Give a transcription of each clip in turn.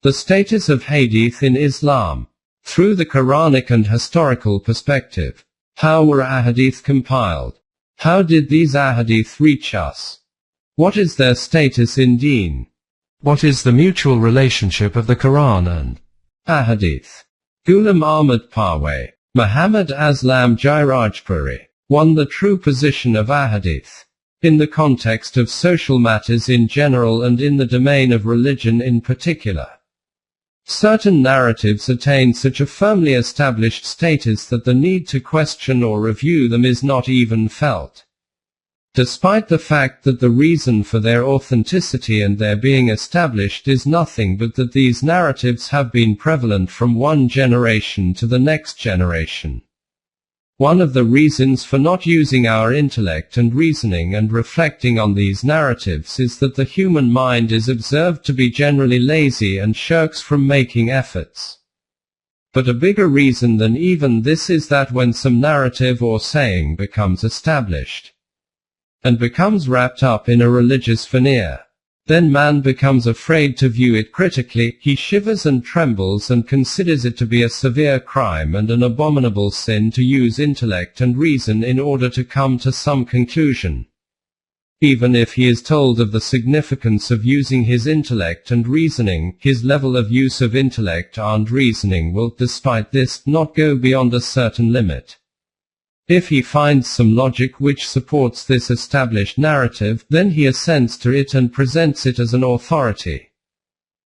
The status of Hadeeth in Islam. Through the Quranic and historical perspective. How were Ahadith compiled? How did these Ahadith reach us? What is their status in Deen? What is the mutual relationship of the Quran and Ahadith? Ghulam Ahmad Parwez, Muhammad Aslam Jairajpuri, won the true position of Ahadith. In the context of social matters in general and in the domain of religion in particular. Certain narratives attain such a firmly established status that the need to question or review them is not even felt. Despite the fact that the reason for their authenticity and their being established is nothing but that these narratives have been prevalent from one generation to the next generation. One of the reasons for not using our intellect and reasoning and reflecting on these narratives is that the human mind is observed to be generally lazy and shirks from making efforts. But a bigger reason than even this is that when some narrative or saying becomes established, and becomes wrapped up in a religious veneer, then man becomes afraid to view it critically, he shivers and trembles and considers it to be a severe crime and an abominable sin to use intellect and reason in order to come to some conclusion. Even if he is told of the significance of using his intellect and reasoning, his level of use of intellect and reasoning will, despite this, not go beyond a certain limit. If he finds some logic which supports this established narrative, then he assents to it and presents it as an authority.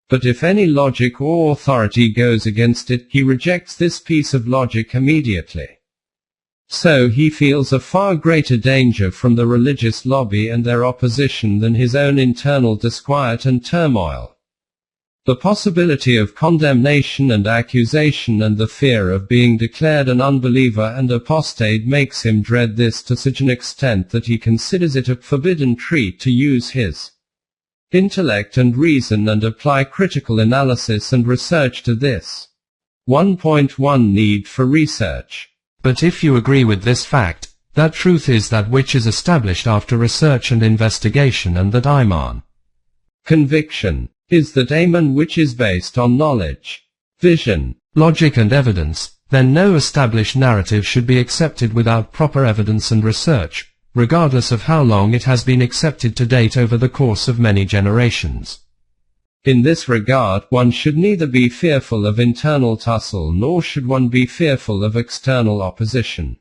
But if any logic or authority goes against it, he rejects this piece of logic immediately. So he feels a far greater danger from the religious lobby and their opposition than his own internal disquiet and turmoil. The possibility of condemnation and accusation and the fear of being declared an unbeliever and apostate makes him dread this to such an extent that he considers it a forbidden treat to use his intellect and reason and apply critical analysis and research to this. 1.1 Need for research. But if you agree with this fact, that truth is that which is established after research and investigation, and that Iman, conviction, is that Amen which is based on knowledge, vision, logic and evidence, then no established narrative should be accepted without proper evidence and research, regardless of how long it has been accepted to date over the course of many generations. In this regard, one should neither be fearful of internal tussle nor should one be fearful of external opposition.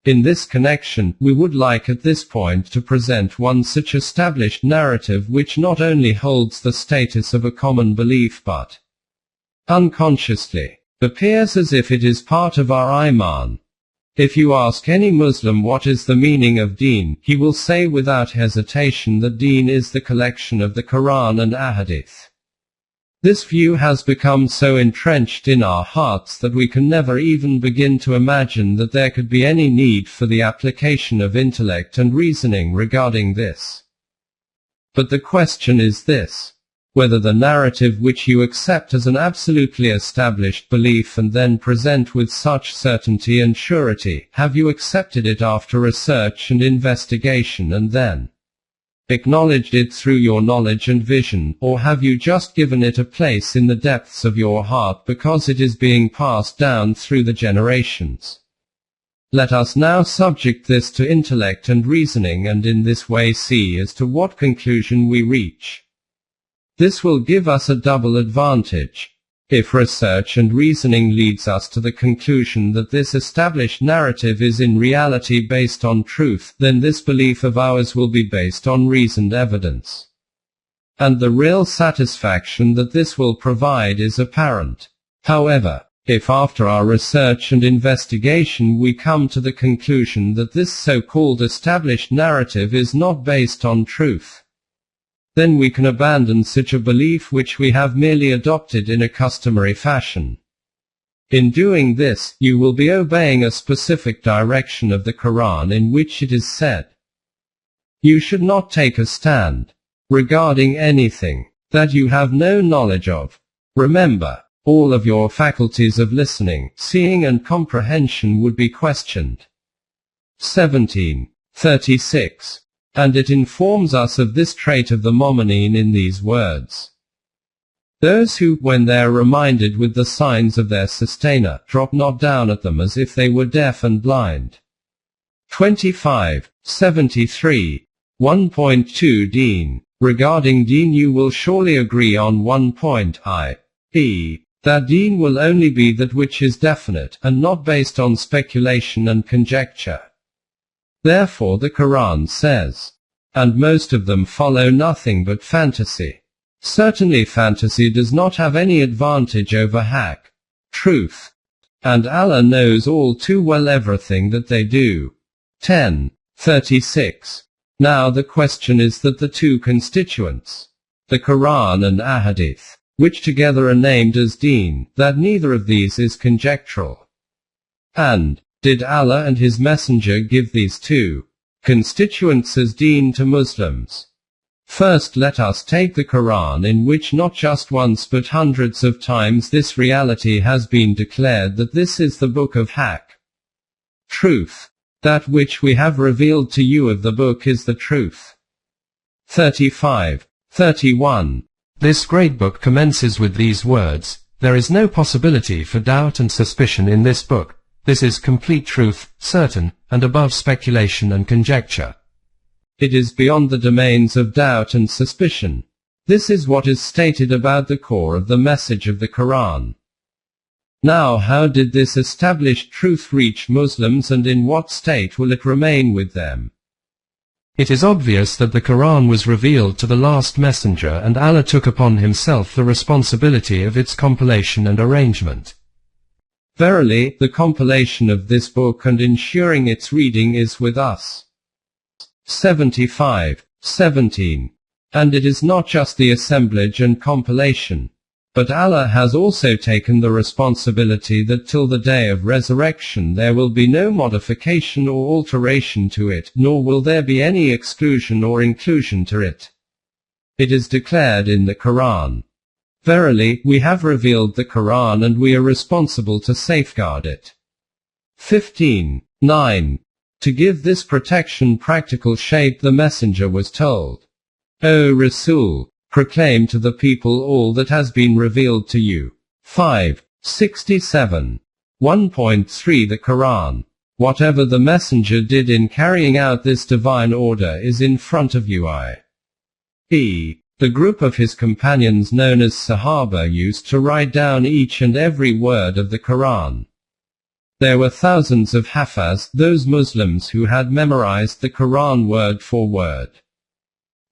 In this connection, we would like at this point to present one such established narrative which not only holds the status of a common belief but unconsciously appears as if it is part of our Iman. If you ask any Muslim what is the meaning of Deen, he will say without hesitation that Deen is the collection of the Quran and Ahadith. This view has become so entrenched in our hearts that we can never even begin to imagine that there could be any need for the application of intellect and reasoning regarding this. But the question is this: whether the narrative which you accept as an absolutely established belief and then present with such certainty and surety, have you accepted it after research and investigation and then acknowledged it through your knowledge and vision, or have you just given it a place in the depths of your heart because it is being passed down through the generations? Let us now subject this to intellect and reasoning and in this way see as to what conclusion we reach. This will give us a double advantage. If research and reasoning leads us to the conclusion that this established narrative is in reality based on truth, then this belief of ours will be based on reasoned evidence. And the real satisfaction that this will provide is apparent. However, if after our research and investigation we come to the conclusion that this so-called established narrative is not based on truth, then we can abandon such a belief which we have merely adopted in a customary fashion. In doing this, you will be obeying a specific direction of the Quran in which it is said, "You should not take a stand regarding anything that you have no knowledge of." Remember, all of your faculties of listening, seeing and comprehension would be questioned. 17:36. And it informs us of this trait of the Momineen in these words: Those who, when they are reminded with the signs of their sustainer, drop not down at them as if they were deaf and blind. 25. 73. 1.2 Deen. Regarding Deen, you will surely agree on one point, i.e., that Deen will only be that which is definite, and not based on speculation and conjecture. Therefore the Quran says, and most of them follow nothing but fantasy. Certainly fantasy does not have any advantage over haqq, truth. And Allah knows all too well everything that they do. 10. 36. Now the question is that the two constituents, the Quran and Hadeeth, which together are named as Deen, that neither of these is conjectural. And, did Allah and His Messenger give these two constituents as Deen to Muslims? First let us take the Quran, in which not just once but hundreds of times this reality has been declared, that this is the book of haqq, truth. That which we have revealed to you of the book is the truth. 35. 31. This great book commences with these words, there is no possibility for doubt and suspicion in this book. This is complete truth, certain, and above speculation and conjecture. It is beyond the domains of doubt and suspicion. This is what is stated about the core of the message of the Quran. Now how did this established truth reach Muslims, and in what state will it remain with them? It is obvious that the Quran was revealed to the last messenger, and Allah took upon himself the responsibility of its compilation and arrangement. Verily, the compilation of this book and ensuring its reading is with us. 75. 17. And it is not just the assemblage and compilation, but Allah has also taken the responsibility that till the day of resurrection there will be no modification or alteration to it, nor will there be any exclusion or inclusion to it. It is declared in the Quran, verily, we have revealed the Quran and we are responsible to safeguard it. 15. 9. To give this protection practical shape, the messenger was told, O Rasul, proclaim to the people all that has been revealed to you. 5. 67. 1.3 The Quran. Whatever the messenger did in carrying out this divine order is in front of you, i.e., the group of his companions known as Sahaba used to write down each and every word of the Quran. There were thousands of Hafaz, those Muslims who had memorized the Quran word for word.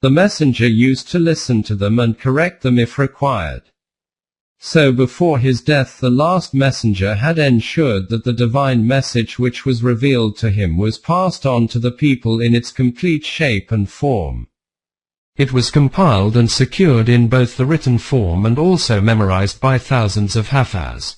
The messenger used to listen to them and correct them if required. So before his death the last messenger had ensured that the divine message which was revealed to him was passed on to the people in its complete shape and form. It was compiled and secured in both the written form and also memorized by thousands of Hafaz.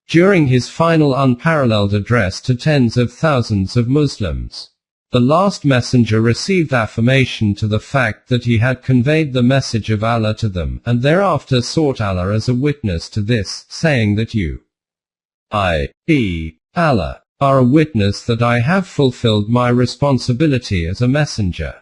During his final unparalleled address to tens of thousands of Muslims, the last messenger received affirmation to the fact that he had conveyed the message of Allah to them, and thereafter sought Allah as a witness to this, saying that you, i.e., Allah, are a witness that I have fulfilled my responsibility as a messenger.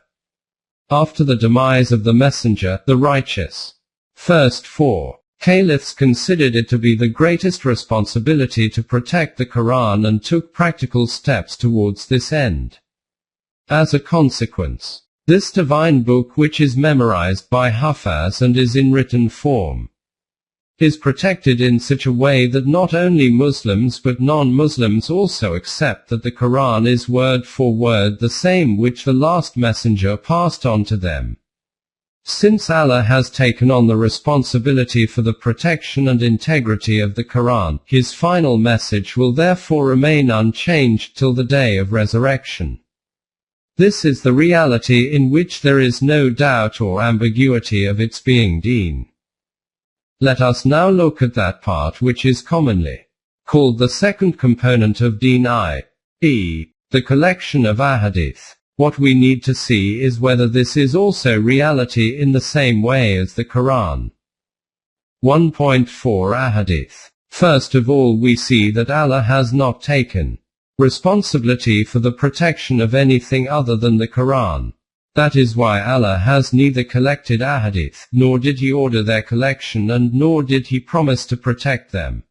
After the demise of the messenger, the righteous first four caliphs considered it to be the greatest responsibility to protect the Quran and took practical steps towards this end. As a consequence, this divine book, which is memorized by Hafaz and is in written form, is protected in such a way that not only Muslims but non-Muslims also accept that the Quran is word for word the same which the last messenger passed on to them. Since Allah has taken on the responsibility for the protection and integrity of the Quran, His final message will therefore remain unchanged till the day of resurrection. This is the reality in which there is no doubt or ambiguity of its being Deen. Let us now look at that part which is commonly called the second component of Deen, i.e., the collection of Ahadith. What we need to see is whether this is also reality in the same way as the Quran. 1.4 Ahadith. First of all, we see that Allah has not taken responsibility for the protection of anything other than the Quran. That is why Allah has neither collected Ahadith, nor did he order their collection, and nor did he promise to protect them.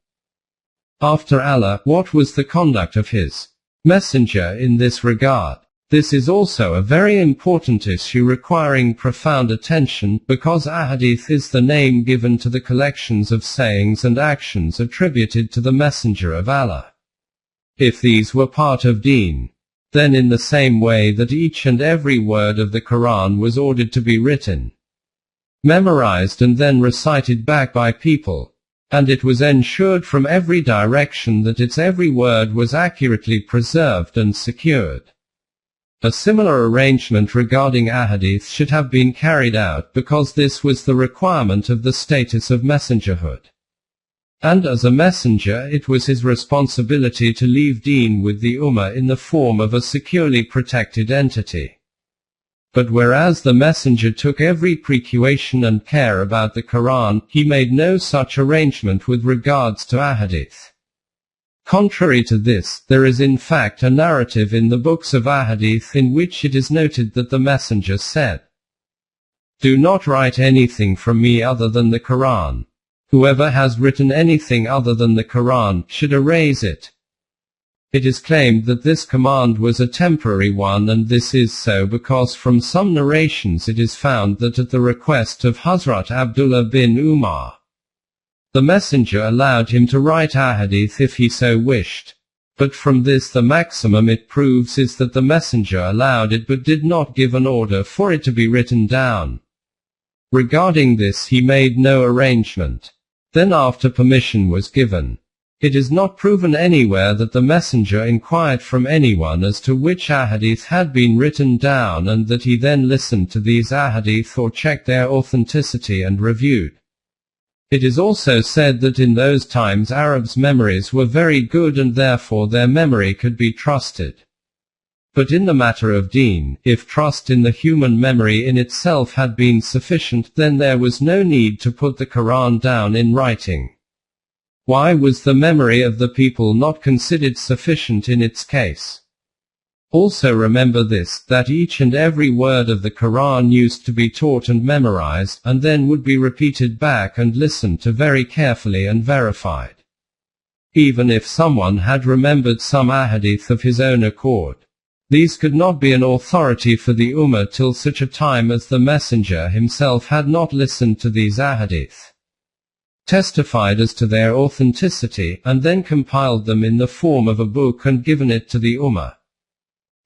After Allah, what was the conduct of his messenger in this regard? This is also a very important issue requiring profound attention, because Ahadith is the name given to the collections of sayings and actions attributed to the Messenger of Allah. If these were part of Deen, then in the same way that each and every word of the Quran was ordered to be written, memorized and then recited back by people, and it was ensured from every direction that its every word was accurately preserved and secured. A similar arrangement regarding Ahadith should have been carried out, because this was the requirement of the status of messengerhood. And as a messenger, it was his responsibility to leave Deen with the Ummah in the form of a securely protected entity. But whereas the messenger took every precaution and care about the Quran, he made no such arrangement with regards to Ahadith. Contrary to this, there is in fact a narrative in the books of Ahadith in which it is noted that the messenger said, "Do not write anything from me other than the Quran. Whoever has written anything other than the Quran should erase it." It is claimed that this command was a temporary one, and this is so because from some narrations it is found that at the request of Hazrat Abdullah bin Umar, the messenger allowed him to write Ahadith if he so wished. But from this the maximum it proves is that the messenger allowed it but did not give an order for it to be written down. Regarding this he made no arrangement. Then after permission was given, it is not proven anywhere that the messenger inquired from anyone as to which Ahadith had been written down, and that he then listened to these Ahadith or checked their authenticity and reviewed. It is also said that in those times Arabs' memories were very good and therefore their memory could be trusted. But in the matter of Deen, if trust in the human memory in itself had been sufficient, then there was no need to put the Quran down in writing. Why was the memory of the people not considered sufficient in its case? Also remember this, that each and every word of the Quran used to be taught and memorized, and then would be repeated back and listened to very carefully and verified. Even if someone had remembered some Ahadith of his own accord, these could not be an authority for the Ummah till such a time as the Messenger himself had not listened to these Ahadith, testified as to their authenticity, and then compiled them in the form of a book and given it to the Ummah.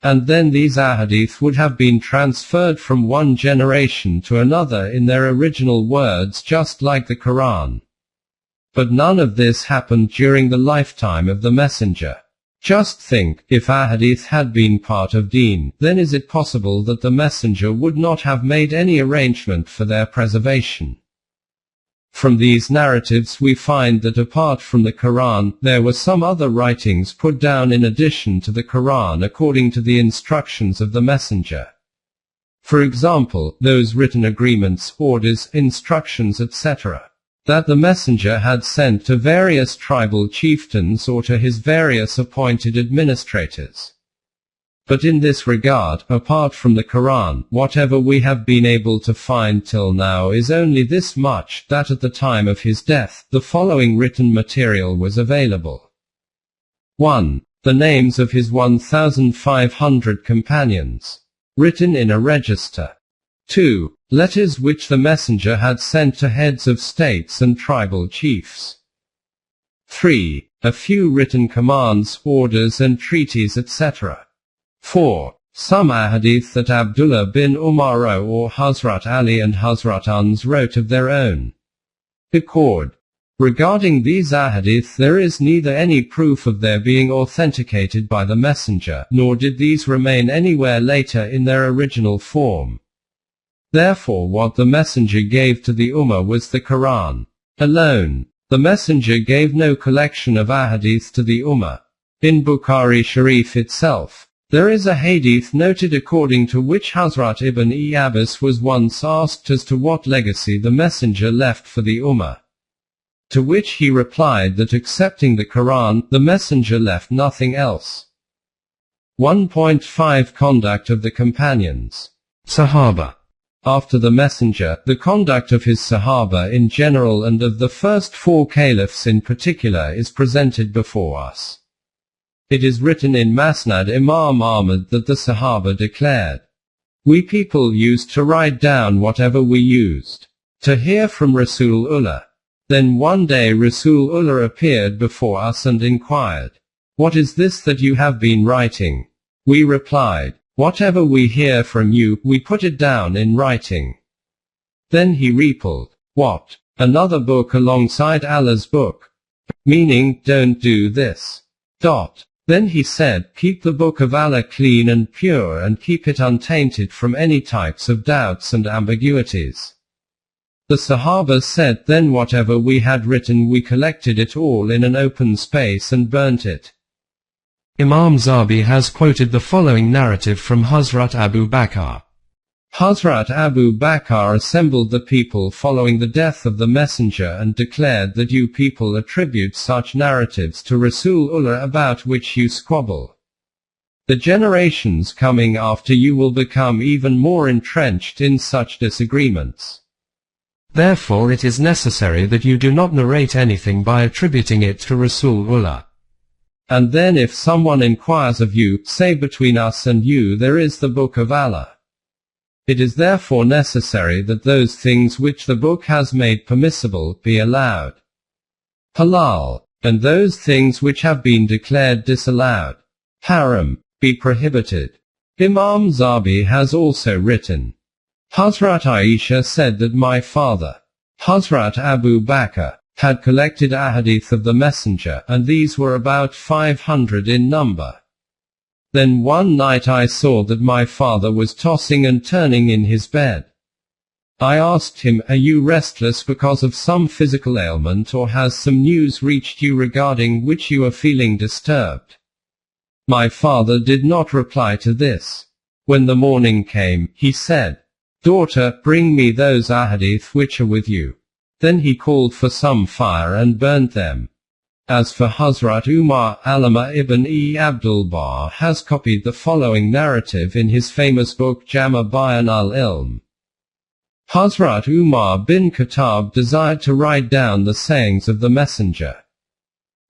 And then these Ahadith would have been transferred from one generation to another in their original words, just like the Quran. But none of this happened during the lifetime of the Messenger. Just think, if Ahadith had been part of Deen, then is it possible that the Messenger would not have made any arrangement for their preservation? From these narratives we find that apart from the Quran, there were some other writings put down in addition to the Quran according to the instructions of the Messenger. For example, those written agreements, orders, instructions, etc., that the Messenger had sent to various tribal chieftains or to his various appointed administrators. But in this regard, apart from the Quran, whatever we have been able to find till now is only this much, that at the time of his death, the following written material was available. 1. The names of his 1,500 companions, written in a register. 2. Letters which the messenger had sent to heads of states and tribal chiefs. 3. A few written commands, orders and treaties, etc. 4. Some Ahadith that Abdullah bin Umar or Hazrat Ali and Hazrat Uns wrote of their own accord. Regarding these Ahadith there is neither any proof of their being authenticated by the messenger, nor did these remain anywhere later in their original form. Therefore what the messenger gave to the Ummah was the Quran alone. The messenger gave no collection of Ahadith to the Ummah. In Bukhari Sharif itself, there is a hadith noted according to which Hazrat Ibn Abbas was once asked as to what legacy the messenger left for the Ummah. To which he replied that excepting the Quran, the messenger left nothing else. 1.5 Conduct of the companions. Sahaba. After the Messenger, the conduct of his Sahaba in general and of the first four caliphs in particular is presented before us. It is written in Masnad Imam Ahmad that the Sahaba declared, "We people used to write down whatever we used to hear from Rasulullah. Then one day Rasulullah appeared before us and inquired, 'What is this that you have been writing?' We replied, 'Whatever we hear from you, we put it down in writing.' Then he replied, 'What? Another book alongside Allah's book? Meaning, don't do this. Then he said, 'Keep the book of Allah clean and pure and keep it untainted from any types of doubts and ambiguities.' The Sahaba said, 'Then whatever we had written we collected it all in an open space and burnt it.'" Imam Zabi has quoted the following narrative from Hazrat Abu Bakr. Hazrat Abu Bakr assembled the people following the death of the Messenger and declared that you people attribute such narratives to Rasulullah about which you squabble. The generations coming after you will become even more entrenched in such disagreements. Therefore it is necessary that you do not narrate anything by attributing it to Rasulullah. And then if someone inquires of you, say between us and you there is the book of Allah. It is therefore necessary that those things which the book has made permissible be allowed, halal, and those things which have been declared disallowed, haram, be prohibited. Imam Zabi has also written, Hazrat Aisha said that my father, Hazrat Abu Bakr, had collected Hadeeth of the Messenger, and these were about 500 in number. Then one night I saw that my father was tossing and turning in his bed. I asked him, "Are you restless because of some physical ailment, or has some news reached you regarding which you are feeling disturbed?" My father did not reply to this. When the morning came, he said, "Daughter, bring me those Hadeeth which are with you." Then he called for some fire and burnt them. As for Hazrat Umar, Allama ibn Abdul Bar has copied the following narrative in his famous book Jama Bayan al-Ilm. Hazrat Umar bin Khattab desired to write down the sayings of the Messenger.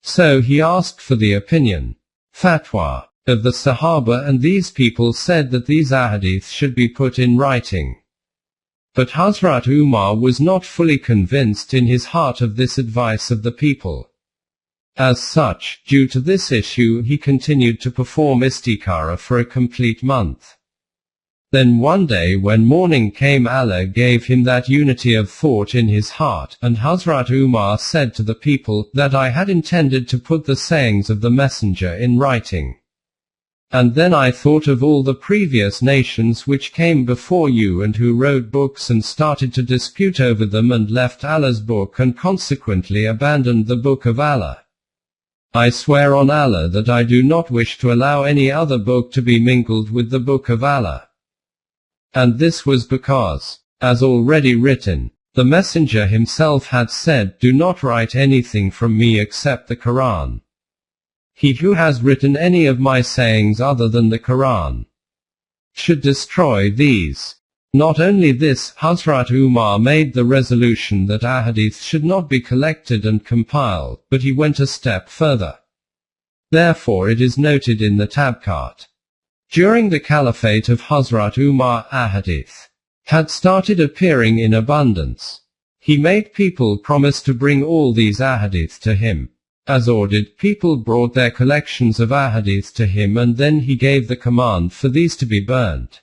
So he asked for the opinion, fatwa, of the Sahaba, and these people said that these Hadeeth should be put in writing. But Hazrat Umar was not fully convinced in his heart of this advice of the people. As such, due to this issue he continued to perform istikhara for a complete month. Then one day when morning came, Allah gave him that unity of thought in his heart, and Hazrat Umar said to the people, that I had intended to put the sayings of the Messenger in writing. And then I thought of all the previous nations which came before you and who wrote books and started to dispute over them and left Allah's book and consequently abandoned the book of Allah. I swear on Allah that I do not wish to allow any other book to be mingled with the book of Allah. And this was because, as already written, the Messenger himself had said, "Do not write anything from me except the Quran. He who has written any of my sayings other than the Quran should destroy these." Not only this, Hazrat Umar made the resolution that Hadeeth should not be collected and compiled, but he went a step further. Therefore it is noted in the Tabqat. During the caliphate of Hazrat Umar, Hadeeth had started appearing in abundance. He made people promise to bring all these Hadeeth to him. As ordered, people brought their collections of Hadeeth to him, and then he gave the command for these to be burnt.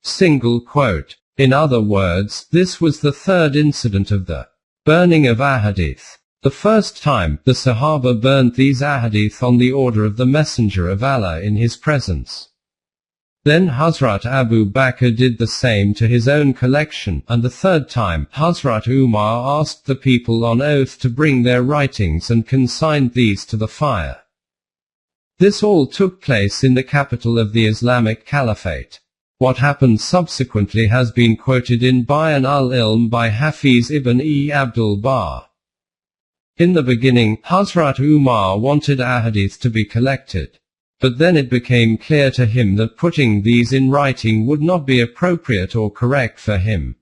Single quote. In other words, this was the third incident of the burning of Hadeeth. The first time, the Sahaba burnt these Hadeeth on the order of the Messenger of Allah in his presence. Then Hazrat Abu Bakr did the same to his own collection, and the third time, Hazrat Umar asked the people on oath to bring their writings and consigned these to the fire. This all took place in the capital of the Islamic Caliphate. What happened subsequently has been quoted in Bayan al-Ilm by Hafiz ibn Abdul Bar. In the beginning, Hazrat Umar wanted Hadeeth to be collected. But then it became clear to him that putting these in writing would not be appropriate or correct for him.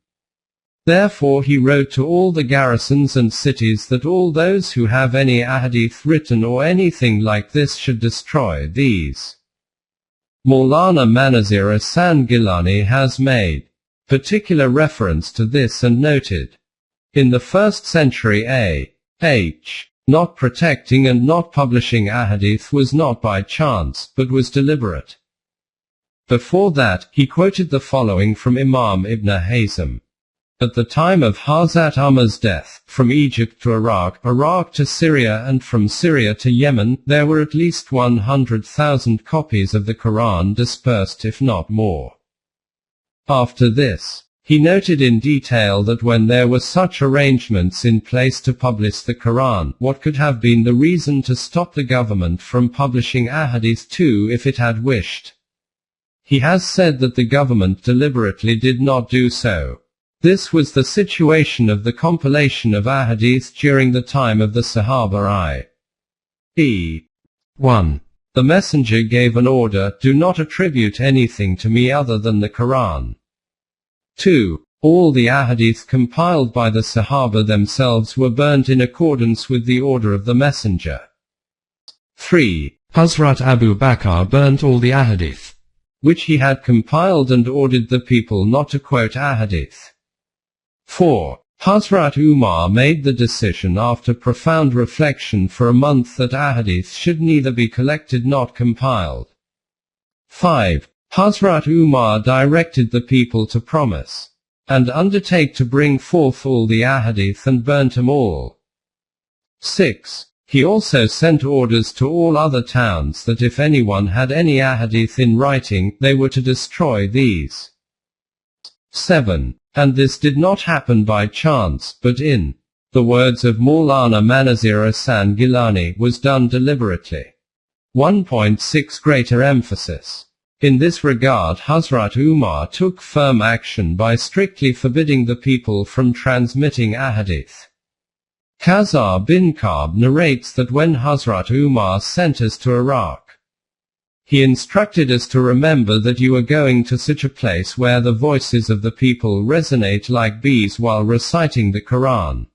Therefore he wrote to all the garrisons and cities that all those who have any ahadith written or anything like this should destroy these. Maulana Manazir Ahsan Gilani has made particular reference to this and noted, in the 1st century A.H., not protecting and not publishing ahadith was not by chance, but was deliberate. Before that, he quoted the following from Imam Ibn Hazm. At the time of Hazrat Umar's death, from Egypt to Iraq, Iraq to Syria and from Syria to Yemen, there were at least 100,000 copies of the Quran dispersed if not more. After this, he noted in detail that when there were such arrangements in place to publish the Quran, what could have been the reason to stop the government from publishing ahadith too if it had wished? He has said that the government deliberately did not do so. This was the situation of the compilation of ahadith during the time of the Sahaba i.e. 1. The Messenger gave an order, do not attribute anything to me other than the Quran. 2. All the ahadith compiled by the Sahaba themselves were burnt in accordance with the order of the Messenger. 3. Hazrat Abu Bakr burnt all the ahadith which he had compiled and ordered the people not to quote ahadith. 4. Hazrat Umar made the decision after profound reflection for a month that ahadith should neither be collected nor compiled. 5. Hazrat Umar directed the people to promise and undertake to bring forth all the ahadith and burnt them all. 6. He also sent orders to all other towns that if anyone had any ahadith in writing, they were to destroy these. 7. And this did not happen by chance, but in the words of Maulana Manazir Ahsan Gilani, was done deliberately. 1.6 Greater emphasis. In this regard Hazrat Umar took firm action by strictly forbidding the people from transmitting ahadith. Khazar bin Ka'b narrates that when Hazrat Umar sent us to Iraq, he instructed us to remember that you are going to such a place where the voices of the people resonate like bees while reciting the Quran.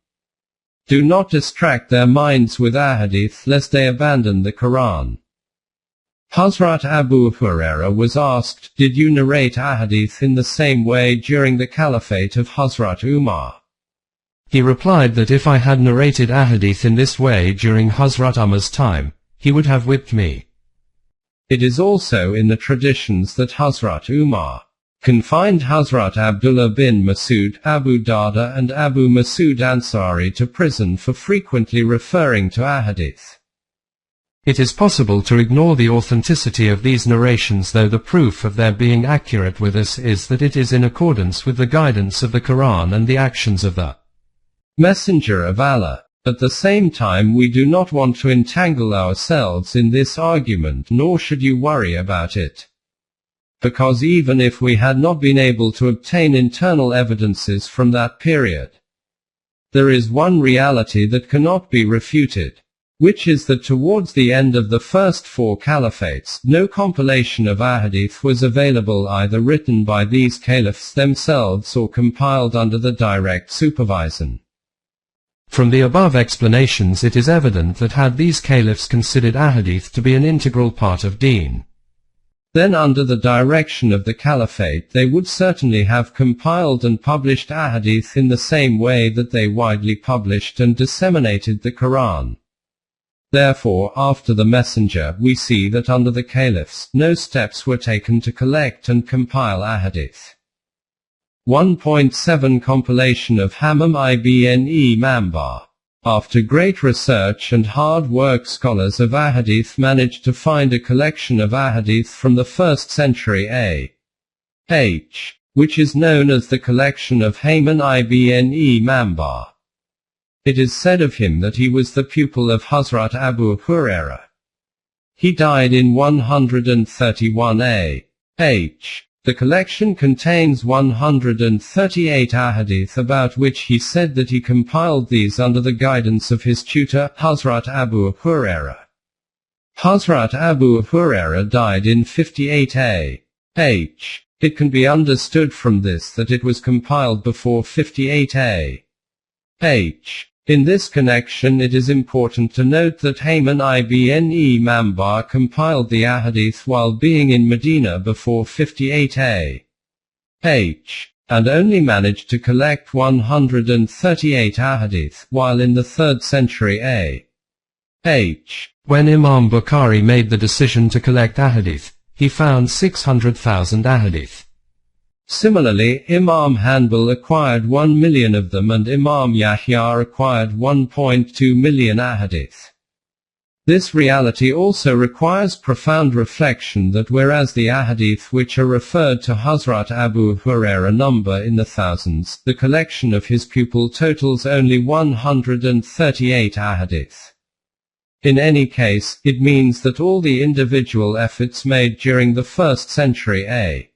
Do not distract their minds with ahadith lest they abandon the Quran. Hazrat Abu Huraira was asked, did you narrate ahadith in the same way during the caliphate of Hazrat Umar? He replied that if I had narrated ahadith in this way during Hazrat Umar's time, he would have whipped me. It is also in the traditions that Hazrat Umar confined Hazrat Abdullah bin Masud, Abu Darda and Abu Masud Ansari to prison for frequently referring to ahadith. It is possible to ignore the authenticity of these narrations, though the proof of their being accurate with us is that it is in accordance with the guidance of the Quran and the actions of the Messenger of Allah. At the same time, we do not want to entangle ourselves in this argument, nor should you worry about it. Because even if we had not been able to obtain internal evidences from that period, there is one reality that cannot be refuted, which is that towards the end of the first 4 caliphates, no compilation of ahadith was available either written by these caliphs themselves or compiled under the direct supervision. From the above explanations it is evident that had these caliphs considered ahadith to be an integral part of deen, then under the direction of the caliphate they would certainly have compiled and published ahadith in the same way that they widely published and disseminated the Quran. Therefore, after the Messenger, we see that under the caliphs, no steps were taken to collect and compile ahadith. 1.7 Compilation of Hammam ibn Mambar. After great research and hard work, scholars of ahadith managed to find a collection of ahadith from the 1st century A.H., which is known as the collection of Hammam ibn Mambar. It is said of him that he was the pupil of Hazrat Abu Huraira. He died in 131 A.H. The collection contains 138 ahadith about which he said that he compiled these under the guidance of his tutor, Hazrat Abu Huraira. Hazrat Abu Huraira died in 58 AH. It can be understood from this that it was compiled before 58 AH. In this connection it is important to note that Hayman ibn Mambar compiled the Ahadith while being in Medina before 58 AH, and only managed to collect 138 Ahadith while in the 3rd century AH. When Imam Bukhari made the decision to collect Ahadith, he found 600,000 Ahadith. Similarly, Imam Hanbal acquired 1 million of them and Imam Yahya acquired 1.2 million Ahadith. This reality also requires profound reflection that whereas the Ahadith which are referred to Hazrat Abu Huraira number in the thousands, the collection of his pupil totals only 138 Ahadith. In any case, it means that all the individual efforts made during the 1st century AH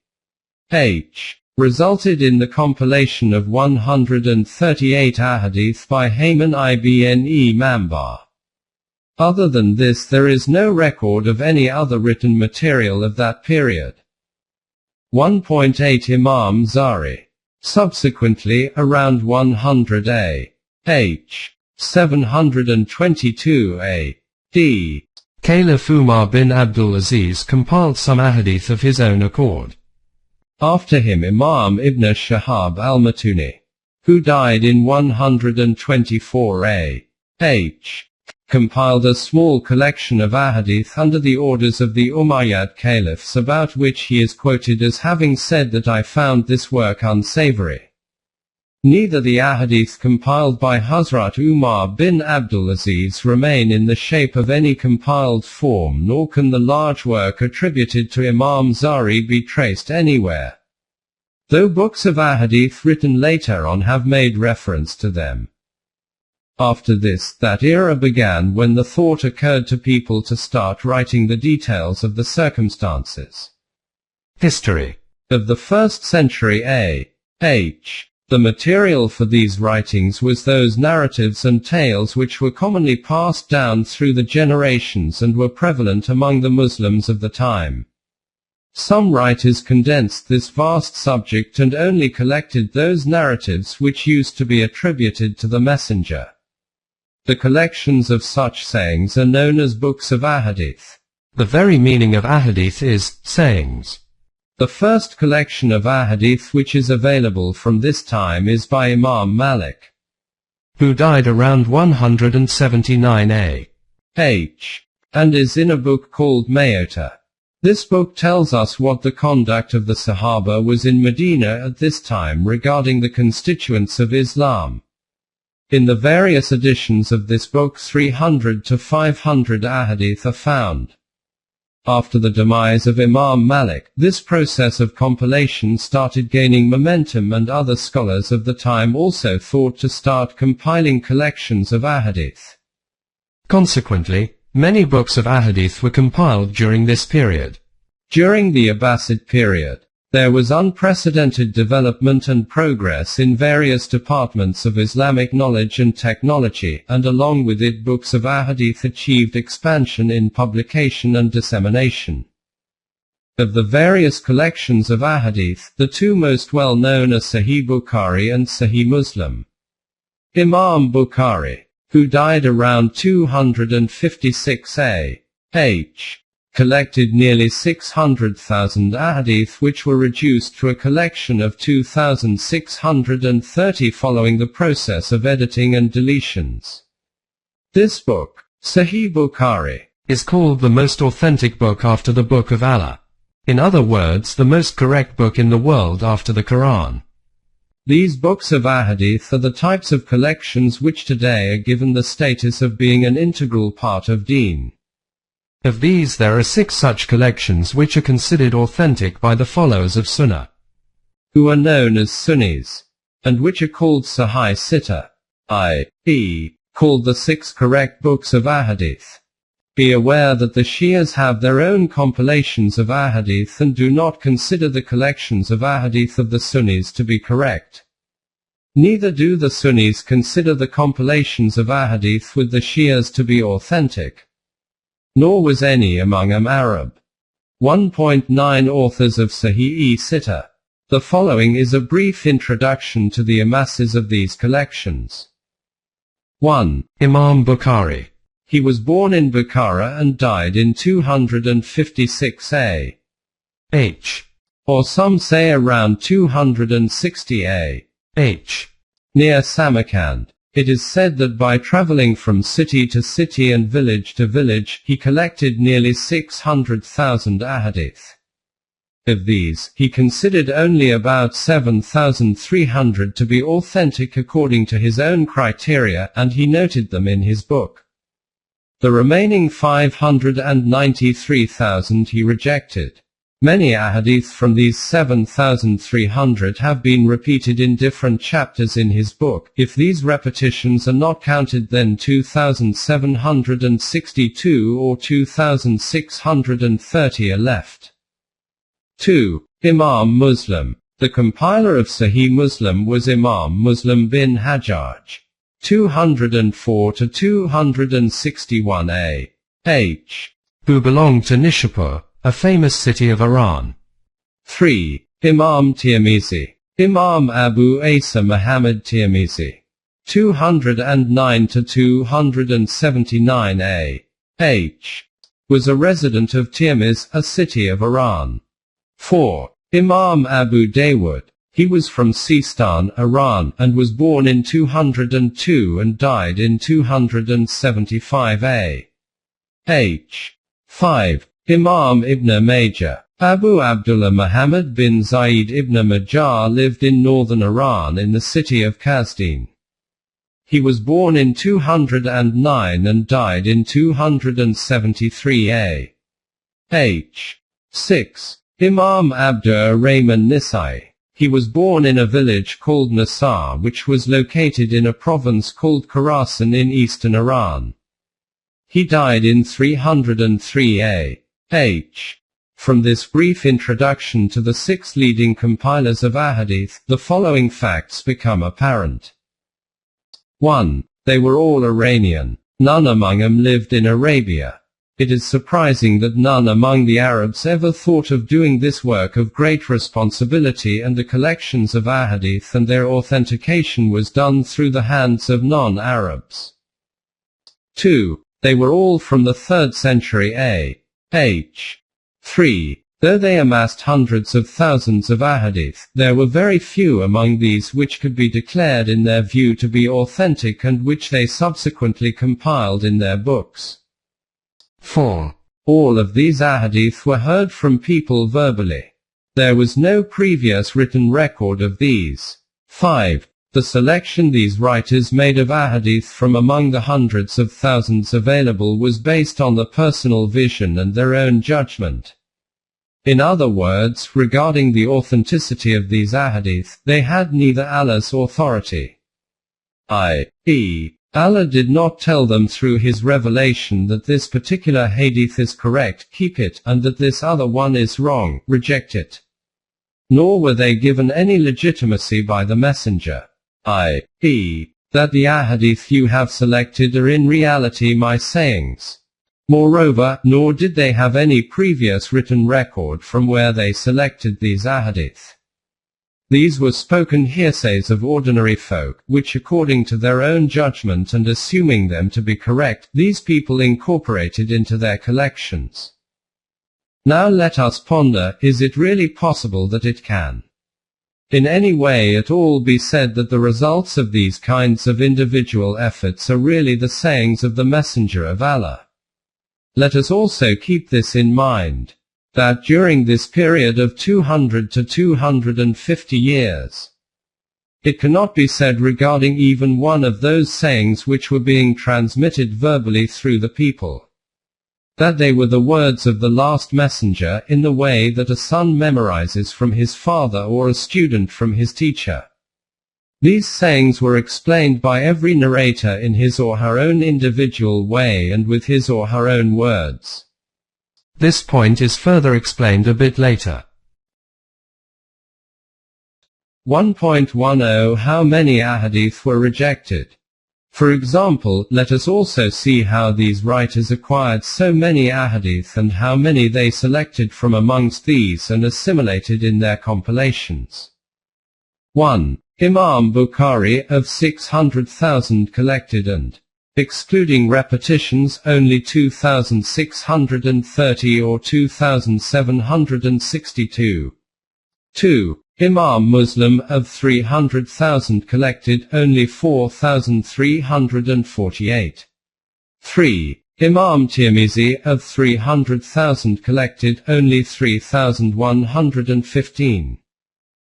resulted in the compilation of 138 Ahadith by Hayman ibn Mambar. Other than this, there is no record of any other written material of that period. 1.8 Imam Zari. Subsequently, around 100 AH. 722 AD. Caliph Umar bin Abdul Aziz compiled some Ahadith of his own accord. After him Imam Ibn Shihab al-Matuni, who died in 124 AH, compiled a small collection of Ahadith under the orders of the Umayyad caliphs, about which he is quoted as having said that I found this work unsavory. Neither the Ahadith compiled by Hazrat Umar bin Abdul Aziz remain in the shape of any compiled form, nor can the large work attributed to Imam Zari be traced anywhere, though books of Ahadith written later on have made reference to them. After this, that era began when the thought occurred to people to start writing the details of the circumstances. History Of the 1st century AH. The material for these writings was those narratives and tales which were commonly passed down through the generations and were prevalent among the Muslims of the time. Some writers condensed this vast subject and only collected those narratives which used to be attributed to the Messenger. The collections of such sayings are known as books of Ahadith. The very meaning of Ahadith is sayings. The first collection of Ahadith which is available from this time is by Imam Malik, who died around 179 AH, and is in a book called Mayota. This book tells us what the conduct of the Sahaba was in Medina at this time regarding the constituents of Islam. In the various editions of this book 300 to 500 Ahadith are found. After the demise of Imam Malik, this process of compilation started gaining momentum, and other scholars of the time also thought to start compiling collections of Ahadith. Consequently, many books of Ahadith were compiled during this period. During the Abbasid period, there was unprecedented development and progress in various departments of Islamic knowledge and technology, and along with it books of Ahadith achieved expansion in publication and dissemination. Of the various collections of Ahadith, the two most well known are Sahih Bukhari and Sahih Muslim. Imam Bukhari, who died around 256 AH, collected nearly 600,000 Ahadith, which were reduced to a collection of 2,630 following the process of editing and deletions. This book, Sahih Bukhari, is called the most authentic book after the Book of Allah. In other words, the most correct book in the world after the Quran. These books of Ahadith are the types of collections which today are given the status of being an integral part of Deen. Of these there are 6 such collections which are considered authentic by the followers of Sunnah, who are known as Sunnis, and which are called Sahih Sitta, i.e., called the 6 correct books of Ahadith. Be aware that the Shias have their own compilations of Ahadith and do not consider the collections of Ahadith of the Sunnis to be correct. Neither do the Sunnis consider the compilations of Ahadith with the Shias to be authentic. nor was any among them Arab. 1.9 Authors of Sahih-e-Sittah. The following is a brief introduction to the amasses of these collections. 1. Imam Bukhari. He was born in Bukhara and died in 256 H. or some say around 260 H. near Samarkand. It is said that by traveling from city to city and village to village, he collected nearly 600,000 ahadith. Of these, he considered only about 7,300 to be authentic according to his own criteria, and he noted them in his book. The remaining 593,000 he rejected. Many ahadith from these 7,300 have been repeated in different chapters in his book. If these repetitions are not counted, then 2,762 or 2,630 are left. 2. Imam Muslim. The compiler of Sahih Muslim was Imam Muslim bin Hajjaj. 204 to 261 H. who belonged to Nishapur, a famous city of Iran. 3. Imam Tirmizi. Imam Abu Isa Muhammad Tirmizi. 209 to 279 H. was a resident of Tirmiz, a city of Iran. 4. Imam Abu Dawud. He was from Sistan, Iran, and was born in 202 and died in 275 H. 5. Imam Ibn Majah. Abu Abdullah Muhammad bin Zayd ibn Majah lived in northern Iran in the city of Kasdin. He was born in 209 and died in 273 H. 6. Imam Abdur Rahman Nisai. He was born in a village called Nasar, which was located in a province called Khorasan in eastern Iran. He died in 303 H. From this brief introduction to the 6 leading compilers of ahadith, the following facts become apparent. 1. They were all Iranian. None among them lived in Arabia. It is surprising that none among the Arabs ever thought of doing this work of great responsibility, and the collections of ahadith and their authentication was done through the hands of non-Arabs. 2. They were all from the 3rd century H. 3. Though they amassed hundreds of thousands of ahadith, there were very few among these which could be declared in their view to be authentic and which they subsequently compiled in their books. 4. All of these ahadith were heard from people verbally. There was no previous written record of these. 5. The selection these writers made of ahadith from among the hundreds of thousands available was based on the personal vision and their own judgment. In other words, regarding the authenticity of these ahadith, they had neither Allah's authority, i.e., Allah did not tell them through his revelation that this particular hadith is correct, keep it, and that this other one is wrong, reject it. Nor were they given any legitimacy by the messenger, i.e., that the ahadith you have selected are in reality my sayings. Moreover, nor did they have any previous written record from where they selected these ahadith. These were spoken hearsays of ordinary folk, which according to their own judgment and assuming them to be correct, these people incorporated into their collections. Now let us ponder, is it really possible that it can in any way at all be said that the results of these kinds of individual efforts are really the sayings of the Messenger of Allah? Let us also keep this in mind, that during this period of 200 to 250 years, it cannot be said regarding even one of those sayings which were being transmitted verbally through the people, that they were the words of the last messenger, in the way that a son memorizes from his father or a student from his teacher. These sayings were explained by every narrator in his or her own individual way and with his or her own words. This point is further explained a bit later. 1.10 How many ahadith were rejected? For example, let us also see how these writers acquired so many ahadith and how many they selected from amongst these and assimilated in their compilations. 1. Imam Bukhari, of 600,000 collected and, excluding repetitions, only 2,630 or 2,762. 2. Imam Muslim, of 300,000 collected, only 4,348. 3. Imam Tirmizi, of 300,000 collected, only 3,115.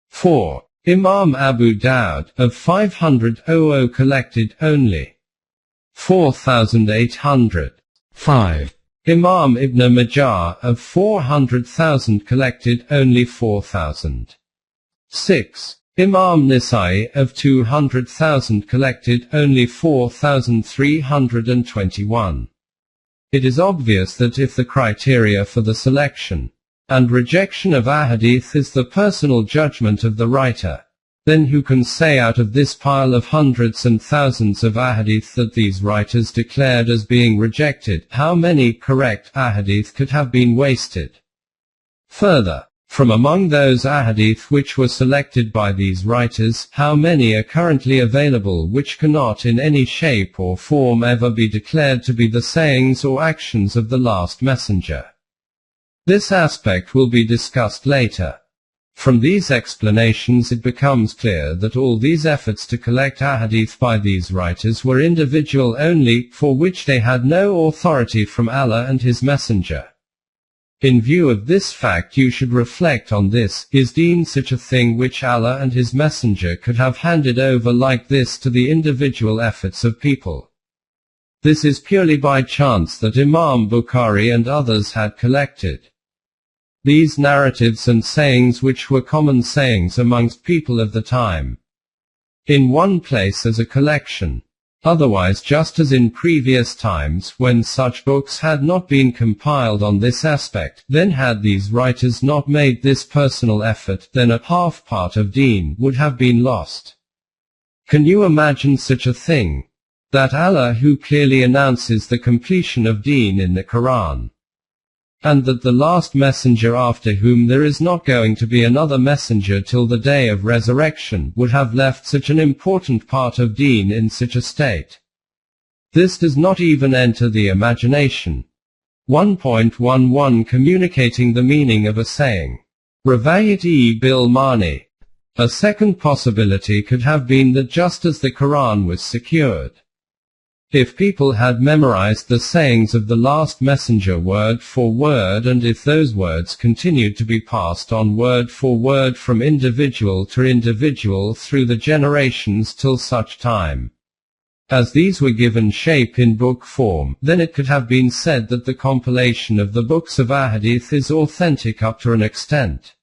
4. Imam Abu Dawud, of 500,000 collected, only 4,800. 5. Imam Ibn Majah, of 400,000 collected, only 4,000. 6. Imam Nisai, of 200,000 collected, only 4,321. It is obvious that if the criteria for the selection and rejection of ahadith is the personal judgment of the writer, then who can say out of this pile of hundreds and thousands of ahadith that these writers declared as being rejected, how many correct ahadith could have been wasted? Further, from among those ahadith which were selected by these writers, how many are currently available which cannot in any shape or form ever be declared to be the sayings or actions of the last messenger? This aspect will be discussed later. From these explanations it becomes clear that all these efforts to collect ahadith by these writers were individual only, for which they had no authority from Allah and His Messenger. In view of this fact you should reflect on this: is deen such a thing which Allah and His Messenger could have handed over like this to the individual efforts of people? This is purely by chance that Imam Bukhari and others had collected these narratives and sayings which were common sayings amongst people of the time, in one place as a collection. Otherwise, just as in previous times, when such books had not been compiled on this aspect, then had these writers not made this personal effort, then a half part of deen would have been lost. Can you imagine such a thing? That Allah, who clearly announces the completion of deen in the Quran, and that the last messenger after whom there is not going to be another messenger till the day of resurrection, would have left such an important part of deen in such a state? This does not even enter the imagination. 1.11 Communicating the meaning of a saying. Ravayat-e bil mani. A second possibility could have been that just as the Quran was secured, if people had memorized the sayings of the last messenger word for word, and if those words continued to be passed on word for word from individual to individual through the generations till such time as these were given shape in book form, then it could have been said that the compilation of the books of ahadith is authentic up to an extent.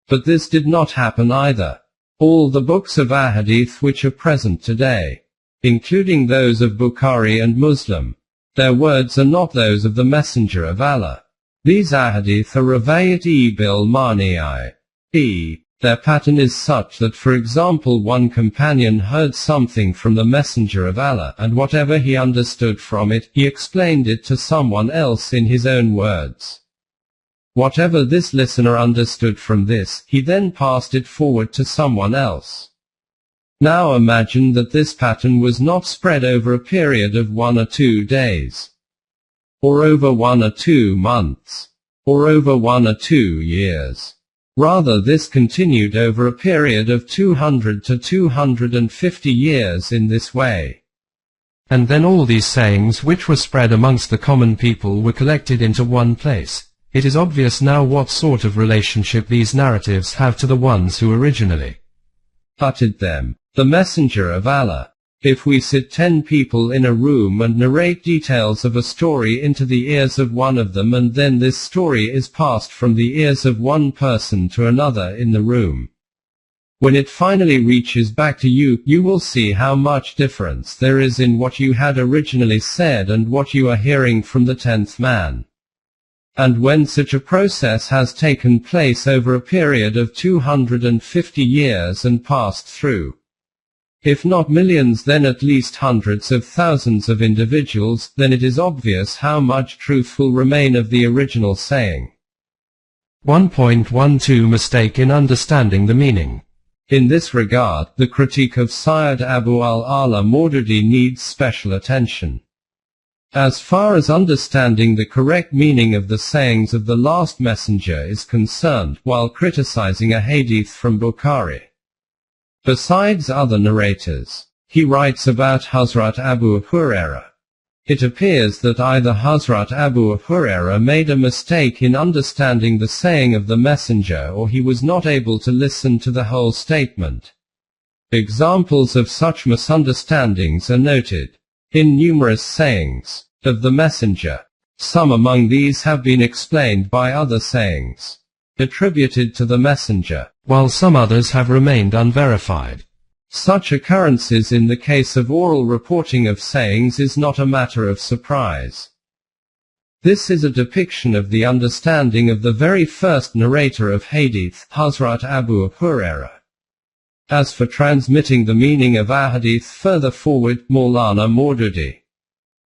But this did not happen either. All the books of ahadith which are present today, including those of Bukhari and Muslim, their words are not those of the Messenger of Allah. These ahadith are ravayat-e bil mani. Their pattern is such that, for example, one companion heard something from the Messenger of Allah, and whatever he understood from it, he explained it to someone else in his own words. Whatever this listener understood from this, he then passed it forward to someone else. Now imagine that this pattern was not spread over a period of 1 or 2 days, or over 1 or 2 months, or over 1 or 2 years. Rather, this continued over a period of 200 to 250 years in this way. And then all these sayings which were spread amongst the common people were collected into one place. It is obvious now what sort of relationship these narratives have to the ones who originally uttered them. The Messenger of Allah. If we sit 10 people in a room and narrate details of a story into the ears of one of them, and then this story is passed from the ears of one person to another in the room, when it finally reaches back to you, you will see how much difference there is in what you had originally said and what you are hearing from the 10th man. And when such a process has taken place over a period of 250 years and passed through if not millions then at least hundreds of thousands of individuals, then it is obvious how much truth will remain of the original saying. 1.12 Mistake in understanding the meaning. In this regard, the critique of Sayyid Abu al-Ala Maududi needs special attention. As far as understanding the correct meaning of the sayings of the last messenger is concerned, while criticizing a hadith from Bukhari. Besides other narrators, he writes about Hazrat Abu Hurairah. It appears that either Hazrat Abu Hurairah made a mistake in understanding the saying of the messenger or he was not able to listen to the whole statement. Examples of such misunderstandings are noted in numerous sayings of the messenger. Some among these have been explained by other sayings attributed to the messenger, while some others have remained unverified. Such occurrences in the case of oral reporting of sayings is not a matter of surprise. This is a depiction of the understanding of the very first narrator of Hadeeth, Hazrat Abu Hurairah. As for transmitting the meaning of Ahadith further forward, Maulana Maududi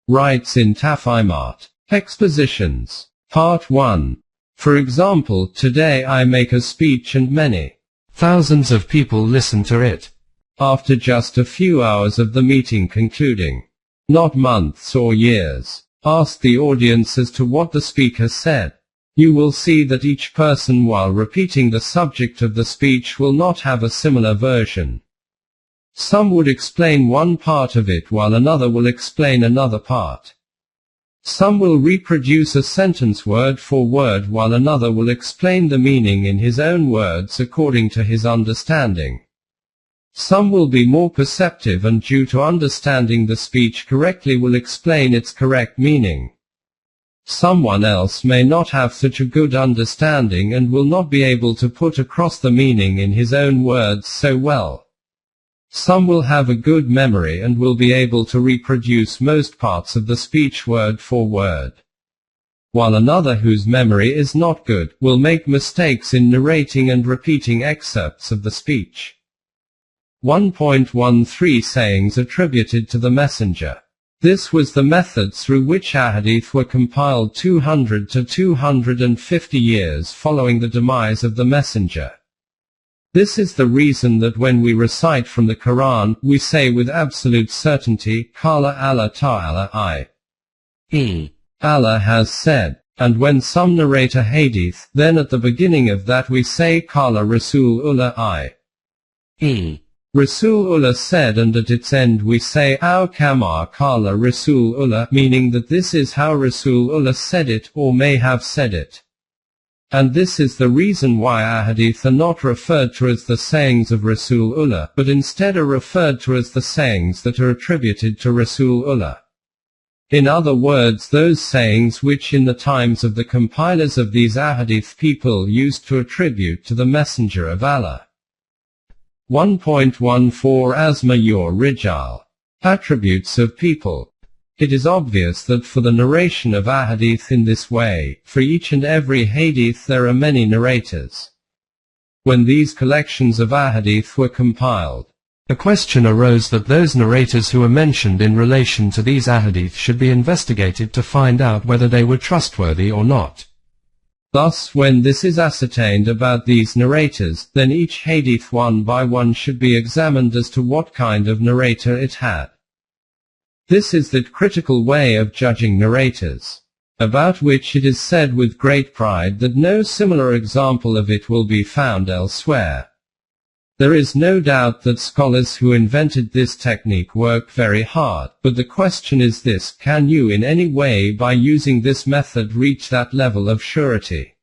writes in Tafhimat, Expositions, Part 1. For example, today I make a speech and many thousands of people listen to it. After just a few hours of the meeting concluding, not months or years, ask the audience as to what the speaker said. You will see that each person while repeating the subject of the speech will not have a similar version. Some would explain one part of it while another will explain another part. Some will reproduce a sentence word for word while another will explain the meaning in his own words according to his understanding. Some will be more perceptive and due to understanding the speech correctly will explain its correct meaning. Someone else may not have such a good understanding and will not be able to put across the meaning in his own words so well. Some will have a good memory and will be able to reproduce most parts of the speech word for word, while another whose memory is not good will make mistakes in narrating and repeating excerpts of the speech. 1.13 Sayings attributed to the messenger. This was the method through which ahadith were compiled 200 to 250 years following the demise of the messenger. This is the reason that when we recite from the Quran, we say with absolute certainty, Qala Allah Ta'ala i.e. Allah has said. And when some narrate a hadith, then at the beginning of that we say Qala Rasulullah i.e. Rasulullah said, and at its end we say Aw Kama Qala Rasulullah, meaning that this is how Rasulullah said it, or may have said it. And this is the reason why ahadith are not referred to as the sayings of Rasulullah, but instead are referred to as the sayings that are attributed to Rasulullah. In other words, those sayings which in the times of the compilers of these ahadith people used to attribute to the Messenger of Allah. 1.14 Asma your Rijal. Attributes of people. It is obvious that for the narration of ahadith in this way, for each and every hadith there are many narrators. When these collections of ahadith were compiled, a question arose that those narrators who are mentioned in relation to these ahadith should be investigated to find out whether they were trustworthy or not. Thus, when this is ascertained about these narrators, then each hadith one by one should be examined as to what kind of narrator it had. This is that critical way of judging narrators, about which it is said with great pride that no similar example of it will be found elsewhere. There is no doubt that scholars who invented this technique work very hard, but the question is this: can you in any way by using this method reach that level of surety?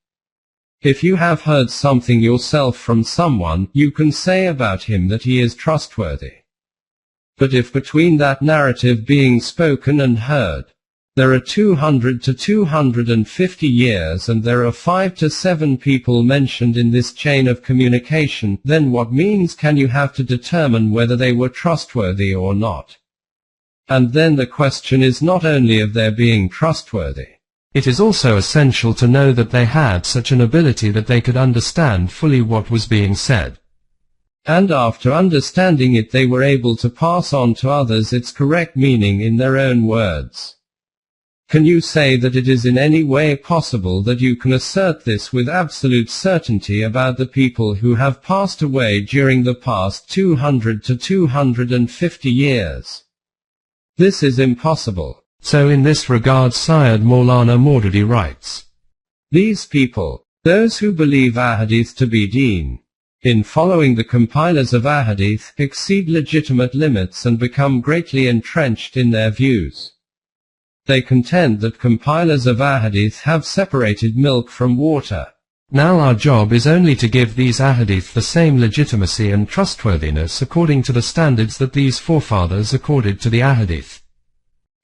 If you have heard something yourself from someone, you can say about him that he is trustworthy. But if between that narrative being spoken and heard, there are 200 to 250 years and there are 5 to 7 people mentioned in this chain of communication, then what means can you have to determine whether they were trustworthy or not? And then the question is not only of their being trustworthy. It is also essential to know that they had such an ability that they could understand fully what was being said. and after understanding it they were able to pass on to others its correct meaning in their own words. Can you say that it is in any way possible that you can assert this with absolute certainty about the people who have passed away during the past 200 to 250 years? This is impossible. So in this regard Syed Maulana Maududi writes, These people, those who believe Ahadith to be deen, in following the compilers of Ahadith, exceed legitimate limits and become greatly entrenched in their views. They contend that compilers of Ahadith have separated milk from water. Now our job is only to give these Ahadith the same legitimacy and trustworthiness according to the standards that these forefathers accorded to the Ahadith.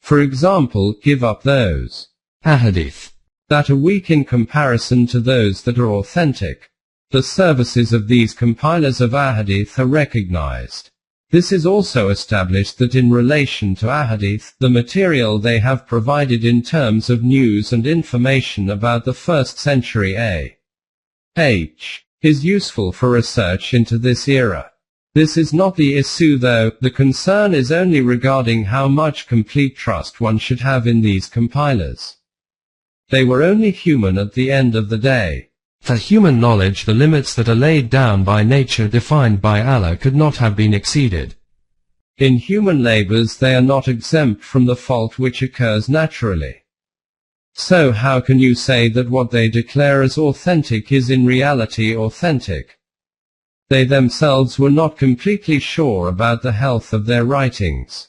For example, give up those Ahadith that are weak in comparison to those that are authentic. The services of these compilers of Ahadith are recognized. This is also established that in relation to Ahadith, the material they have provided in terms of news and information about the 1st century A.H. is useful for research into this era. This is not the issue though, the concern is only regarding how much complete trust one should have in these compilers. They were only human at the end of the day. For human knowledge the limits that are laid down by nature defined by Allah could not have been exceeded. In human labors they are not exempt from the fault which occurs naturally. So how can you say that what they declare as authentic is in reality authentic? They themselves were not completely sure about the health of their writings.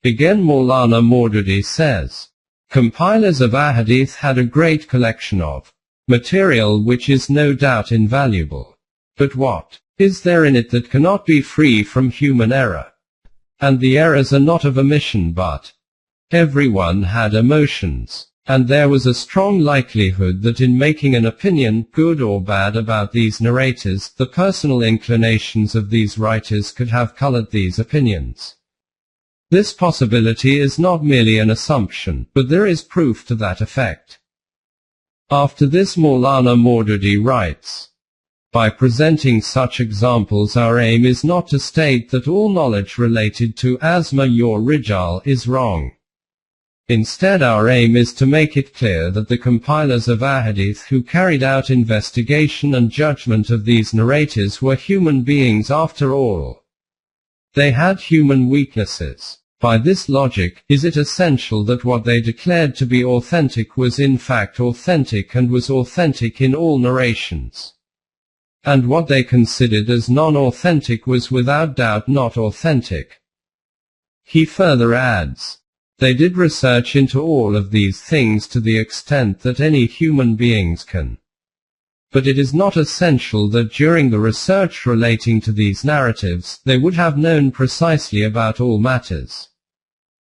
Again Maulana Maududi says, compilers of Ahadith had a great collection of material which is no doubt invaluable. But what is there in it that cannot be free from human error? And the errors are not of omission but everyone had emotions, and there was a strong likelihood that in making an opinion, good or bad, about these narrators, the personal inclinations of these writers could have colored these opinions. This possibility is not merely an assumption, but there is proof to that effect. After this Maulana Maududi writes, by presenting such examples our aim is not to state that all knowledge related to Asma your Rijal is wrong. Instead our aim is to make it clear that the compilers of Ahadith who carried out investigation and judgment of these narrators were human beings after all. They had human weaknesses. By this logic, is it essential that what they declared to be authentic was in fact authentic and was authentic in all narrations? And what they considered as non-authentic was without doubt not authentic. He further adds, they did research into all of these things to the extent that any human beings can. But it is not essential that during the research relating to these narratives, they would have known precisely about all matters.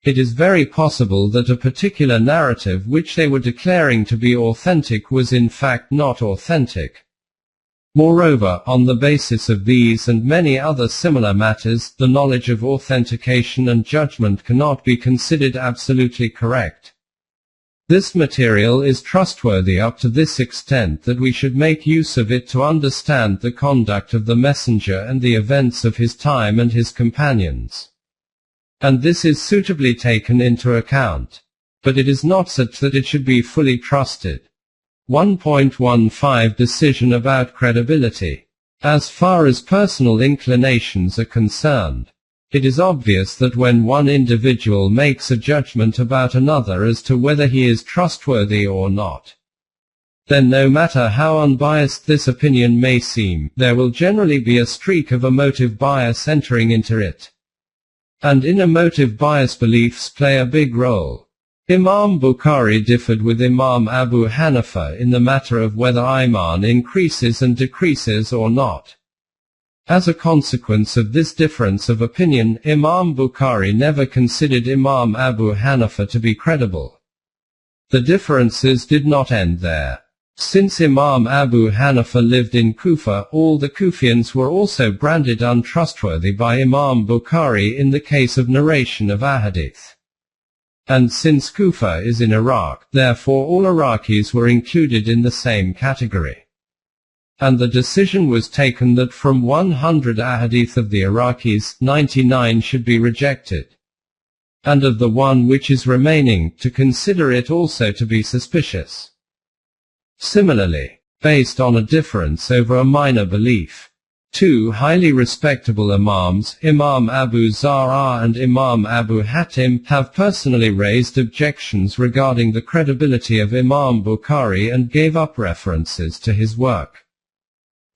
It is very possible that a particular narrative which they were declaring to be authentic was in fact not authentic. Moreover, on the basis of these and many other similar matters, the knowledge of authentication and judgment cannot be considered absolutely correct. This material is trustworthy up to this extent that we should make use of it to understand the conduct of the Messenger and the events of his time and his companions. And this is suitably taken into account. But it is not such that it should be fully trusted. 1.15 Decision about credibility. As far as personal inclinations are concerned, it is obvious that when one individual makes a judgment about another as to whether he is trustworthy or not, then no matter how unbiased this opinion may seem, there will generally be a streak of emotive bias entering into it. And in emotive bias beliefs play a big role. Imam Bukhari differed with Imam Abu Hanifa in the matter of whether Iman increases and decreases or not. As a consequence of this difference of opinion, Imam Bukhari never considered Imam Abu Hanifa to be credible. The differences did not end there. Since Imam Abu Hanifa lived in Kufa, all the Kufians were also branded untrustworthy by Imam Bukhari in the case of narration of Ahadith. And since Kufa is in Iraq, therefore all Iraqis were included in the same category. and the decision was taken that from 100 ahadith of the Iraqis, 99 should be rejected, and of the one which is remaining, to consider it also to be suspicious. Similarly, based on a difference over a minor belief, two highly respectable Imams, Imam Abu Zur'a and Imam Abu Hatim, have personally raised objections regarding the credibility of Imam Bukhari and gave up references to his work.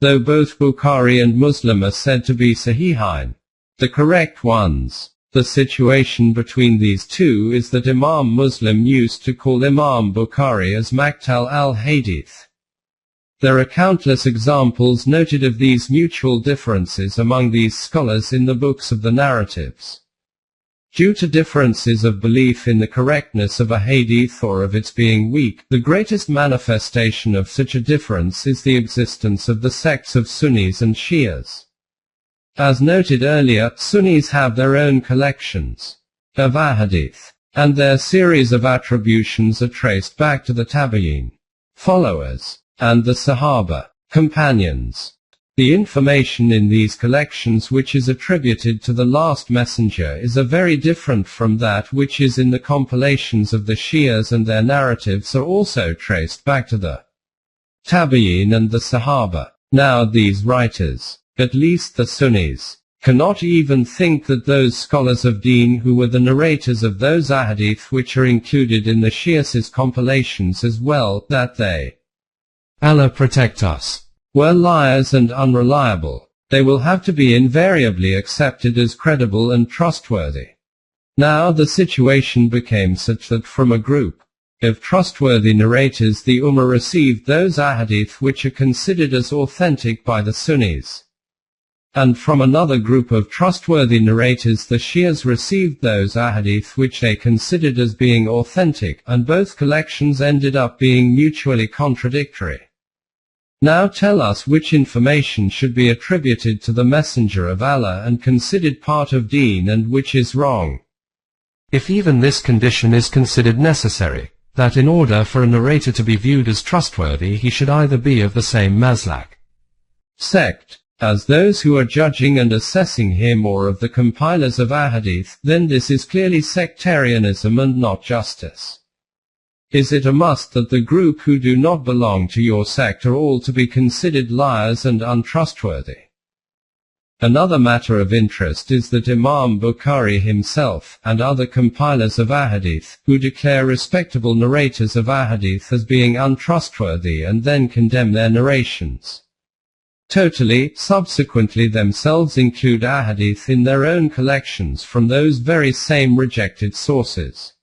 Though both Bukhari and Muslim are said to be Sahihain, the correct ones, the situation between these two is that Imam Muslim used to call Imam Bukhari as Maqtal al-Hadeeth. There are countless examples noted of these mutual differences among these scholars in the books of the narratives. Due to differences of belief in the correctness of a hadith or of its being weak, the greatest manifestation of such a difference is the existence of the sects of Sunnis and Shias. As noted earlier, Sunnis have their own collections of ahadith, and their series of attributions are traced back to the tabi'in, followers, and the Sahaba, companions. The information in these collections which is attributed to the last messenger is a very different from that which is in the compilations of the Shias, and their narratives are also traced back to the tabi'in and the Sahaba. Now these writers, at least the Sunnis, cannot even think that those scholars of Deen who were the narrators of those ahadith which are included in the Shias' compilations as well, that they, Allah protect us, were liars and unreliable. They will have to be invariably accepted as credible and trustworthy. Now the situation became such that from a group of trustworthy narrators the Ummah received those ahadith which are considered as authentic by the Sunnis, and from another group of trustworthy narrators the Shias received those ahadith which they considered as being authentic, and both collections ended up being mutually contradictory. Now tell us which information should be attributed to the Messenger of Allah and considered part of Deen and which is wrong. If even this condition is considered necessary, that in order for a narrator to be viewed as trustworthy he should either be of the same maslak, sect, as those who are judging and assessing him, or of the compilers of ahadith, then this is clearly sectarianism and not justice. Is it a must that the group who do not belong to your sect are all to be considered liars and untrustworthy? Another matter of interest is that Imam Bukhari himself, and other compilers of ahadith, who declare respectable narrators of ahadith as being untrustworthy and then condemn their narrations totally, subsequently themselves include ahadith in their own collections from those very same rejected sources.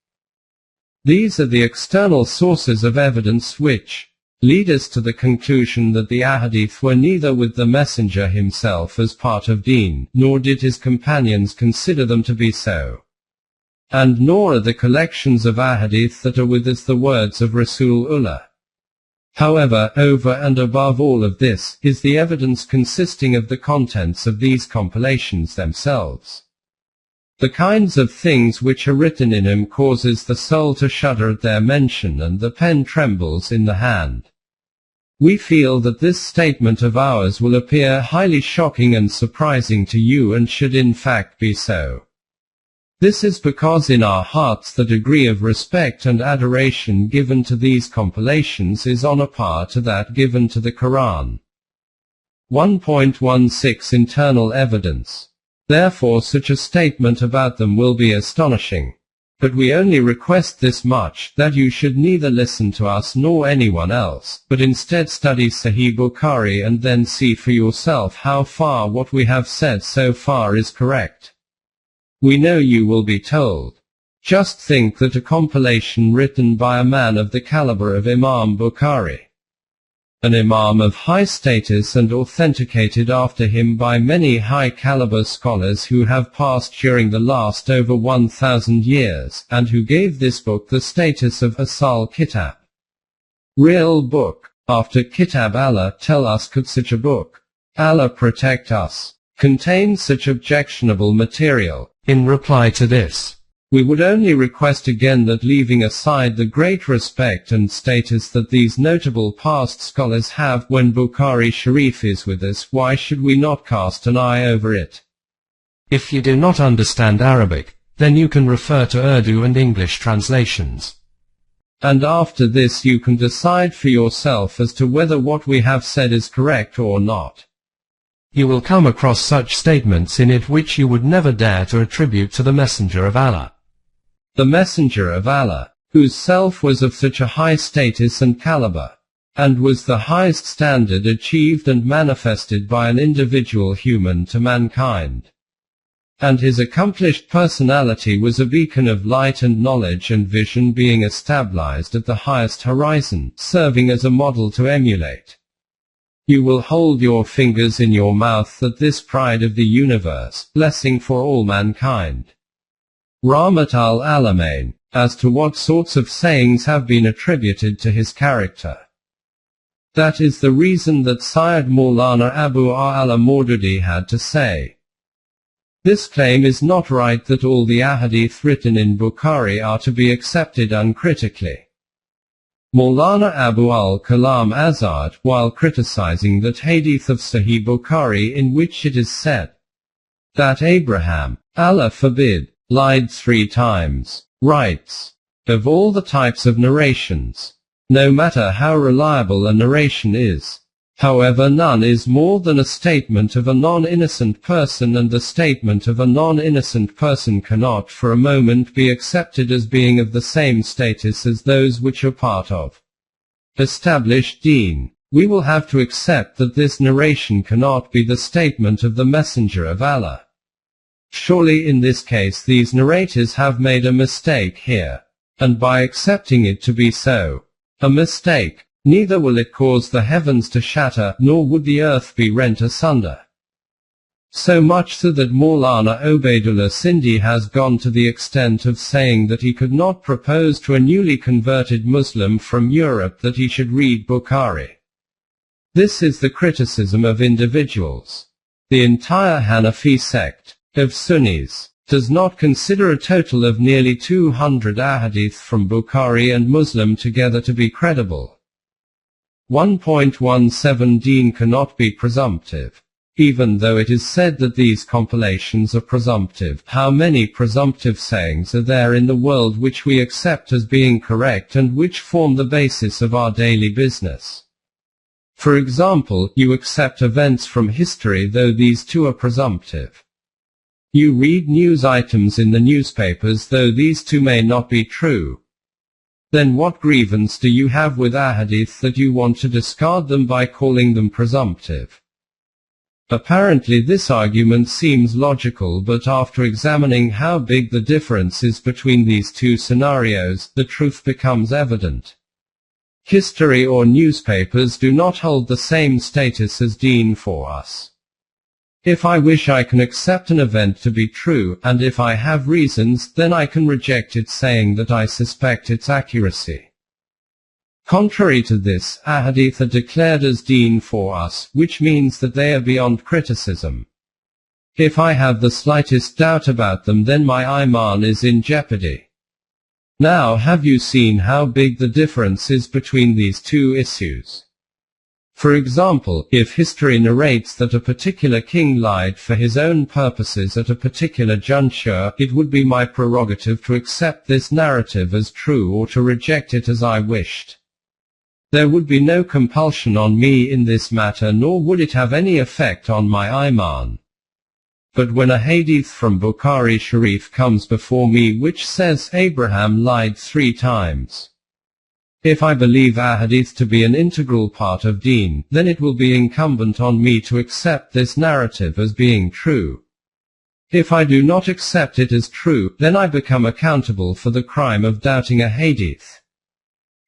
These are the external sources of evidence which lead us to the conclusion that the ahadith were neither with the Messenger himself as part of Deen, nor did his companions consider them to be so, and nor are the collections of ahadith that are with us the words of Rasulullah. However, over and above all of this, is the evidence consisting of the contents of these compilations themselves. The kinds of things which are written in them causes the soul to shudder at their mention and the pen trembles in the hand. We feel that this statement of ours will appear highly shocking and surprising to you, and should in fact be so. This is because in our hearts the degree of respect and adoration given to these compilations is on a par to that given to the Quran. 1.16 Internal evidence. Therefore such a statement about them will be astonishing. But we only request this much, that you should neither listen to us nor anyone else, but instead study Sahih Bukhari and then see for yourself how far what we have said so far is correct. We know you will be told. Just think that a compilation written by a man of the caliber of Imam Bukhari, an imam of high status and authenticated after him by many high-caliber scholars who have passed during the last over 1,000 years, and who gave this book the status of Asal Kitab, real book, after Kitab Allah, tell us could such a book, Allah protect us, contain such objectionable material? In reply to this, We would only request again that, leaving aside the great respect and status that these notable past scholars have, when Bukhari Sharif is with us, why should we not cast an eye over it? If you do not understand Arabic, then you can refer to Urdu and English translations. And after this you can decide for yourself as to whether what we have said is correct or not. You will come across such statements in it which you would never dare to attribute to the Messenger of Allah. The Messenger of Allah, whose self was of such a high status and caliber, and was the highest standard achieved and manifested by an individual human to mankind. And his accomplished personality was a beacon of light and knowledge and vision, being established at the highest horizon, serving as a model to emulate. You will hold your fingers in your mouth that this pride of the universe, blessing for all mankind, Rahmat al-Alamain, as to what sorts of sayings have been attributed to his character. That is the reason that Syed Maulana Abu A'la Maududi had to say, this claim is not right, that all the ahadith written in Bukhari are to be accepted uncritically. Maulana Abu al-Kalam Azad, while criticizing that hadith of Sahih Bukhari in which it is said that Abraham, Allah forbid, lied 3 times, writes, of all the types of narrations, no matter how reliable a narration is, however, none is more than a statement of a non-innocent person, and the statement of a non-innocent person cannot for a moment be accepted as being of the same status as those which are part of established deen. We will have to accept that this narration cannot be the statement of the Messenger of Allah. Surely in this case these narrators have made a mistake here, and by accepting it to be so, a mistake, neither will it cause the heavens to shatter, nor would the earth be rent asunder. So much so that Maulana Ubaidullah Sindhi has gone to the extent of saying that he could not propose to a newly converted Muslim from Europe that he should read Bukhari. This is the criticism of individuals. The entire Hanafi sect of Sunnis does not consider a total of nearly 200 ahadith from Bukhari and Muslim together to be credible. 1.17 Deen cannot be presumptive. Even though it is said that these compilations are presumptive, how many presumptive sayings are there in the world which we accept as being correct and which form the basis of our daily business? For example, you accept events from history, though these too are presumptive. You read news items in the newspapers, though these too may not be true. Then what grievance do you have with ahadith that you want to discard them by calling them presumptive? Apparently this argument seems logical, but after examining how big the difference is between these two scenarios, the truth becomes evident. History or newspapers do not hold the same status as deen for us. If I wish, I can accept an event to be true, and if I have reasons, then I can reject it, saying that I suspect its accuracy. Contrary to this, ahadith are declared as deen for us, which means that they are beyond criticism. If I have the slightest doubt about them, then my iman is in jeopardy. Now have you seen how big the difference is between these two issues? For example, if history narrates that a particular king lied for his own purposes at a particular juncture, it would be my prerogative to accept this narrative as true or to reject it as I wished. There would be no compulsion on me in this matter, nor would it have any effect on my iman. But when a hadith from Bukhari Sharif comes before me which says Abraham lied 3 times, if I believe ahadith to be an integral part of deen, then it will be incumbent on me to accept this narrative as being true. If I do not accept it as true, then I become accountable for the crime of doubting a hadith.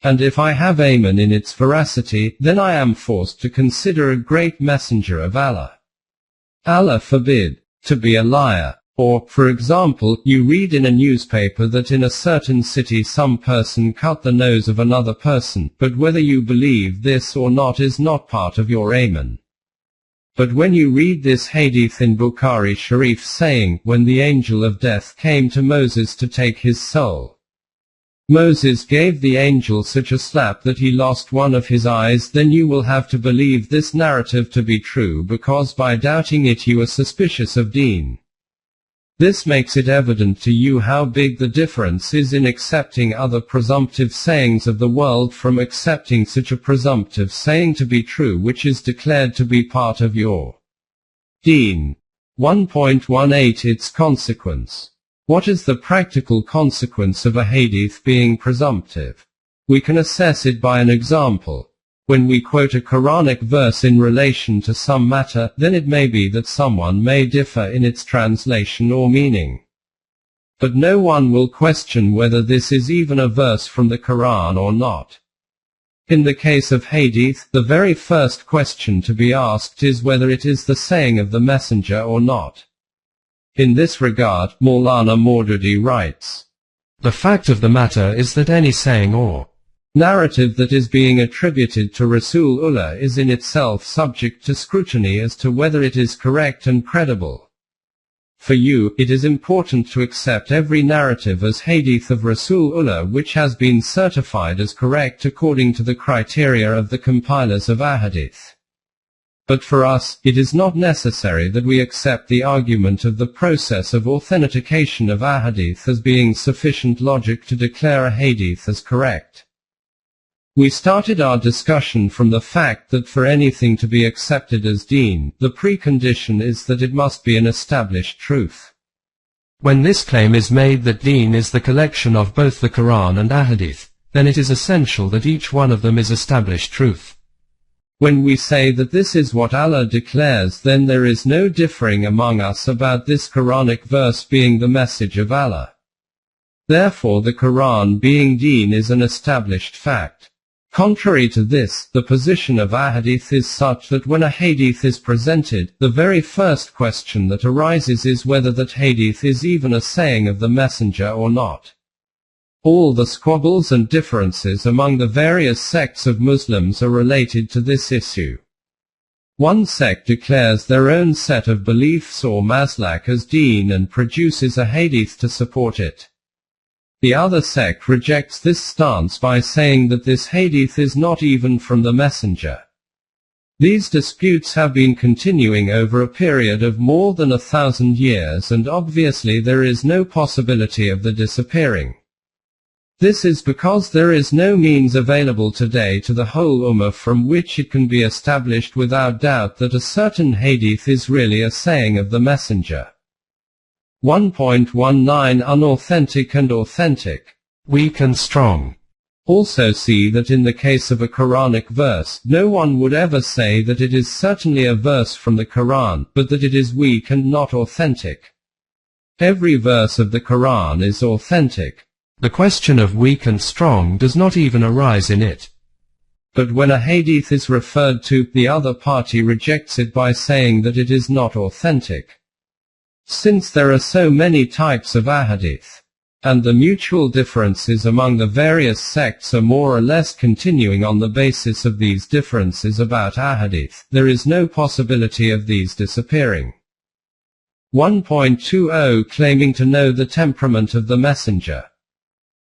And if I have amen in its veracity, then I am forced to consider a great messenger of Allah, Allah forbid, to be a liar. Or, for example, you read in a newspaper that in a certain city some person cut the nose of another person, but whether you believe this or not is not part of your amen. But when you read this hadith in Bukhari Sharif saying, when the angel of death came to Moses to take his soul, Moses gave the angel such a slap that he lost one of his eyes, then you will have to believe this narrative to be true, because by doubting it you are suspicious of deen. This makes it evident to you how big the difference is in accepting other presumptive sayings of the world from accepting such a presumptive saying to be true which is declared to be part of your deen. 1.18 Its consequence. What is the practical consequence of a hadith being presumptive? We can assess it by an example. When we quote a Quranic verse in relation to some matter, then it may be that someone may differ in its translation or meaning. But no one will question whether this is even a verse from the Quran or not. In the case of hadith, the very first question to be asked is whether it is the saying of the messenger or not. In this regard, Maulana Maududi writes, "The fact of the matter is that any saying or narrative that is being attributed to Rasulullah is in itself subject to scrutiny as to whether it is correct and credible. For you, it is important to accept every narrative as hadith of Rasulullah which has been certified as correct according to the criteria of the compilers of Ahadith. But for us, it is not necessary that we accept the argument of the process of authentication of Ahadith as being sufficient logic to declare a hadith as correct. We started our discussion from the fact that for anything to be accepted as deen, the precondition is that it must be an established truth. When this claim is made that deen is the collection of both the Quran and Ahadith, then it is essential that each one of them is established truth. When we say that this is what Allah declares, then there is no differing among us about this Quranic verse being the message of Allah. Therefore the Quran being deen is an established fact. Contrary to this, the position of Ahadith is such that when a hadith is presented, the very first question that arises is whether that hadith is even a saying of the messenger or not. All the squabbles and differences among the various sects of Muslims are related to this issue. One sect declares their own set of beliefs or maslak as deen and produces a hadith to support it. The other sect rejects this stance by saying that this hadith is not even from the messenger. These disputes have been continuing over a period of more than 1,000 years, and obviously there is no possibility of the disappearing. This is because there is no means available today to the whole ummah from which it can be established without doubt that a certain hadith is really a saying of the messenger. 1.19 Unauthentic and authentic. Weak and strong. Also see that in the case of a Quranic verse, no one would ever say that it is certainly a verse from the Quran, but that it is weak and not authentic. Every verse of the Quran is authentic. The question of weak and strong does not even arise in it. But when a hadith is referred to, the other party rejects it by saying that it is not authentic. Since there are so many types of ahadith, and the mutual differences among the various sects are more or less continuing on the basis of these differences about ahadith, there is no possibility of these disappearing. 1.20 Claiming to know the temperament of the messenger.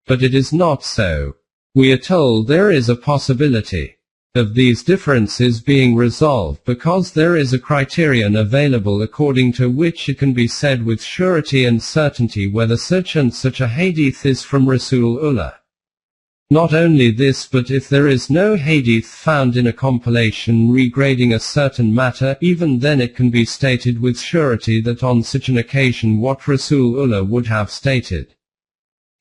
But it is not so. We are told there is a possibility of these differences being resolved because there is a criterion available according to which it can be said with surety and certainty whether such and such a hadith is from Rasulullah. Not only this, but if there is no hadith found in a compilation regrading a certain matter, even then it can be stated with surety that on such an occasion what Rasulullah would have stated.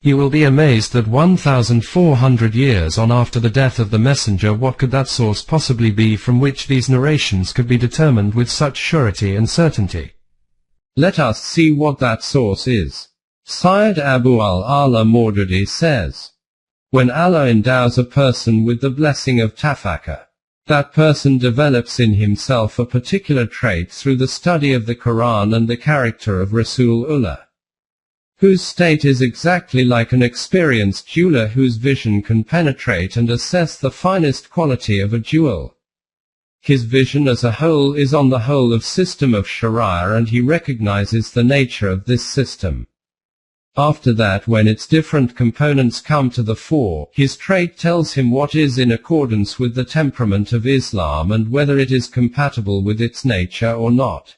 You will be amazed that 1,400 years on after the death of the messenger, what could that source possibly be from which these narrations could be determined with such surety and certainty? Let us see what that source is. Syed Abu al-Ala Maududi says, when Allah endows a person with the blessing of tafakkur, that person develops in himself a particular trait through the study of the Quran and the character of Rasulullah, whose state is exactly like an experienced jeweler whose vision can penetrate and assess the finest quality of a jewel. His vision as a whole is on the whole of system of Sharia, and he recognizes the nature of this system. After that, when its different components come to the fore, his trait tells him what is in accordance with the temperament of Islam and whether it is compatible with its nature or not.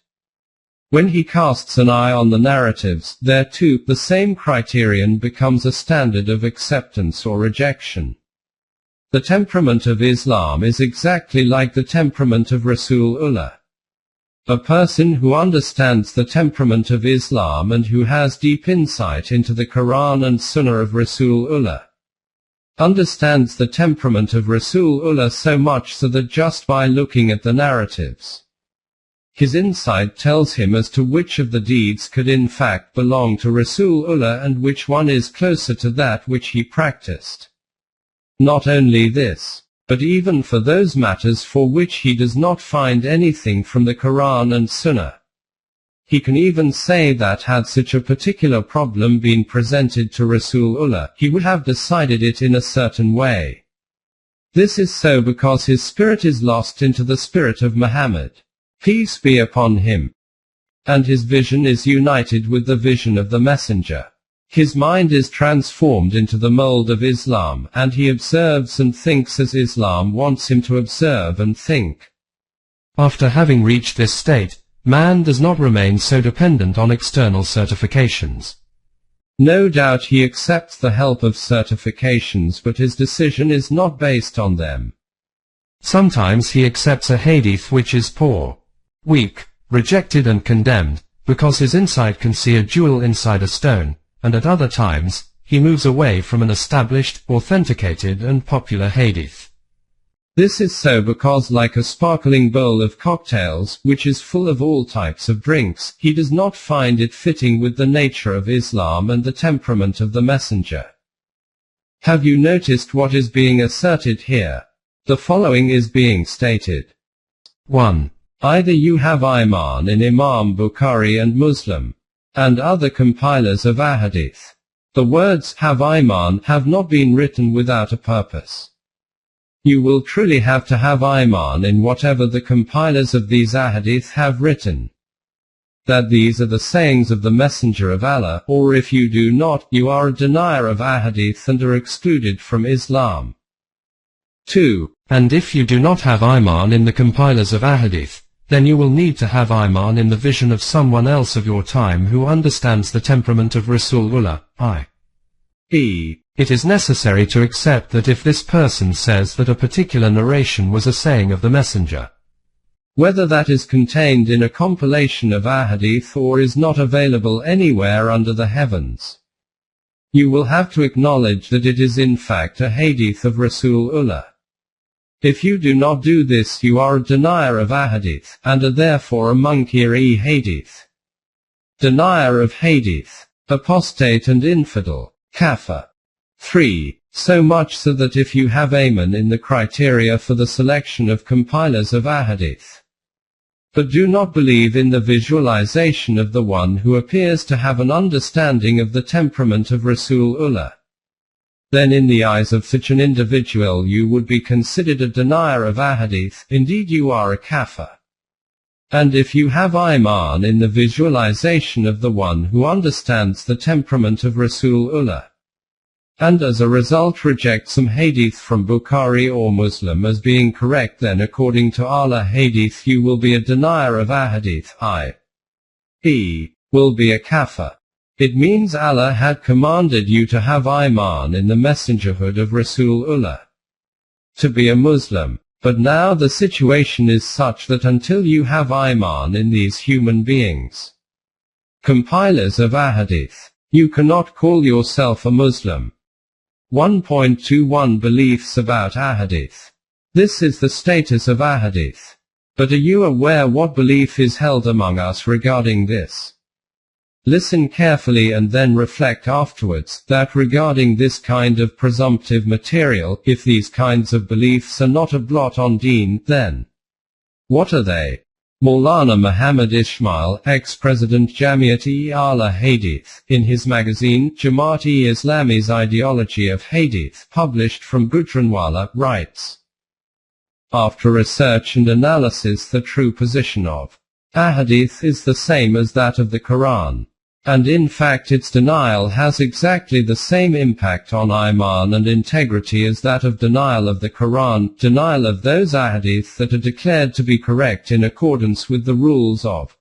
When he casts an eye on the narratives, there too, the same criterion becomes a standard of acceptance or rejection. The temperament of Islam is exactly like the temperament of Rasulullah. A person who understands the temperament of Islam and who has deep insight into the Quran and Sunnah of Rasulullah understands the temperament of Rasulullah so much so that just by looking at the narratives, his insight tells him as to which of the deeds could in fact belong to Rasulullah and which one is closer to that which he practiced. Not only this, but even for those matters for which he does not find anything from the Quran and Sunnah, he can even say that had such a particular problem been presented to Rasulullah, he would have decided it in a certain way. This is so because his spirit is lost into the spirit of Muhammad, peace be upon him, and his vision is united with the vision of the Messenger. His mind is transformed into the mold of Islam, and he observes and thinks as Islam wants him to observe and think. After having reached this state, man does not remain so dependent on external certifications. No doubt he accepts the help of certifications, but his decision is not based on them. Sometimes he accepts a hadith which is poor, weak, rejected and condemned, because his insight can see a jewel inside a stone, and at other times, he moves away from an established, authenticated and popular hadith. This is so because, like a sparkling bowl of cocktails, which is full of all types of drinks, he does not find it fitting with the nature of Islam and the temperament of the Messenger. Have you noticed what is being asserted here? The following is being stated. 1. Either you have Iman in Imam Bukhari and Muslim, and other compilers of Ahadith. The words, have Iman, have not been written without a purpose. You will truly have to have Iman in whatever the compilers of these Ahadith have written. That these are the sayings of the Messenger of Allah, or if you do not, you are a denier of Ahadith and are excluded from Islam. 2. And if you do not have Iman in the compilers of Ahadith, then you will need to have Iman in the vision of someone else of your time who understands the temperament of Rasulullah, i.e. It is necessary to accept that if this person says that a particular narration was a saying of the Messenger, whether that is contained in a compilation of Ahadith or is not available anywhere under the heavens, you will have to acknowledge that it is in fact a hadith of Rasulullah. If you do not do this, you are a denier of Ahadith, and are therefore a munkir-e hadith, denier of hadith, apostate and infidel, kafir. 3. So much so that if you have Amen in the criteria for the selection of compilers of Ahadith, but do not believe in the visualization of the one who appears to have an understanding of the temperament of Rasulullah, then in the eyes of such an individual you would be considered a denier of Ahadith, indeed you are a kafir. And if you have Iman in the visualization of the one who understands the temperament of Rasulullah, and as a result reject some hadith from Bukhari or Muslim as being correct, then according to Allah hadith you will be a denier of Ahadith, i.e. will be a kafir. It means Allah had commanded you to have Iman in the messengerhood of Rasulullah, to be a Muslim. But now the situation is such that until you have Iman in these human beings, compilers of Ahadith, you cannot call yourself a Muslim. 1.21 Beliefs about Ahadith. This is the status of Ahadith. But are you aware what belief is held among us regarding this? Listen carefully and then reflect afterwards, that regarding this kind of presumptive material, if these kinds of beliefs are not a blot on Deen, then what are they? Maulana Muhammad Ismail, ex-president Jamiat-e-Ala Hadith, in his magazine, Jamaat-e-Islami's Ideology of Hadith, published from Gujranwala, writes, After research and analysis, the true position of Hadeeth is the same as that of the Quran. And in fact its denial has exactly the same impact on Iman and integrity as that of denial of the Quran, denial of those ahadith that are declared to be correct in accordance with the rules of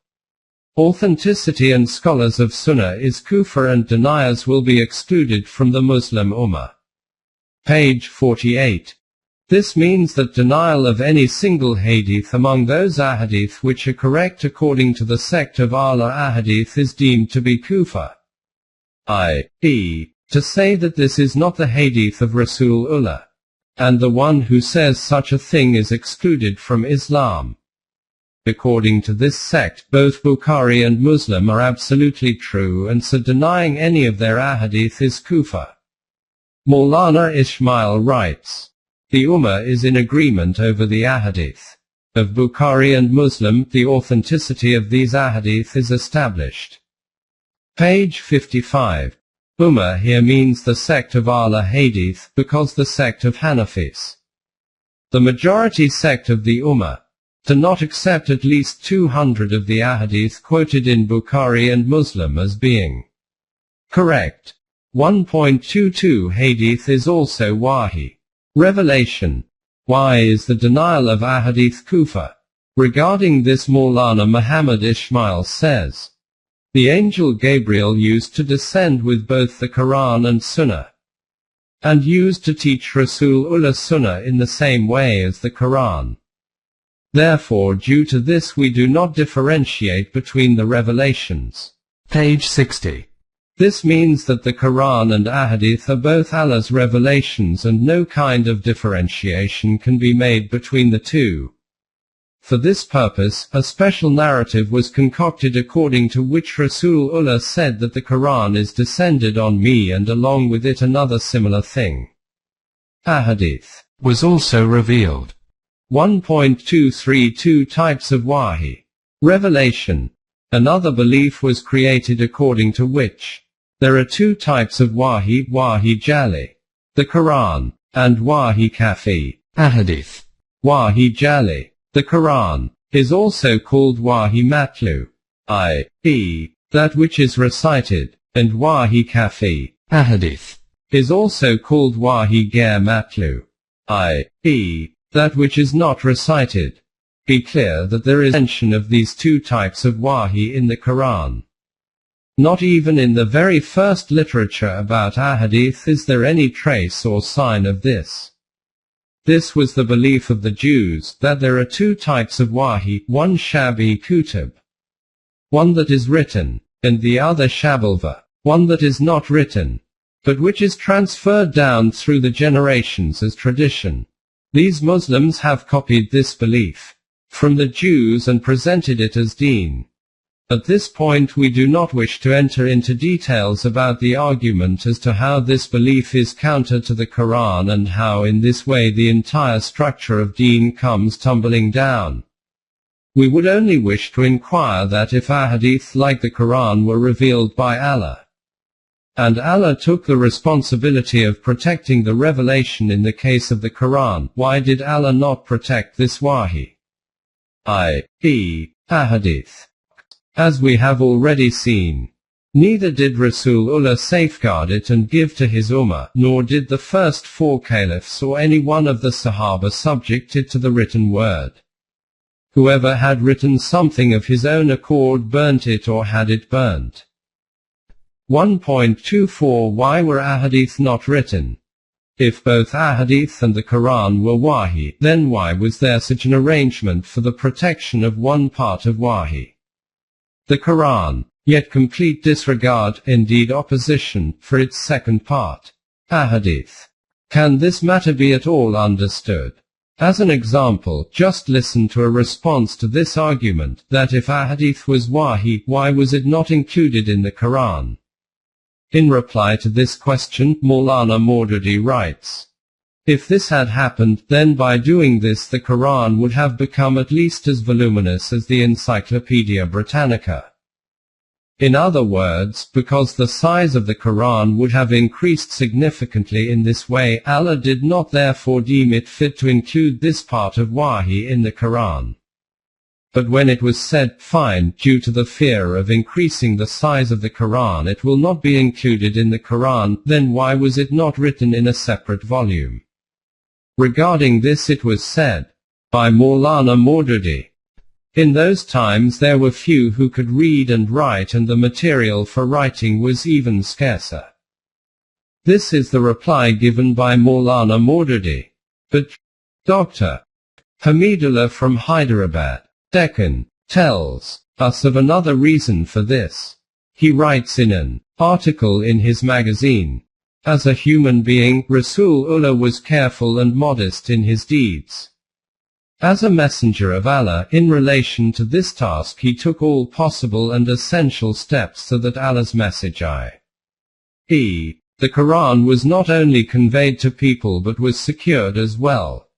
authenticity and scholars of Sunnah is kufr, and deniers will be excluded from the Muslim Ummah. Page 48. This means that denial of any single hadith among those ahadith which are correct according to the sect of Ahlul Ahadith is deemed to be kufr. I.e., to say that this is not the hadith of Rasulullah, and the one who says such a thing is excluded from Islam. According to this sect, both Bukhari and Muslim are absolutely true, and so denying any of their ahadith is kufr. Maulana Ismail writes, the Ummah is in agreement over the ahadith of Bukhari and Muslim. The authenticity of these ahadith is established. Page 55. Ummah here means the sect of Ahlul Hadith, because the sect of Hanafis, the majority sect of the Ummah, do not accept at least 200 of the ahadith quoted in Bukhari and Muslim as being correct. 1.22 Hadith is also Wahi, revelation. Why is the denial of ahadith kufr? Regarding this, Maulana Muhammad Ismail says, the angel Gabriel used to descend with both the Quran and Sunnah, and used to teach Rasulullah Sunnah in the same way as the Quran. Therefore, due to this we do not differentiate between the revelations. Page 60. This means that the Quran and Ahadith are both Allah's revelations, and no kind of differentiation can be made between the two. For this purpose, a special narrative was concocted according to which Rasulullah said that the Quran is descended on me, and along with it another similar thing, Ahadith, was also revealed. 1.232 Types of Wahi, revelation. Another belief was created according to which there are two types of Wahi, Wahi Jali, the Quran, and Wahi Kafi, Ahadith. Wahi Jali, the Quran, is also called Wahi Matlu, i.e., that which is recited, and Wahi Kafi, Ahadith, is also called Wahi Ghair Matlu, i.e., that which is not recited. Be clear that there is mention of these two types of Wahi in the Quran. Not even in the very first literature about Ahadith is there any trace or sign of this. This was the belief of the Jews, that there are two types of Wahi, one Shabi Kutub, one that is written, and the other Shabalva, one that is not written, but which is transferred down through the generations as tradition. These Muslims have copied this belief from the Jews and presented it as deen. At this point we do not wish to enter into details about the argument as to how this belief is counter to the Quran and how in this way the entire structure of deen comes tumbling down. We would only wish to inquire that if ahadith like the Quran were revealed by Allah, and Allah took the responsibility of protecting the revelation in the case of the Quran, why did Allah not protect this Wahi, i.e., Ahadith? As we have already seen, neither did Rasulullah safeguard it and give to his Ummah, nor did the first four caliphs or any one of the Sahaba subject it to the written word. Whoever had written something of his own accord burnt it or had it burnt. 1.24 Why were Ahadith not written? If both Ahadith and the Quran were Wahi, then why was there such an arrangement for the protection of one part of Wahi, the Quran, yet complete disregard, indeed opposition, for its second part, Ahadith? Can this matter be at all understood? As an example, just listen to a response to this argument, that if Ahadith was Wahi, why was it not included in the Quran? In reply to this question, Maulana Maududi writes, if this had happened, then by doing this the Quran would have become at least as voluminous as the Encyclopaedia Britannica. In other words, because the size of the Quran would have increased significantly in this way, Allah did not therefore deem it fit to include this part of Wahi in the Quran. But when it was said, fine, due to the fear of increasing the size of the Quran it will not be included in the Quran, then why was it not written in a separate volume? Regarding this it was said, by Maulana Maududi, in those times there were few who could read and write, and the material for writing was even scarcer. This is the reply given by Maulana Maududi. But Dr. Hamidullah from Hyderabad, Deccan, tells us of another reason for this. He writes in an article in his magazine, as a human being, Rasulullah was careful and modest in his deeds. As a messenger of Allah, in relation to this task he took all possible and essential steps so that Allah's message, i.e., the Quran, was not only conveyed to people but was secured as well.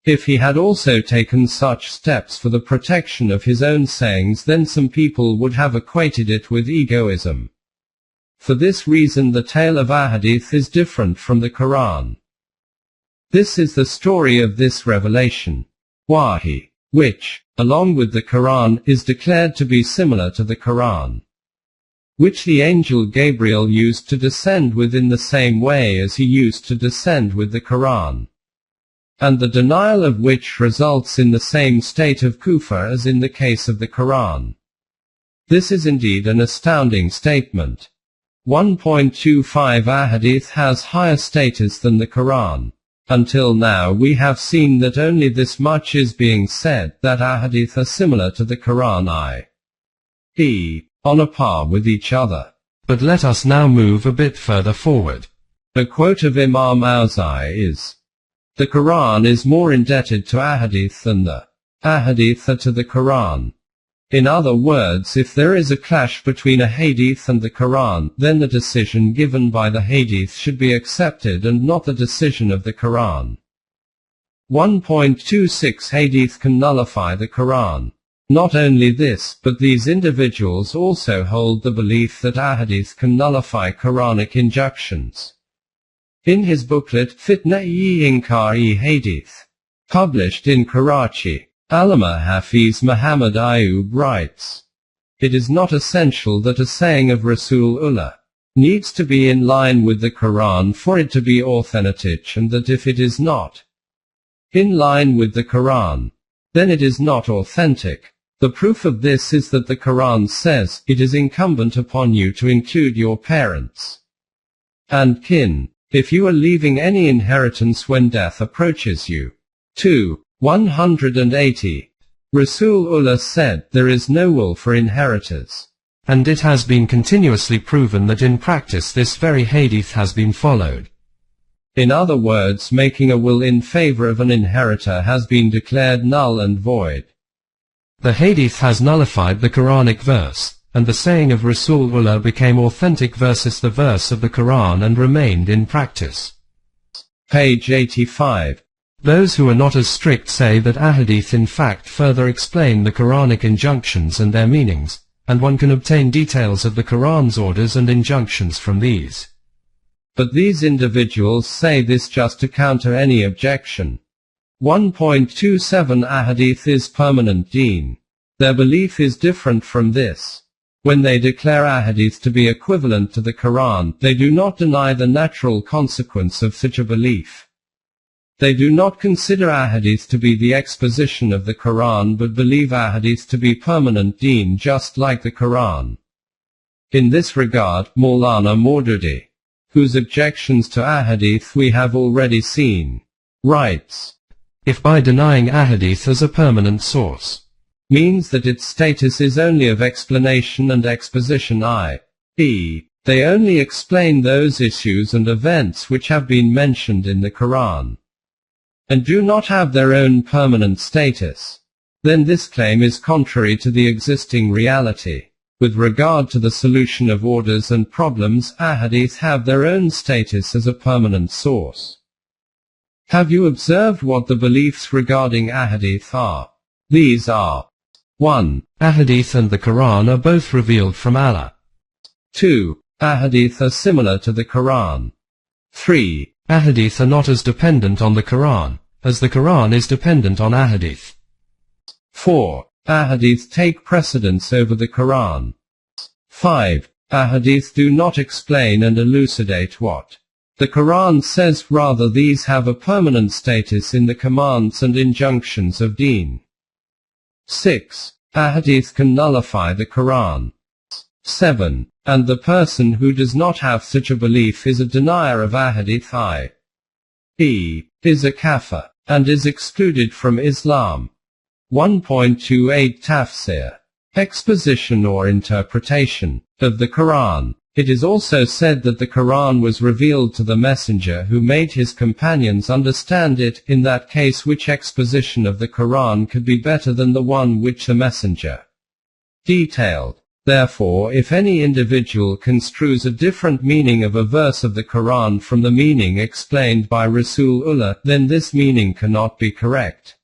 If he had also taken such steps for the protection of his own sayings, then some people would have equated it with egoism. For this reason the tale of Hadeeth is different from the Quran. This is the story of this revelation, Wahi, which, along with the Quran, is declared to be similar to the Quran, which the angel Gabriel used to descend with in the same way as he used to descend with the Quran, and the denial of which results in the same state of kufr as in the case of the Quran. This is indeed an astounding statement. 1.25 Hadeeth has higher status than the Quran. Until now we have seen that only this much is being said, that Hadeeth are similar to the Quran, i.e., on a par with each other. But let us now move a bit further forward. A quote of Imam Awza'i is, the Quran is more indebted to Hadeeth than the Hadeeth are to the Quran. In other words, if there is a clash between a Hadeeth and the Quran, then the decision given by the Hadeeth should be accepted and not the decision of the Quran. 1.26 Hadeeth can nullify the Quran. Not only this, but these individuals also hold the belief that Hadeeth can nullify Quranic injunctions. In his booklet Fitna-e Inkar-e Hadeeth, published in Karachi, Allama Hafiz Muhammad Ayub writes, it is not essential that a saying of Rasulullah needs to be in line with the Quran for it to be authentic, and that if it is not in line with the Quran, then it is not authentic. The proof of this is that the Quran says, it is incumbent upon you to include your parents and kin, if you are leaving any inheritance when death approaches you. 2. 180. Rasulullah said, there is no will for inheritors. And it has been continuously proven that in practice this very Hadeeth has been followed. In other words, making a will in favor of an inheritor has been declared null and void. The Hadeeth has nullified the Quranic verse, and the saying of Rasulullah became authentic versus the verse of the Quran and remained in practice. Page 85. Those who are not as strict say that Hadeeth in fact further explain the Quranic injunctions and their meanings, and one can obtain details of the Quran's orders and injunctions from these. But these individuals say this just to counter any objection. 1.27 Hadeeth is permanent deen. Their belief is different from this. When they declare Hadeeth to be equivalent to the Quran, they do not deny the natural consequence of such a belief. They do not consider Hadeeth to be the exposition of the Quran but believe Hadeeth to be permanent deen just like the Quran. In this regard, Maulana Maududi, whose objections to Hadeeth we have already seen, writes, if by denying Hadeeth as a permanent source means that its status is only of explanation and exposition, i.e., they only explain those issues and events which have been mentioned in the Quran, and do not have their own permanent status, then this claim is contrary to the existing reality. With regard to the solution of orders and problems, Hadeeth have their own status as a permanent source. Have you observed what the beliefs regarding Hadeeth are? These are 1. Ahadith and the Quran are both revealed from Allah. 2. Ahadith are similar to the Quran. 3. Ahadith are not as dependent on the Quran, as the Quran is dependent on Ahadith. 4. Ahadith take precedence over the Quran. 5. Ahadith do not explain and elucidate what the Quran says, rather these have a permanent status in the commands and injunctions of Deen. 6. Ahadith can nullify the Quran. 7. And the person who does not have such a belief is a denier of Ahadith, i.e., is a kafir, and is excluded from Islam. 1.28 Tafsir. Exposition or interpretation of the Quran. It is also said that the Quran was revealed to the messenger who made his companions understand it. In that case, which exposition of the Quran could be better than the one which the messenger detailed? Therefore, if any individual construes a different meaning of a verse of the Quran from the meaning explained by Rasulullah, then this meaning cannot be correct.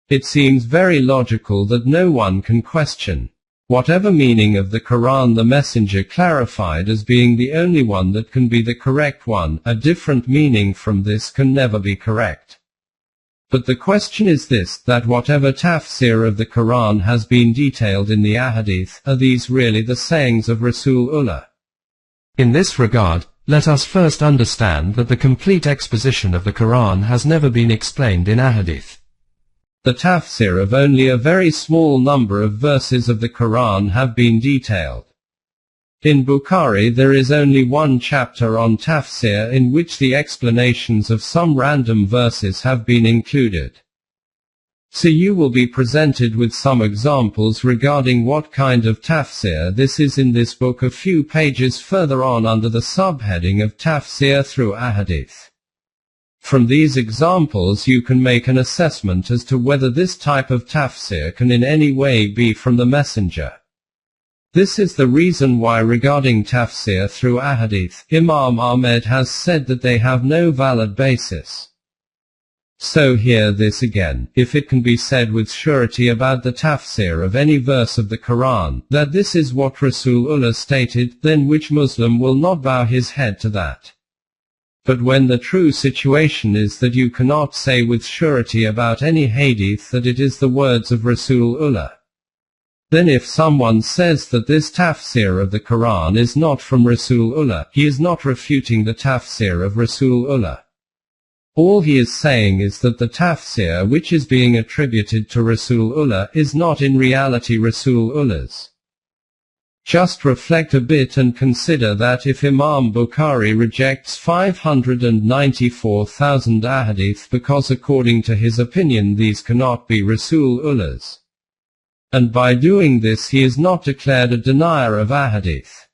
It seems very logical that no one can question whatever meaning of the Quran the messenger clarified as being the only one that can be the correct one. A different meaning from this can never be correct. But the question is this, that whatever tafsir of the Quran has been detailed in the Ahadith, are these really the sayings of Rasulullah? In this regard, let us first understand that the complete exposition of the Quran has never been explained in Ahadith. The tafsir of only a very small number of verses of the Quran have been detailed. In Bukhari there is only one chapter on tafsir in which the explanations of some random verses have been included. So you will be presented with some examples regarding what kind of tafsir this is in this book a few pages further on under the subheading of Tafsir through Ahadith. From these examples you can make an assessment as to whether this type of tafsir can in any way be from the messenger. This is the reason why regarding tafsir through Ahadith, Imam Ahmed has said that they have no valid basis. So hear this again, if it can be said with surety about the tafsir of any verse of the Quran, that this is what Rasulullah stated, then which Muslim will not bow his head to that? But when the true situation is that you cannot say with surety about any hadith that it is the words of Rasulullah, then if someone says that this tafsir of the Quran is not from Rasulullah, he is not refuting the tafsir of Rasulullah. All he is saying is that the tafsir which is being attributed to Rasulullah is not in reality Rasulullah's. Just reflect a bit and consider that if Imam Bukhari rejects 594,000 ahadith because according to his opinion these cannot be Rasulullah's, and by doing this he is not declared a denier of ahadith,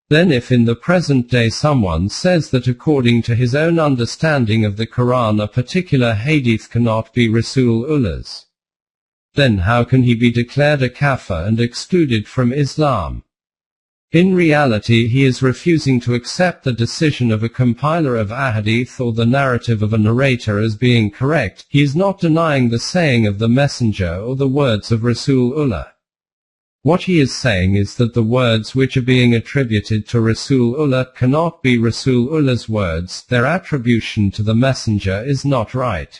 then if in the present day someone says that according to his own understanding of the Quran a particular hadith cannot be Rasulullah's, then how can he be declared a kafir and excluded from Islam? In reality he is refusing to accept the decision of a compiler of ahadith or the narrative of a narrator as being correct. He is not denying the saying of the messenger or the words of Rasulullah. What he is saying is that the words which are being attributed to Rasulullah cannot be Rasulullah's words, their attribution to the messenger is not right.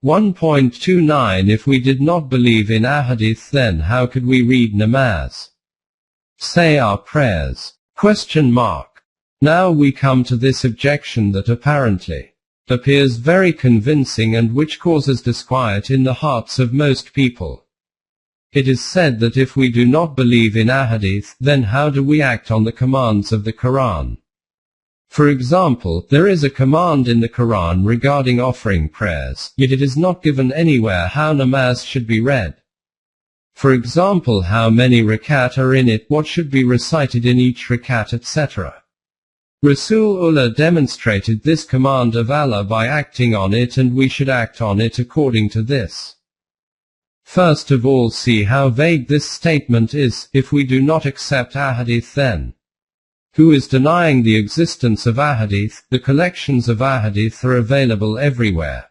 1.29 If we did not believe in ahadith, then how could we read namaz? Say our prayers? Now we come to this objection that apparently appears very convincing and which causes disquiet in the hearts of most people. It is said that if we do not believe in ahadith, then how do we act on the commands of the Quran? For example, there is a command in the Quran regarding offering prayers, yet it is not given anywhere how namaz should be read. For example, how many rakat are in it, what should be recited in each rakat, etc. Rasulullah demonstrated this command of Allah by acting on it, and we should act on it according to this. First of all, see how vague this statement is. If we do not accept ahadith, then who is denying the existence of ahadith? The collections of ahadith are available everywhere.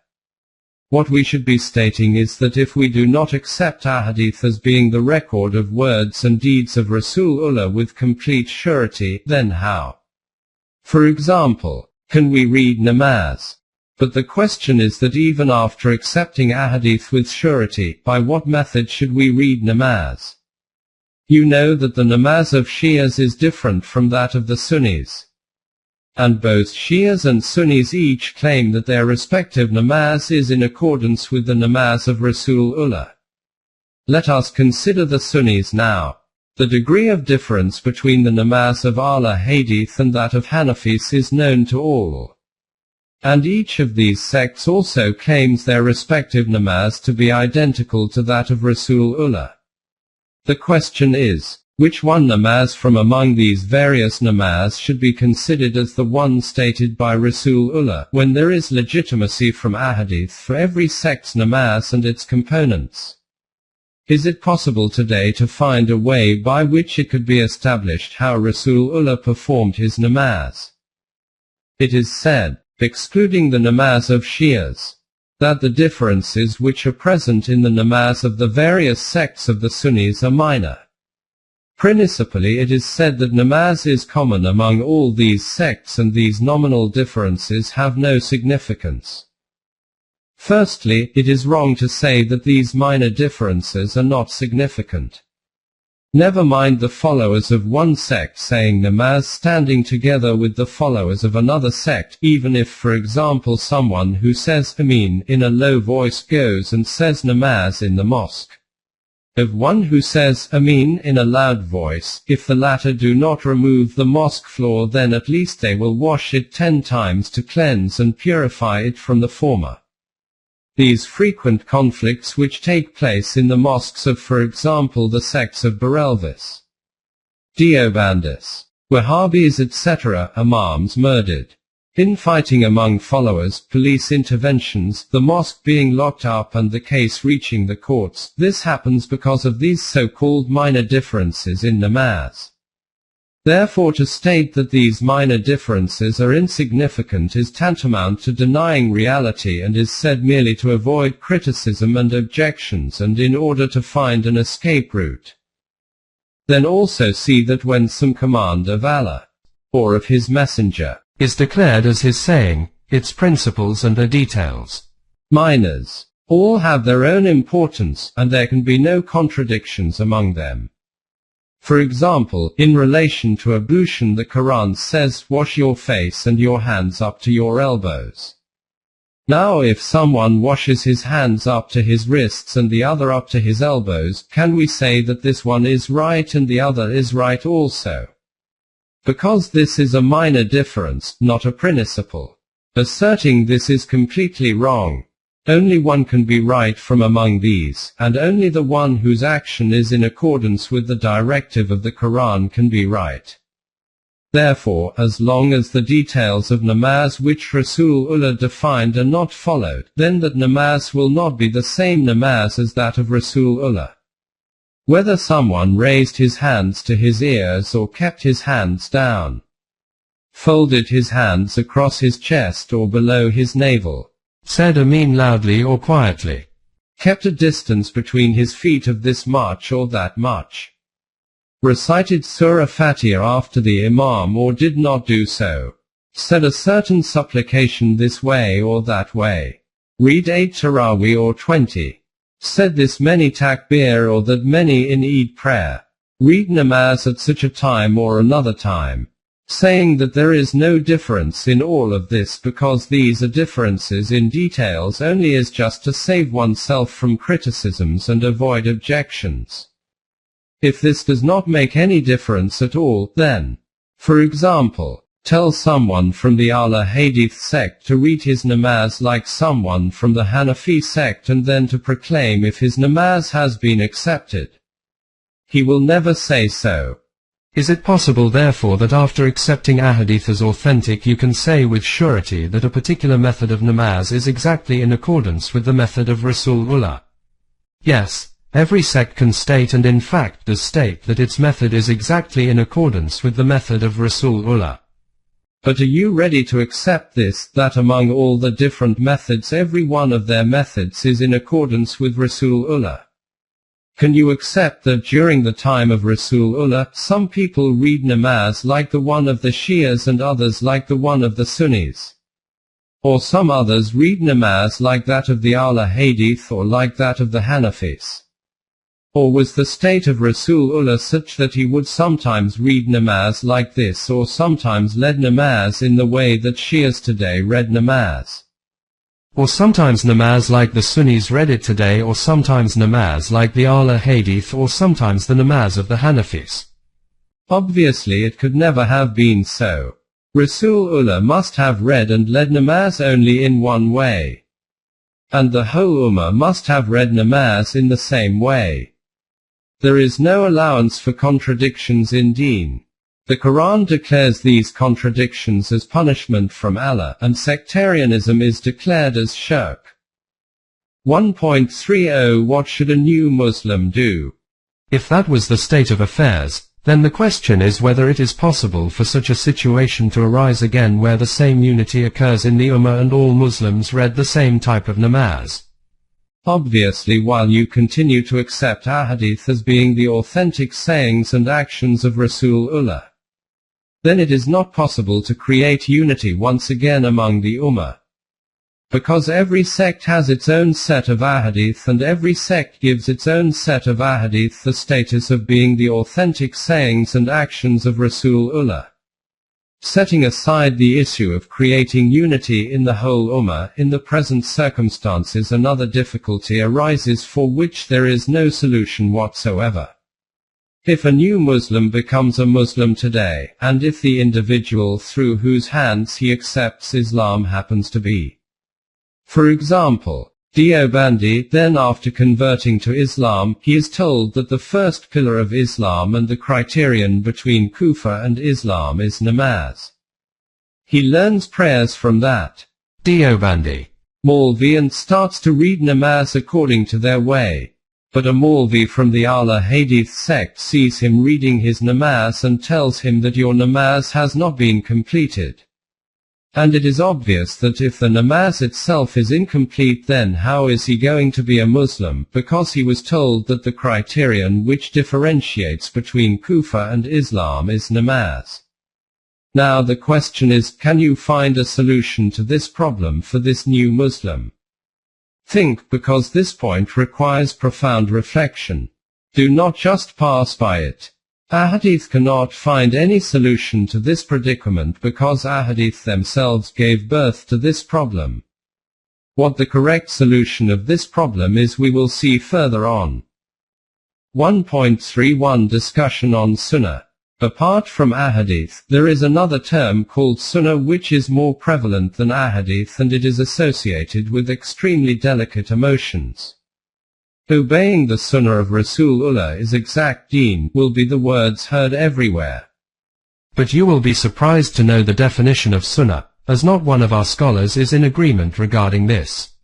What we should be stating is that if we do not accept Ahadith as being the record of words and deeds of Rasulullah with complete surety, then how? For example, can we read namaz? But the question is that even after accepting Ahadith with surety, by what method should we read namaz? You know that the namaz of Shias is different from that of the Sunnis. And both Shias and Sunnis each claim that their respective namaz is in accordance with the namaz of Rasulullah. Let us consider the Sunnis now. The degree of difference between the namaz of Ahl Hadith and that of Hanafis is known to all. And each of these sects also claims their respective namaz to be identical to that of Rasulullah. The question is, which one namaz from among these various namaz should be considered as the one stated by Rasulullah, when there is legitimacy from Ahadith for every sect's namaz and its components? Is it possible today to find a way by which it could be established how Rasulullah performed his namaz? It is said, excluding the namaz of Shias, that the differences which are present in the namaz of the various sects of the Sunnis are minor. Principally it is said that namaz is common among all these sects and these nominal differences have no significance. Firstly, it is wrong to say that these minor differences are not significant. Never mind the followers of one sect saying namaz standing together with the followers of another sect, even if for example someone who says Ameen in a low voice goes and says namaz in the mosque. Of one who says Ameen in a loud voice, if the latter do not remove the mosque floor, then at least they will wash it 10 times to cleanse and purify it from the former. These frequent conflicts which take place in the mosques of for example the sects of Barelvis, Deobandis, Wahhabis etc., imams murdered, infighting among followers, police interventions, the mosque being locked up and the case reaching the courts, this happens because of these so-called minor differences in namaz. Therefore to state that these minor differences are insignificant is tantamount to denying reality and is said merely to avoid criticism and objections and in order to find an escape route. Then also see that when some command of Allah, or of His Messenger, is declared as his saying, its principles and their details, minors, all have their own importance, and there can be no contradictions among them. For example, in relation to ablution the Quran says, wash your face and your hands up to your elbows. Now if someone washes his hands up to his wrists and the other up to his elbows, can we say that this one is right and the other is right also? Because this is a minor difference, not a principle. Asserting this is completely wrong. Only one can be right from among these, and only the one whose action is in accordance with the directive of the Quran can be right. Therefore, as long as the details of namaz which Rasulullah defined are not followed, then that namaz will not be the same namaz as that of Rasulullah. Whether someone raised his hands to his ears or kept his hands down, folded his hands across his chest or below his navel, said Ameen loudly or quietly, kept a distance between his feet of this much or that much, recited Surah Fatiha after the Imam or did not do so, said a certain supplication this way or that way, read 8 Taraweeh or 20, said this many takbir or that many in Eid prayer, read namaz at such a time or another time, saying that there is no difference in all of this because these are differences in details only is just to save oneself from criticisms and avoid objections. If this does not make any difference at all, then, for example, tell someone from the Ahl Hadith sect to read his namaz like someone from the Hanafi sect and then to proclaim if his namaz has been accepted. He will never say so. Is it possible therefore that after accepting Ahadith as authentic you can say with surety that a particular method of namaz is exactly in accordance with the method of Rasulullah? Yes, every sect can state and in fact does state that its method is exactly in accordance with the method of Rasulullah. But are you ready to accept this, that among all the different methods every one of their methods is in accordance with Rasulullah? Can you accept that during the time of Rasulullah, some people read namaz like the one of the Shias and others like the one of the Sunnis? Or some others read namaz like that of the Hadeeth or like that of the Hanafis? Or was the state of Rasulullah such that he would sometimes read namaz like this or sometimes led namaz in the way that Shias today read namaz? Or sometimes namaz like the Sunnis read it today, or sometimes namaz like the Hadeeth, or sometimes the namaz of the Hanafis? Obviously it could never have been so. Rasulullah must have read and led namaz only in one way. And the whole ummah must have read namaz in the same way. There is no allowance for contradictions in deen. The Quran declares these contradictions as punishment from Allah, and sectarianism is declared as shirk. 1.30 What should a new Muslim do? If that was the state of affairs, then the question is whether it is possible for such a situation to arise again where the same unity occurs in the Ummah and all Muslims read the same type of namaz. Obviously, while you continue to accept Ahadith as being the authentic sayings and actions of Rasulullah, then it is not possible to create unity once again among the Ummah. Because every sect has its own set of Ahadith and every sect gives its own set of Ahadith the status of being the authentic sayings and actions of Rasulullah. Setting aside the issue of creating unity in the whole Ummah, in the present circumstances another difficulty arises for which there is no solution whatsoever. If a new Muslim becomes a Muslim today, and if the individual through whose hands he accepts Islam happens to be, for example, Deobandi, then after converting to Islam, he is told that the first pillar of Islam and the criterion between Kufr and Islam is namaz. He learns prayers from that Deobandi Maulvi and starts to read namaz according to their way. But a Maulvi from the Hadith sect sees him reading his namaz and tells him that your namaz has not been completed. And it is obvious that if the namaz itself is incomplete, then how is he going to be a Muslim, because he was told that the criterion which differentiates between Kufr and Islam is namaz. Now the question is, can you find a solution to this problem for this new Muslim? Think, because this point requires profound reflection. Do not just pass by it. Ahadith cannot find any solution to this predicament because Ahadith themselves gave birth to this problem. What the correct solution of this problem is we will see further on. 1.31 Discussion on Sunnah. Apart from Ahadith, there is another term called Sunnah which is more prevalent than Ahadith, and it is associated with extremely delicate emotions. Obeying the Sunnah of Rasulullah is exact deen, will be the words heard everywhere. But you will be surprised to know the definition of Sunnah, as not one of our scholars is in agreement regarding this.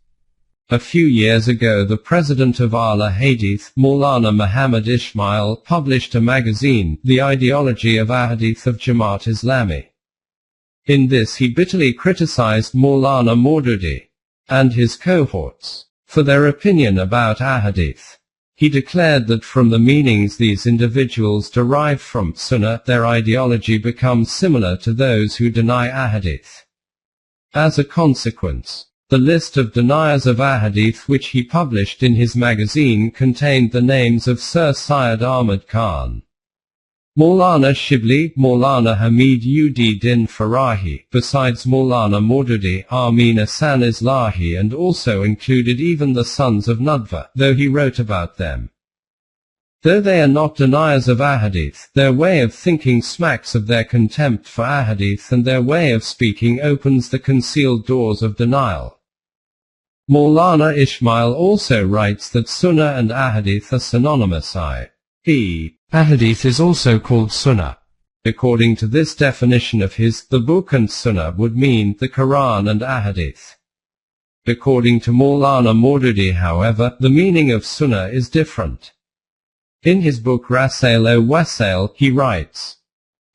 A few years ago the president of Hadeeth, Maulana Muhammad Ismail, published a magazine, The Ideology of Ahadith of Jamaat Islami. In this he bitterly criticized Maulana Maududi and his cohorts for their opinion about Ahadith. He declared that from the meanings these individuals derive from Sunnah, their ideology becomes similar to those who deny Ahadith. As a consequence, the list of deniers of Ahadith which he published in his magazine contained the names of Sir Syed Ahmad Khan, Maulana Shibli, Maulana Hamid Din Farahi, besides Maulana Maududi, Amin Ahsan Islahi, and also included even the sons of Nadva, though he wrote about them. Though they are not deniers of Ahadith, their way of thinking smacks of their contempt for Ahadith, and their way of speaking opens the concealed doors of denial. Maulana Ismail also writes that Sunnah and Ahadith are synonymous, i.e., Ahadith is also called Sunnah. According to this definition of his, the book and Sunnah would mean the Quran and Ahadith. According to Maulana Maududi, however, the meaning of Sunnah is different. In his book Rasail o Wasail, he writes,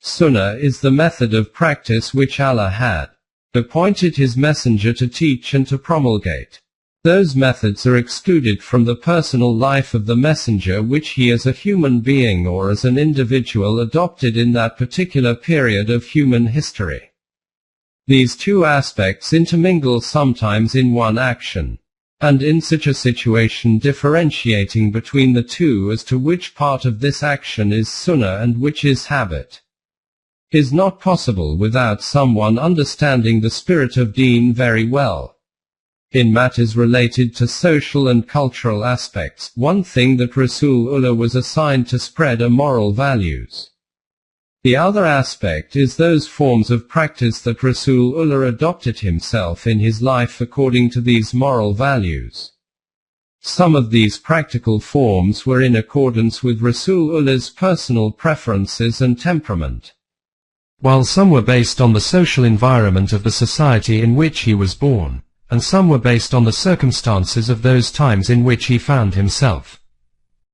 Sunnah is the method of practice which Allah had appointed His messenger to teach and to promulgate. Those methods are excluded from the personal life of the messenger which he as a human being or as an individual adopted in that particular period of human history. These two aspects intermingle sometimes in one action, and in such a situation differentiating between the two as to which part of this action is sunnah and which is habit, is not possible without someone understanding the spirit of deen very well. In matters related to social and cultural aspects, one thing that Rasulullah was assigned to spread are moral values. The other aspect is those forms of practice that Rasulullah adopted himself in his life according to these moral values. Some of these practical forms were in accordance with Rasulullah's personal preferences and temperament, while some were based on the social environment of the society in which he was born, and some were based on the circumstances of those times in which he found himself.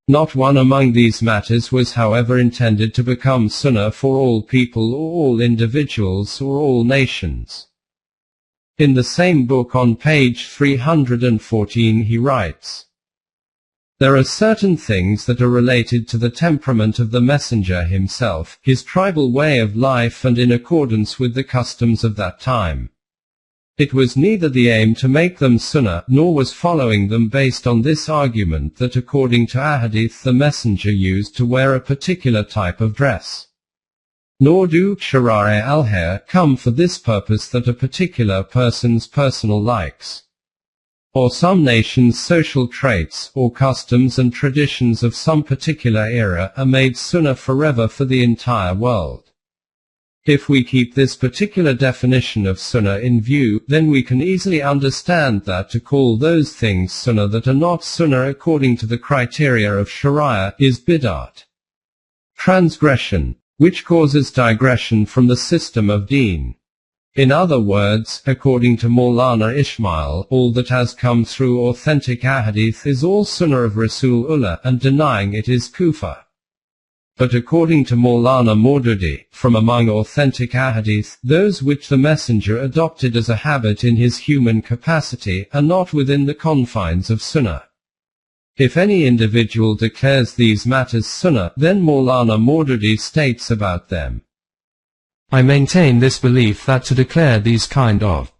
Not one among these matters was however intended to become sunnah for all people or all individuals or all nations. In the same book on page 314 he writes, "There are certain things that are related to the temperament of the messenger himself, his tribal way of life and in accordance with the customs of that time. It was neither the aim to make them sunnah, nor was following them based on this argument that according to Hadeeth the messenger used to wear a particular type of dress. Nor do shara'i al-hayr come for this purpose that a particular person's personal likes, or some nation's social traits, or customs and traditions of some particular era are made sunnah forever for the entire world. If we keep this particular definition of sunnah in view, then we can easily understand that to call those things sunnah that are not sunnah according to the criteria of sharia is bid'at, transgression, which causes digression from the system of deen. In other words, according to Maulana Ismail, all that has come through authentic ahadith is all sunnah of Rasulullah, and denying it is kufr. But according to Maulana Maududi, from among authentic ahadith, those which the messenger adopted as a habit in his human capacity, are not within the confines of sunnah. If any individual declares these matters sunnah, then Maulana Maududi states about them, I maintain this belief that to declare these kind of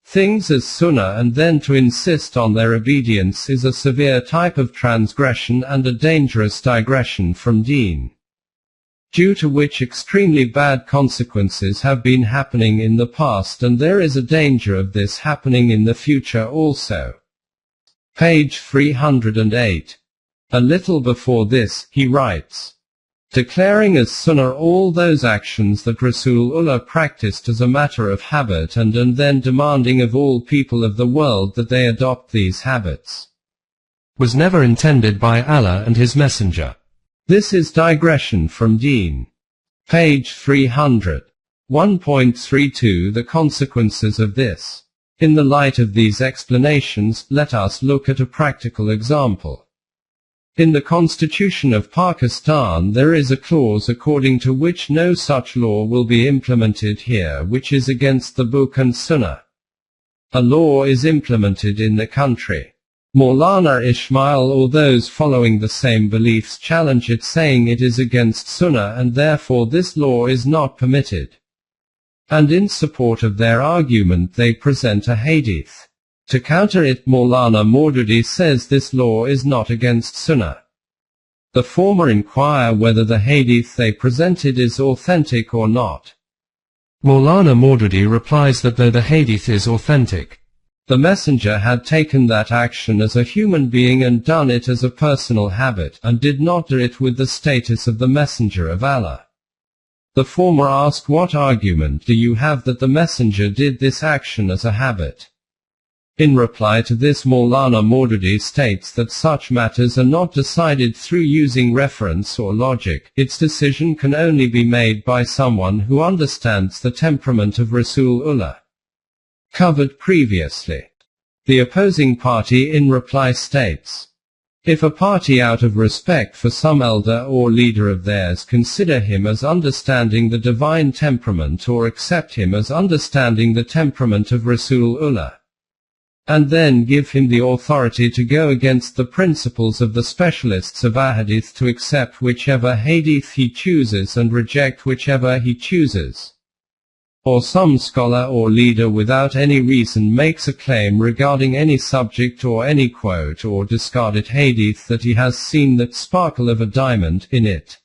things as sunnah and then to insist on their obedience is a severe type of transgression and a dangerous digression from deen, due to which extremely bad consequences have been happening in the past and there is a danger of this happening in the future also. Page 308. A little before this, he writes, declaring as sunnah all those actions that Rasulullah practiced as a matter of habit and then demanding of all people of the world that they adopt these habits, was never intended by Allah and His Messenger. This is digression from deen. Page 300. 1.32 The consequences of this. In the light of these explanations, let us look at a practical example. In the Constitution of Pakistan there is a clause according to which no such law will be implemented here which is against the book and sunnah. A law is implemented in the country. Maulana Ismail or those following the same beliefs challenge it, saying it is against sunnah and therefore this law is not permitted. And in support of their argument they present a hadith. To counter it, Maulana Maududi says this law is not against sunnah. The former inquire whether the hadith they presented is authentic or not. Maulana Maududi replies that though the hadith is authentic, the messenger had taken that action as a human being and done it as a personal habit, and did not do it with the status of the messenger of Allah. The former ask, what argument do you have that the messenger did this action as a habit? In reply to this, Maulana Maududi states that such matters are not decided through using reference or logic, its decision can only be made by someone who understands the temperament of Rasulullah. Covered previously. The opposing party in reply states, If a party out of respect for some elder or leader of theirs consider him as understanding the divine temperament or accept him as understanding the temperament of Rasulullah, and then give him the authority to go against the principles of the specialists of Hadeeth to accept whichever Hadeeth he chooses and reject whichever he chooses, or some scholar or leader without any reason makes a claim regarding any subject or any quote or discarded Hadeeth that he has seen that sparkle of a diamond in it,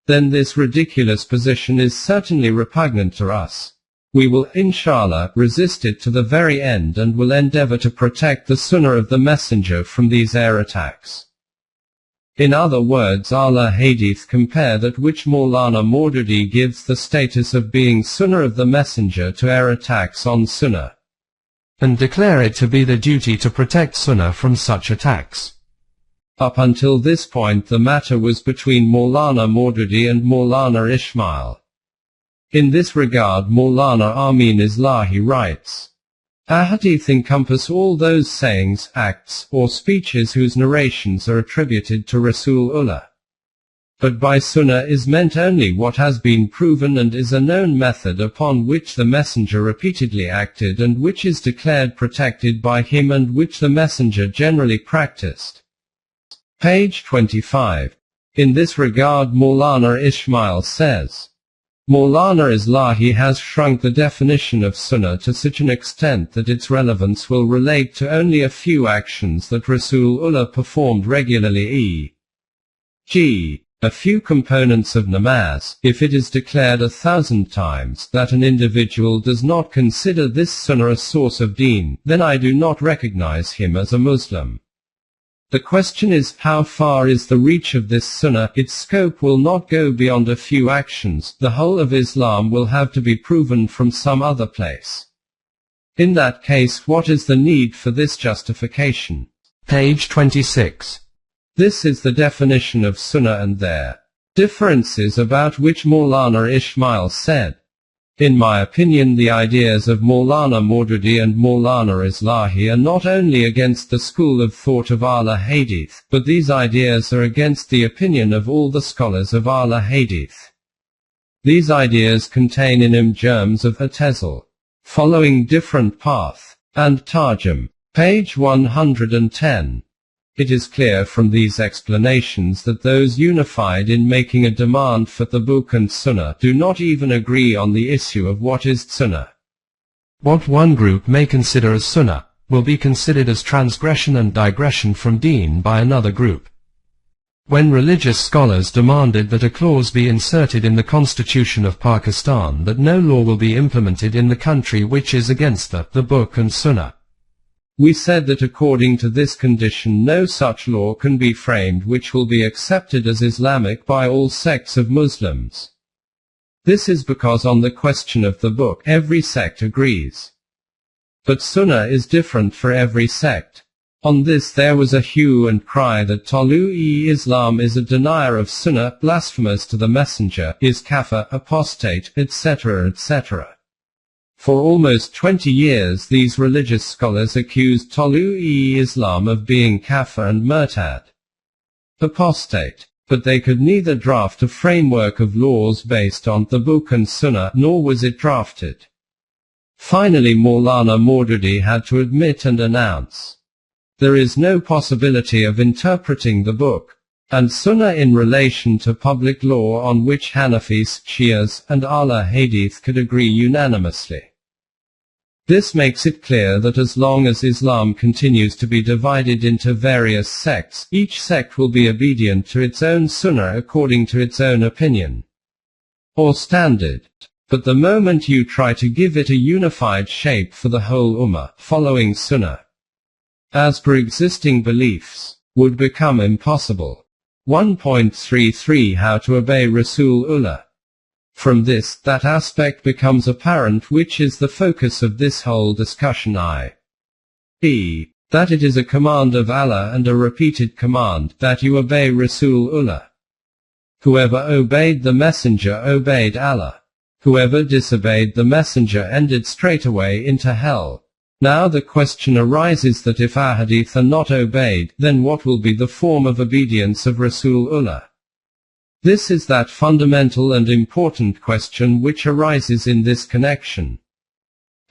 then this ridiculous position is certainly repugnant to us. We will, inshallah, resist it to the very end and will endeavor to protect the Sunnah of the Messenger from these air attacks. In other words, Ahl Hadeeth compare that which Maulana Maududi gives the status of being Sunnah of the Messenger to air attacks on Sunnah, and declare it to be the duty to protect Sunnah from such attacks. Up until this point the matter was between Maulana Maududi and Maulana Ismail. In this regard Maulana Amin Islahi writes, Ahadith encompass all those sayings, acts, or speeches whose narrations are attributed to Rasulullah. But by Sunnah is meant only what has been proven and is a known method upon which the Messenger repeatedly acted and which is declared protected by him and which the Messenger generally practiced. Page 25. In this regard Maulana Ismail says, Maulana Islahi has shrunk the definition of Sunnah to such an extent that its relevance will relate to only a few actions that Rasulullah performed regularly, e.g., a few components of namaz. If it is declared 1,000 times that an individual does not consider this Sunnah a source of deen, then I do not recognize him as a Muslim. The question is, how far is the reach of this Sunnah? Its scope will not go beyond a few actions. The whole of Islam will have to be proven from some other place. In that case, what is the need for this justification? Page 26. This is the definition of Sunnah and their differences about which Maulana Ismail said, in my opinion the ideas of Maulana Maududi and Maulana Islahi are not only against the school of thought of Ahl Hadeeth, but these ideas are against the opinion of all the scholars of Ahl Hadeeth. These ideas contain in them germs of I'tazal, following different path, and Tarjum. Page 110. It is clear from these explanations that those unified in making a demand for the book and Sunnah do not even agree on the issue of what is Sunnah. What one group may consider as Sunnah, will be considered as transgression and digression from deen by another group. When religious scholars demanded that a clause be inserted in the Constitution of Pakistan that no law will be implemented in the country which is against the book and Sunnah, we said that according to this condition no such law can be framed which will be accepted as Islamic by all sects of Muslims. This is because on the question of the book every sect agrees. But Sunnah is different for every sect. On this there was a hue and cry that Tolu-e-Islam is a denier of Sunnah, blasphemous to the Messenger, is kafir, apostate, etc., etc. For almost 20 years these religious scholars accused Tolu-e-Islam of being kafir and murtad, apostate. But they could neither draft a framework of laws based on the book and Sunnah, nor was it drafted. Finally Maulana Maududi had to admit and announce, there is no possibility of interpreting the book and Sunnah in relation to public law on which Hanafis, Shias, and Ahl Hadeeth could agree unanimously. This makes it clear that as long as Islam continues to be divided into various sects, each sect will be obedient to its own Sunnah according to its own opinion or standard. But the moment you try to give it a unified shape for the whole Ummah, following Sunnah as per existing beliefs, would become impossible. 1.33 How to obey Rasulullah. From this, that aspect becomes apparent which is the focus of this whole discussion, i.e., that it is a command of Allah and a repeated command, that you obey Rasulullah. Whoever obeyed the Messenger obeyed Allah. Whoever disobeyed the Messenger ended straightaway into hell. Now the question arises that if Hadeeth are not obeyed, then what will be the form of obedience of Rasulullah? This is that fundamental and important question which arises in this connection.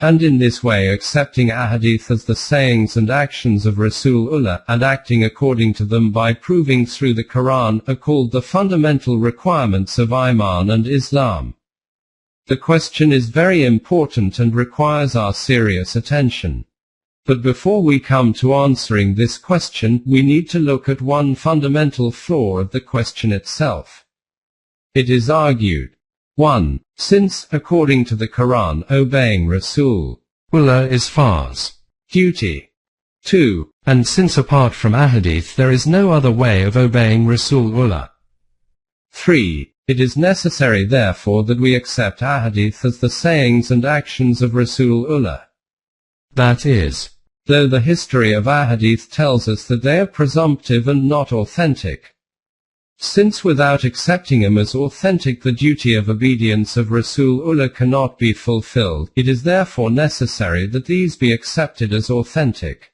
And in this way accepting Hadeeth as the sayings and actions of Rasulullah, and acting according to them by proving through the Quran, are called the fundamental requirements of Iman and Islam. The question is very important and requires our serious attention. But before we come to answering this question, we need to look at one fundamental flaw of the question itself. It is argued, 1. Since, according to the Quran, obeying Rasulullah is farz duty. 2. And since apart from Hadeeth there is no other way of obeying Rasulullah. 3. It is necessary therefore that we accept Hadeeth as the sayings and actions of Rasulullah. That is, though the history of Hadeeth tells us that they are presumptive and not authentic. Since without accepting them as authentic the duty of obedience of Rasulullah cannot be fulfilled, it is therefore necessary that these be accepted as authentic.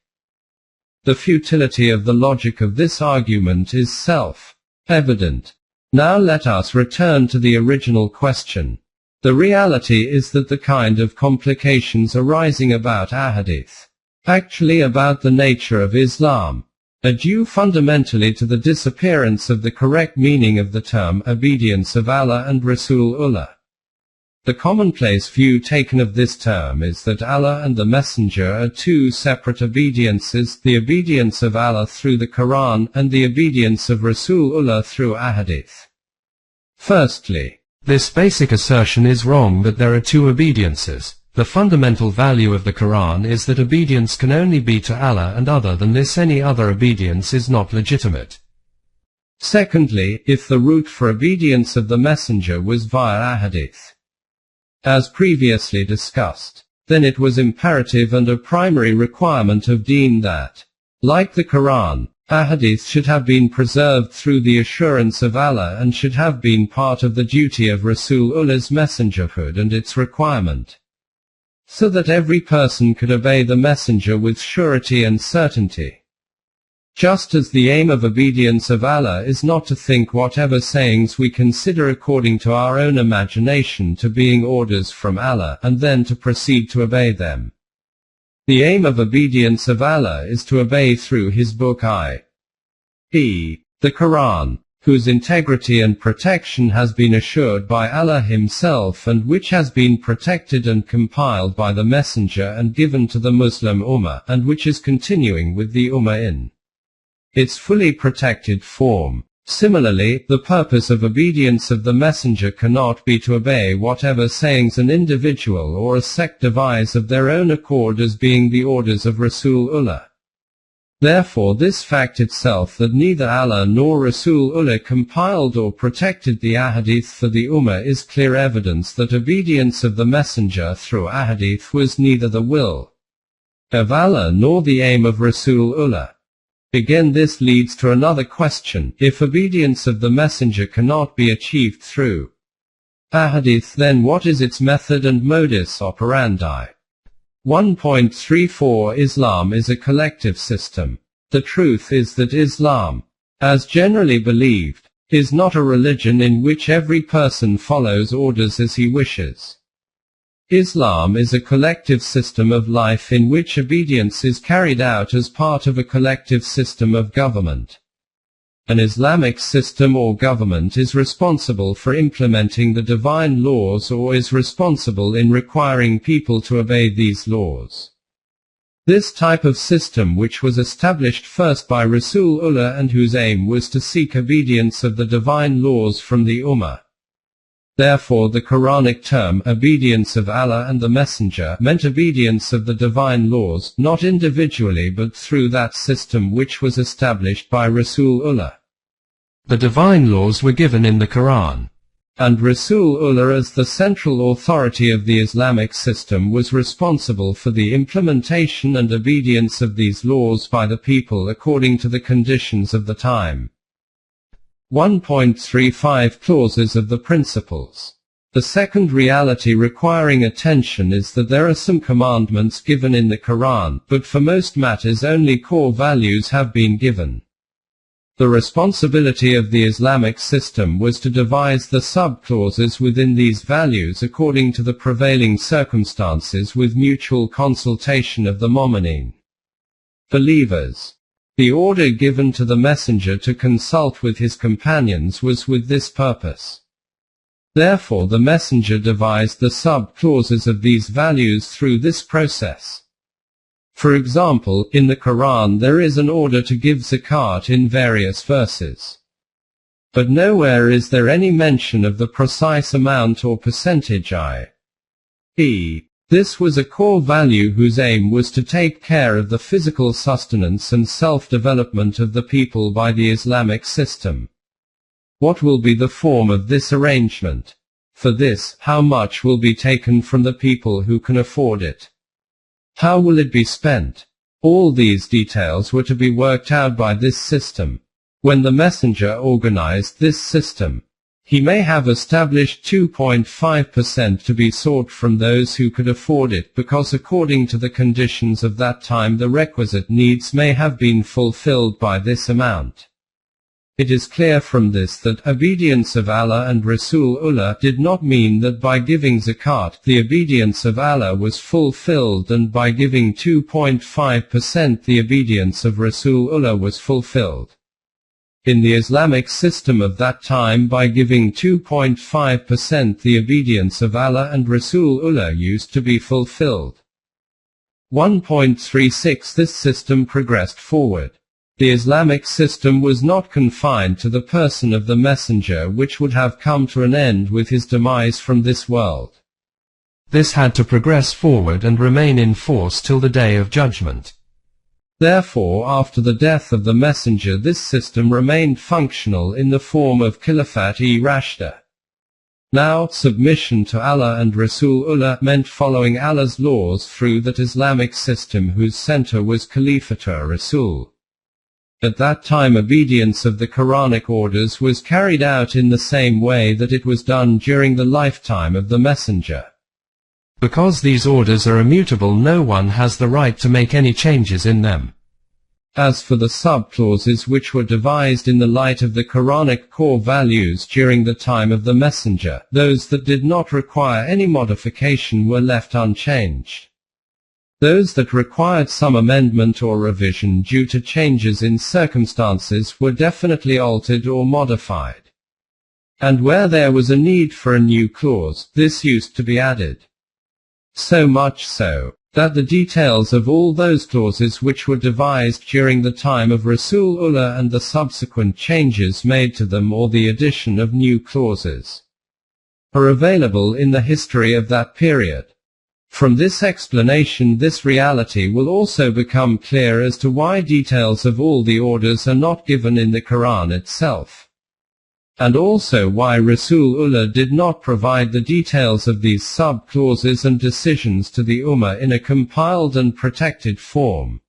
The futility of the logic of this argument is self-evident. Now let us return to the original question. The reality is that the kind of complications arising about Hadeeth, actually about the nature of Islam, are due fundamentally to the disappearance of the correct meaning of the term obedience of Allah and Rasulullah. The commonplace view taken of this term is that Allah and the Messenger are two separate obediences, the obedience of Allah through the Quran and the obedience of Rasulullah through Hadeeth. Firstly, this basic assertion is wrong that there are two obediences. The fundamental value of the Quran is that obedience can only be to Allah, and other than this any other obedience is not legitimate. Secondly, if the route for obedience of the Messenger was via Hadeeth, as previously discussed, then it was imperative and a primary requirement of Deen that, like the Quran, Hadeeth should have been preserved through the assurance of Allah and should have been part of the duty of Rasulullah's messengerhood and its requirement, so that every person could obey the Messenger with surety and certainty. Just as the aim of obedience of Allah is not to think whatever sayings we consider according to our own imagination to being orders from Allah and then to proceed to obey them. The aim of obedience of Allah is to obey through His book i.e., the Quran, whose integrity and protection has been assured by Allah Himself and which has been protected and compiled by the Messenger and given to the Muslim Ummah, and which is continuing with the Ummah in its fully protected form. Similarly, the purpose of obedience of the Messenger cannot be to obey whatever sayings an individual or a sect devise of their own accord as being the orders of Rasulullah. Therefore this fact itself that neither Allah nor Rasulullah compiled or protected the Hadeeth for the Ummah is clear evidence that obedience of the Messenger through Hadeeth was neither the will of Allah nor the aim of Rasulullah. Again, this leads to another question: if obedience of the Messenger cannot be achieved through Hadeeth, then what is its method and modus operandi? 1.34 Islam is a collective system. The truth is that Islam, as generally believed, is not a religion in which every person follows orders as he wishes. Islam is a collective system of life in which obedience is carried out as part of a collective system of government. An Islamic system or government is responsible for implementing the divine laws or is responsible in requiring people to obey these laws. This type of system, which was established first by Rasulullah and whose aim was to seek obedience of the divine laws from the Ummah. Therefore the Quranic term, obedience of Allah and the Messenger, meant obedience of the divine laws, not individually but through that system which was established by Rasulullah. The divine laws were given in the Quran, and Rasulullah as the central authority of the Islamic system was responsible for the implementation and obedience of these laws by the people according to the conditions of the time. 1.35 Clauses of the Principles. The second reality requiring attention is that there are some commandments given in the Quran, but for most matters only core values have been given. The responsibility of the Islamic system was to devise the sub-clauses within these values according to the prevailing circumstances with mutual consultation of the mu'mineen, believers. The order given to the messenger to consult with his companions was with this purpose. Therefore the messenger devised the sub-clauses of these values through this process. For example, in the Quran there is an order to give zakat in various verses. But nowhere is there any mention of the precise amount or percentage i.e. This was a core value whose aim was to take care of the physical sustenance and self-development of the people by the Islamic system. What will be the form of this arrangement? For this, how much will be taken from the people who can afford it? How will it be spent? All these details were to be worked out by this system. When the messenger organized this system, he may have established 2.5% to be sought from those who could afford it because according to the conditions of that time the requisite needs may have been fulfilled by this amount. It is clear from this that obedience of Allah and Rasulullah did not mean that by giving zakat the obedience of Allah was fulfilled and by giving 2.5% the obedience of Rasulullah was fulfilled. In the Islamic system of that time by giving 2.5% the obedience of Allah and Rasulullah used to be fulfilled. 1.36 This system progressed forward. The Islamic system was not confined to the person of the messenger which would have come to an end with his demise from this world. This had to progress forward and remain in force till the day of judgment. Therefore after the death of the messenger this system remained functional in the form of Khilafat-e-Rashida. Now, submission to Allah and Rasulullah meant following Allah's laws through that Islamic system whose center was Khalifatur-Rasul. At that time obedience of the Quranic orders was carried out in the same way that it was done during the lifetime of the messenger. Because these orders are immutable, no one has the right to make any changes in them. As for the sub-clauses which were devised in the light of the Quranic core values during the time of the messenger, those that did not require any modification were left unchanged. Those that required some amendment or revision due to changes in circumstances were definitely altered or modified. And where there was a need for a new clause, this used to be added. So much so, that the details of all those clauses which were devised during the time of Rasulullah and the subsequent changes made to them or the addition of new clauses are available in the history of that period. From this explanation this reality will also become clear as to why details of all the orders are not given in the Quran itself. And also why Rasulullah did not provide the details of these sub-clauses and decisions to the Ummah in a compiled and protected form.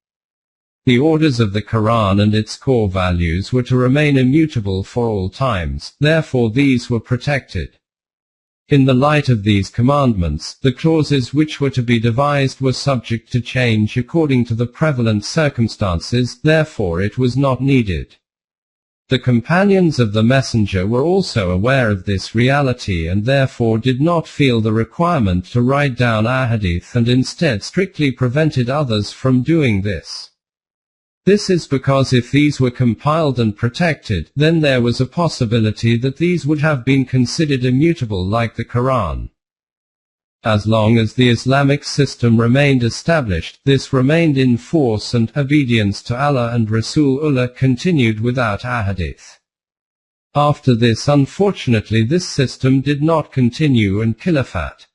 The orders of the Quran and its core values were to remain immutable for all times, therefore these were protected. In the light of these commandments, the clauses which were to be devised were subject to change according to the prevalent circumstances, therefore it was not needed. The companions of the messenger were also aware of this reality and therefore did not feel the requirement to write down Hadeeth and instead strictly prevented others from doing this. This is because if these were compiled and protected, then there was a possibility that these would have been considered immutable like the Quran. As long as the Islamic system remained established, this remained in force and obedience to Allah and Rasulullah continued without Hadeeth. After this, unfortunately, this system did not continue and caliphate,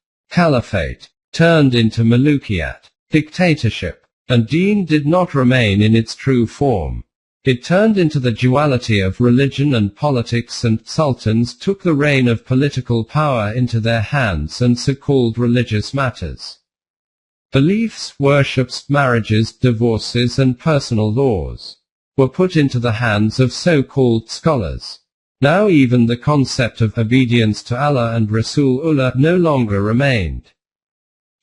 turned into Mulukiyat, dictatorship. And deen did not remain in its true form. It turned into the duality of religion and politics, and sultans took the reign of political power into their hands and so-called religious matters. Beliefs, worships, marriages, divorces and personal laws were put into the hands of so-called scholars. Now even the concept of obedience to Allah and Rasulullah no longer remained.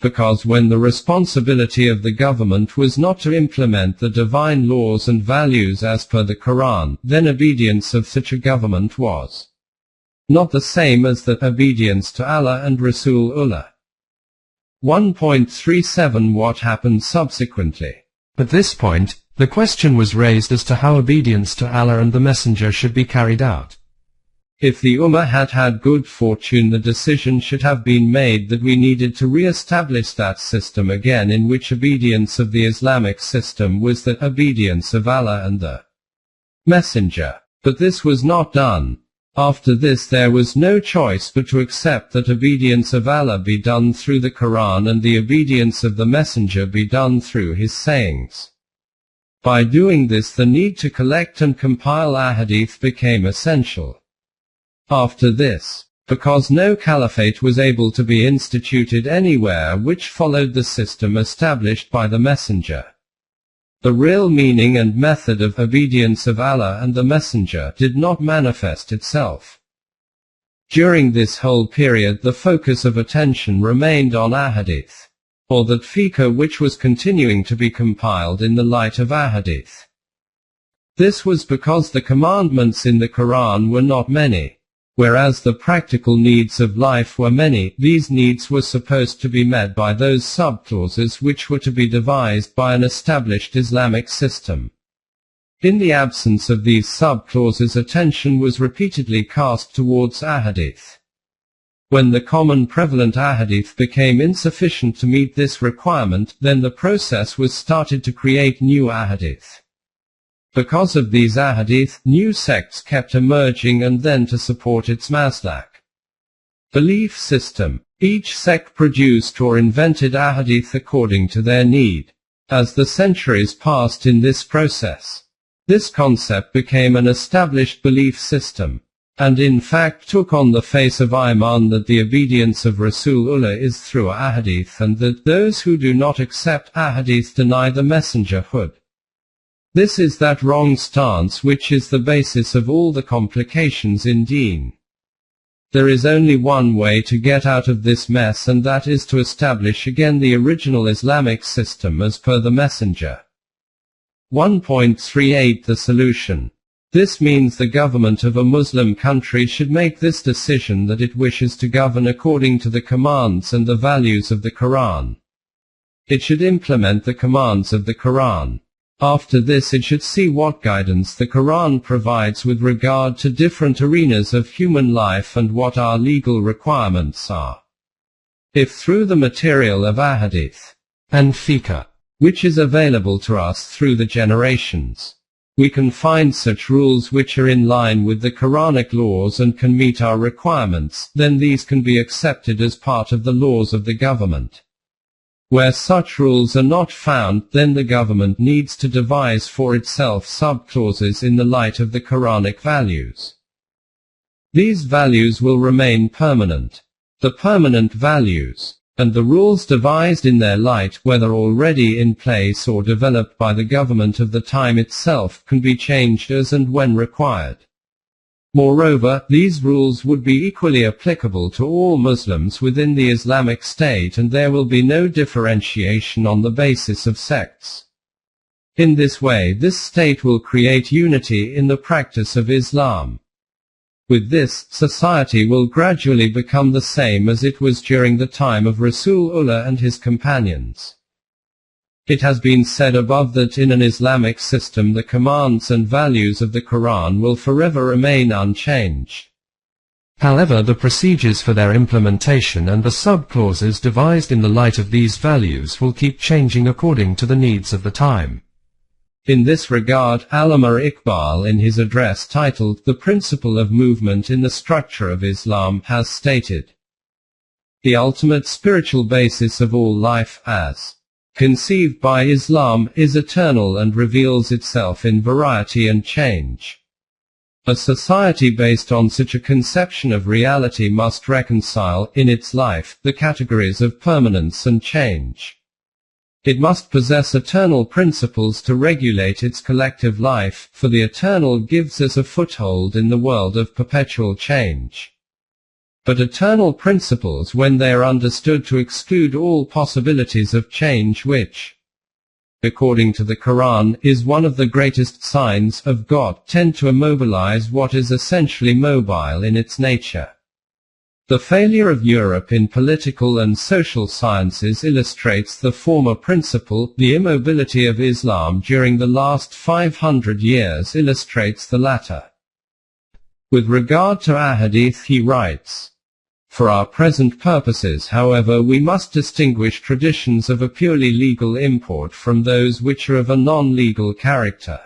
Because when the responsibility of the government was not to implement the divine laws and values as per the Quran, then obedience of such a government was not the same as the obedience to Allah and Rasulullah. 1.37 What happened subsequently? At this point, the question was raised as to how obedience to Allah and the Messenger should be carried out. If the Ummah had had good fortune, the decision should have been made that we needed to re-establish that system again, in which obedience of the Islamic system was the obedience of Allah and the Messenger. But this was not done. After this there was no choice but to accept that obedience of Allah be done through the Quran and the obedience of the Messenger be done through his sayings. By doing this, the need to collect and compile Hadeeth became essential. After this, because no caliphate was able to be instituted anywhere which followed the system established by the Messenger, the real meaning and method of obedience of Allah and the Messenger did not manifest itself. During this whole period the focus of attention remained on Hadeeth, or that fiqh which was continuing to be compiled in the light of Hadeeth. This was because the commandments in the Quran were not many, whereas the practical needs of life were many. These needs were supposed to be met by those subclauses which were to be devised by an established Islamic system. In the absence of these subclauses, attention was repeatedly cast towards Hadeeth. When the common prevalent Hadeeth became insufficient to meet this requirement, then the process was started to create new Hadeeth. Because of these Hadeeth, new sects kept emerging, and then to support its maslak belief system, each sect produced or invented Hadeeth according to their need. As the centuries passed in this process, this concept became an established belief system, and in fact took on the face of Iman, that the obedience of Rasulullah is through Hadeeth, and that those who do not accept Hadeeth deny the messengerhood. This is that wrong stance which is the basis of all the complications in Deen. There is only one way to get out of this mess, and that is to establish again the original Islamic system as per the Messenger. 1.38 The solution. This means the government of a Muslim country should make this decision that it wishes to govern according to the commands and the values of the Quran. It should implement the commands of the Quran. After this it should see what guidance the Quran provides with regard to different arenas of human life and what our legal requirements are. If through the material of Hadeeth and fiqh, which is available to us through the generations, we can find such rules which are in line with the Quranic laws and can meet our requirements, then these can be accepted as part of the laws of the government. Where such rules are not found, then the government needs to devise for itself subclauses in the light of the Quranic values. These values will remain permanent. The permanent values, and the rules devised in their light, whether already in place or developed by the government of the time itself, can be changed as and when required. Moreover, these rules would be equally applicable to all Muslims within the Islamic State, and there will be no differentiation on the basis of sects. In this way, this state will create unity in the practice of Islam. With this, society will gradually become the same as it was during the time of Rasulullah and his companions. It has been said above that in an Islamic system the commands and values of the Quran will forever remain unchanged. However, the procedures for their implementation and the subclauses devised in the light of these values will keep changing according to the needs of the time. In this regard, Allama Iqbal, in his address titled The Principle of Movement in the Structure of Islam, has stated, "The ultimate spiritual basis of all life, as conceived by Islam, is eternal and reveals itself in variety and change. A society based on such a conception of reality must reconcile, in its life, the categories of permanence and change. It must possess eternal principles to regulate its collective life, for the eternal gives us a foothold in the world of perpetual change. But eternal principles, when they are understood to exclude all possibilities of change, which, according to the Quran, is one of the greatest signs of God, tend to immobilize what is essentially mobile in its nature. The failure of Europe in political and social sciences illustrates the former principle. The immobility of Islam during the last 500 years illustrates the latter. With regard to Hadeeth, he writes, "For our present purposes, however, we must distinguish traditions of a purely legal import from those which are of a non-legal character."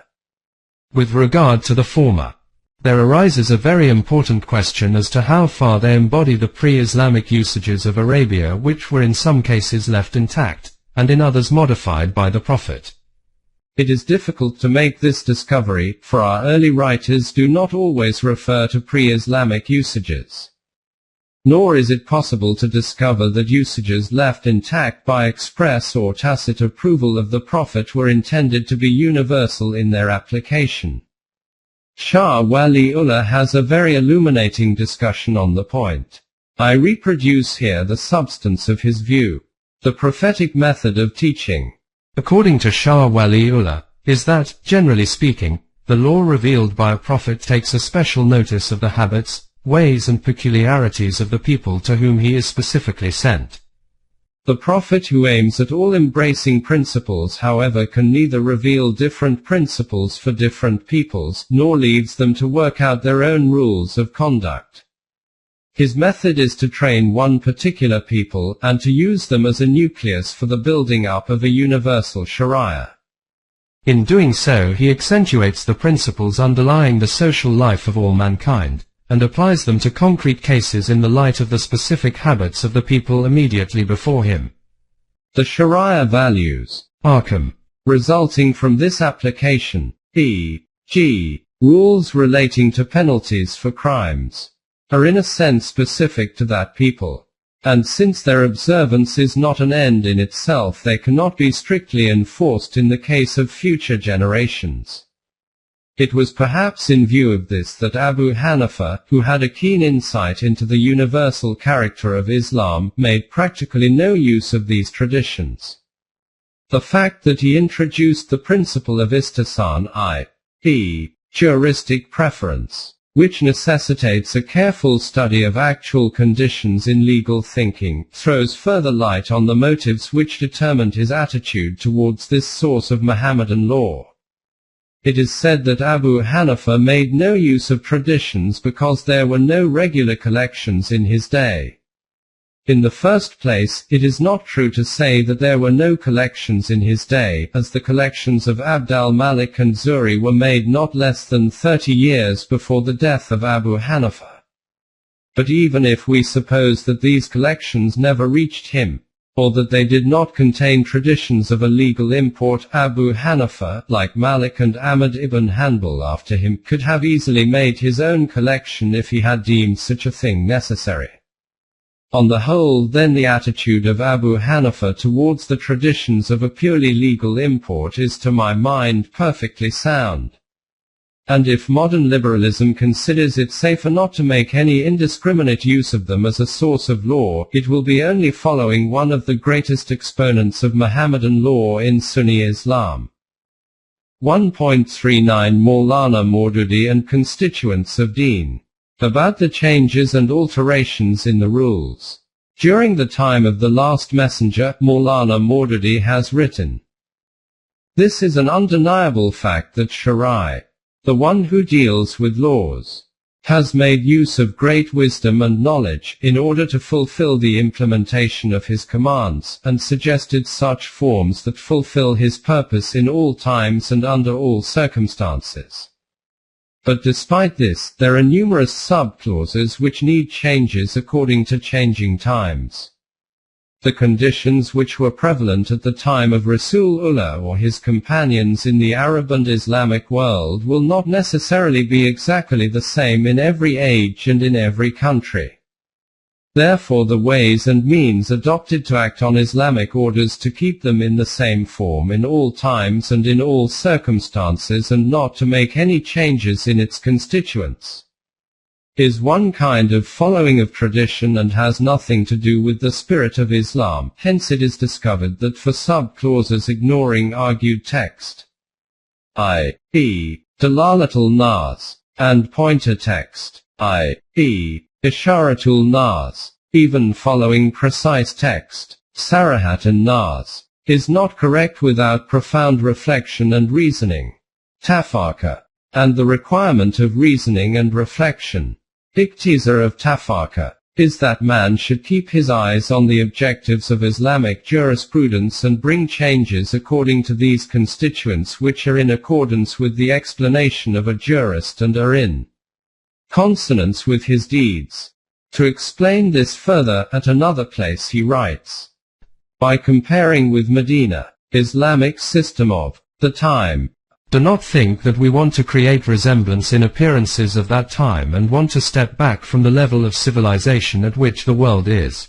With regard to the former, there arises a very important question as to how far they embody the pre-Islamic usages of Arabia, which were in some cases left intact, and in others modified by the Prophet. It is difficult to make this discovery, for our early writers do not always refer to pre-Islamic usages. Nor is it possible to discover that usages left intact by express or tacit approval of the Prophet were intended to be universal in their application. Shah Waliullah has a very illuminating discussion on the point. I reproduce here the substance of his view. The prophetic method of teaching, according to Shah Waliullah, is that, generally speaking, the law revealed by a prophet takes a special notice of the habits, ways and peculiarities of the people to whom he is specifically sent. The prophet who aims at all-embracing principles, however, can neither reveal different principles for different peoples, nor leaves them to work out their own rules of conduct. His method is to train one particular people, and to use them as a nucleus for the building up of a universal sharia. In doing so, he accentuates the principles underlying the social life of all mankind, and applies them to concrete cases in the light of the specific habits of the people immediately before him. The Sharia values, Arkham, resulting from this application, e.g., rules relating to penalties for crimes, are in a sense specific to that people. And since their observance is not an end in itself, they cannot be strictly enforced in the case of future generations. It was perhaps in view of this that Abu Hanifa, who had a keen insight into the universal character of Islam, made practically no use of these traditions. The fact that he introduced the principle of istihsan, i.e., juristic preference, which necessitates a careful study of actual conditions in legal thinking, throws further light on the motives which determined his attitude towards this source of Mohammedan law. It is said that Abu Hanifa made no use of traditions because there were no regular collections in his day. In the first place, it is not true to say that there were no collections in his day, as the collections of Abd al-Malik and Zuri were made not less than 30 years before the death of Abu Hanifa. But even if we suppose that these collections never reached him, or that they did not contain traditions of a legal import, Abu Hanifa, like Malik and Ahmad ibn Hanbal after him, could have easily made his own collection if he had deemed such a thing necessary. On the whole, then, the attitude of Abu Hanifa towards the traditions of a purely legal import is, to my mind, perfectly sound. And if modern liberalism considers it safer not to make any indiscriminate use of them as a source of law, it will be only following one of the greatest exponents of Mohammedan law in Sunni Islam. 1.39 Maulana Maududi and constituents of Deen. About the changes and alterations in the rules. During the time of the last messenger, Maulana Maududi has written, "This is an undeniable fact that Sharia, the one who deals with laws, has made use of great wisdom and knowledge, in order to fulfill the implementation of his commands, and suggested such forms that fulfill his purpose in all times and under all circumstances. But despite this, there are numerous sub-clauses which need changes according to changing times. The conditions which were prevalent at the time of Rasulullah or his companions in the Arab and Islamic world will not necessarily be exactly the same in every age and in every country. Therefore the ways and means adopted to act on Islamic orders to keep them in the same form in all times and in all circumstances and not to make any changes in its constituents, is one kind of following of tradition and has nothing to do with the spirit of Islam. Hence it is discovered that for sub-clauses ignoring argued text, i.e., Dalalatul Nas, and pointer text, i.e., Isharatul Nas, even following precise text, Sarahat and Nas, is not correct without profound reflection and reasoning. Tafaka, and the requirement of reasoning and reflection, Iqtiza of Tafaka, is that man should keep his eyes on the objectives of Islamic jurisprudence and bring changes according to these constituents which are in accordance with the explanation of a jurist and are in consonance with his deeds. To explain this further, at another place he writes, by comparing with Medina, Islamic system of the time, do not think that we want to create resemblance in appearances of that time and want to step back from the level of civilization at which the world is.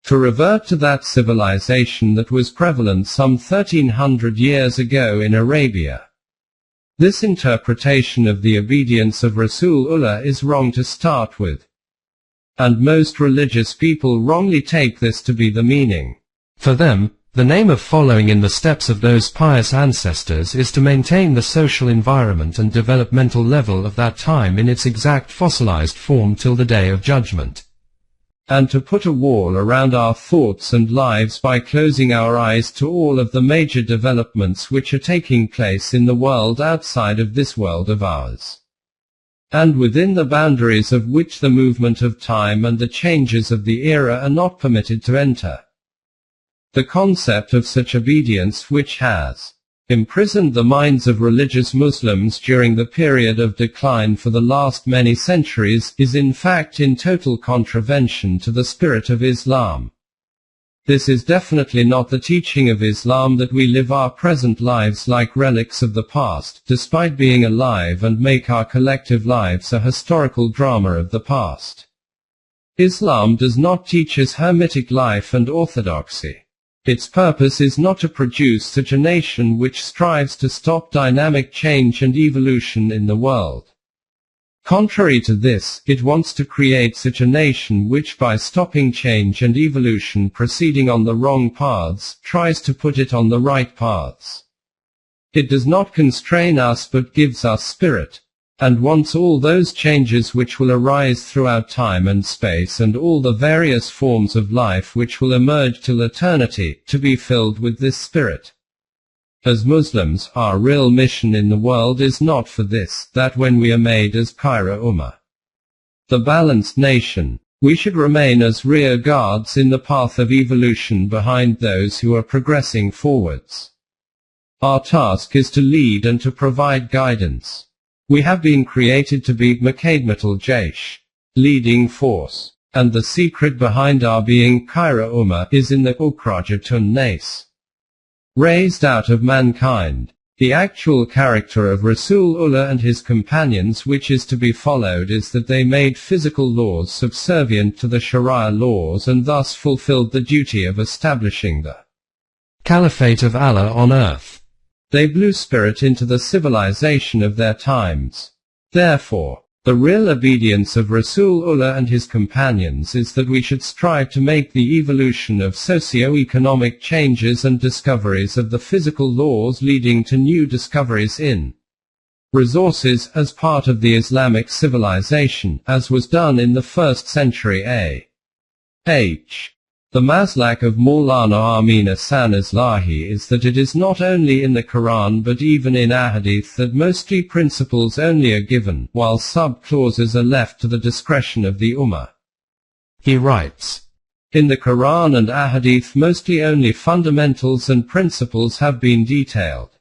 To revert to that civilization that was prevalent some 1300 years ago in Arabia. This interpretation of the obedience of Rasulullah is wrong to start with. And most religious people wrongly take this to be the meaning. For them, the name of following in the steps of those pious ancestors is to maintain the social environment and developmental level of that time in its exact fossilized form till the day of judgment. And to put a wall around our thoughts and lives by closing our eyes to all of the major developments which are taking place in the world outside of this world of ours, and within the boundaries of which the movement of time and the changes of the era are not permitted to enter. The concept of such obedience, which has imprisoned the minds of religious Muslims during the period of decline for the last many centuries, is in fact in total contravention to the spirit of Islam. This is definitely not the teaching of Islam, that we live our present lives like relics of the past, despite being alive, and make our collective lives a historical drama of the past. Islam does not teach us hermetic life and orthodoxy. Its purpose is not to produce such a nation which strives to stop dynamic change and evolution in the world. Contrary to this, it wants to create such a nation which, by stopping change and evolution proceeding on the wrong paths, tries to put it on the right paths. It does not constrain us but gives us spirit, and wants all those changes which will arise throughout time and space and all the various forms of life which will emerge till eternity, to be filled with this spirit. As Muslims, our real mission in the world is not for this, that when we are made as Khaira Ummah, the balanced nation, we should remain as rear guards in the path of evolution behind those who are progressing forwards. Our task is to lead and to provide guidance. We have been created to be Makadmatul Jaysh, leading force, and the secret behind our being Khaira Ummah is in the Ukhrajatun Nas, raised out of mankind, the actual character of Rasulullah and his companions which is to be followed is that they made physical laws subservient to the Sharia laws and thus fulfilled the duty of establishing the Caliphate of Allah on earth. They blew spirit into the civilization of their times. Therefore, the real obedience of Rasulullah and his companions is that we should strive to make the evolution of socio-economic changes and discoveries of the physical laws leading to new discoveries in resources as part of the Islamic civilization, as was done in the 1st century A.H. The maslak of Maulana Amin Ahsan Islahi is that it is not only in the Quran but even in Hadeeth that mostly principles only are given, while sub-clauses are left to the discretion of the Ummah. He writes, in the Quran and Hadeeth mostly only fundamentals and principles have been detailed.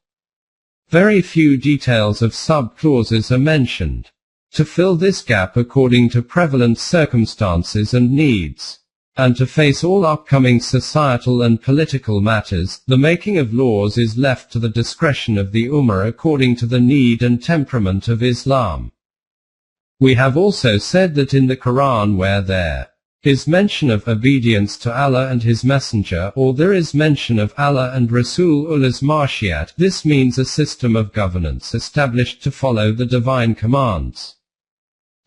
Very few details of sub-clauses are mentioned. To fill this gap according to prevalent circumstances and needs, and to face all upcoming societal and political matters, the making of laws is left to the discretion of the Ummah according to the need and temperament of Islam. We have also said that in the Quran where there is mention of obedience to Allah and His Messenger, or there is mention of Allah and Rasulullah's Marshiat. This means a system of governance established to follow the divine commands.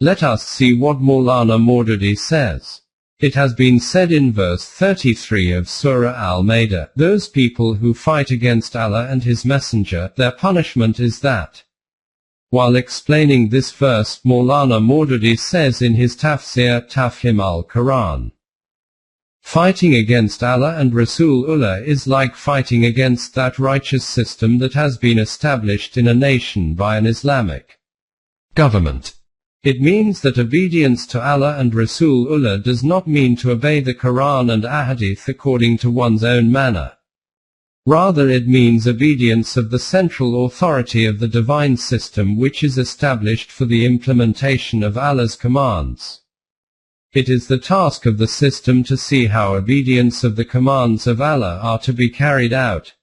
Let us see what Maulana Maududi says. It has been said in verse 33 of Surah Al-Ma'idah, those people who fight against Allah and His Messenger, their punishment is that. While explaining this verse, Maulana Maududi says in his Tafsir Tafhim al-Quran, fighting against Allah and Rasulullah is like fighting against that righteous system that has been established in a nation by an Islamic government. It means that obedience to Allah and Rasulullah does not mean to obey the Quran and Ahadith according to one's own manner. Rather it means obedience of the central authority of the divine system which is established for the implementation of Allah's commands. It is the task of the system to see how obedience of the commands of Allah are to be carried out.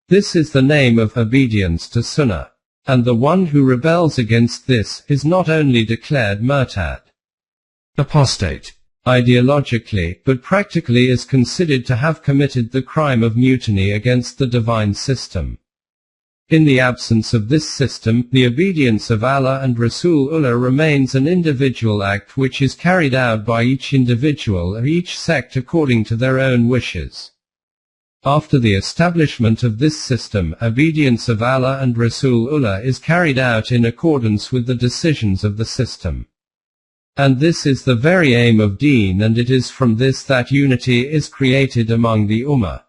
This is the name of obedience to Sunnah. And the one who rebels against this is not only declared murtad, apostate, ideologically, but practically is considered to have committed the crime of mutiny against the divine system. In the absence of this system, the obedience of Allah and Rasulullah remains an individual act which is carried out by each individual or each sect according to their own wishes. After the establishment of this system, obedience of Allah and Rasulullah is carried out in accordance with the decisions of the system. And this is the very aim of Deen, and it is from this that unity is created among the Ummah.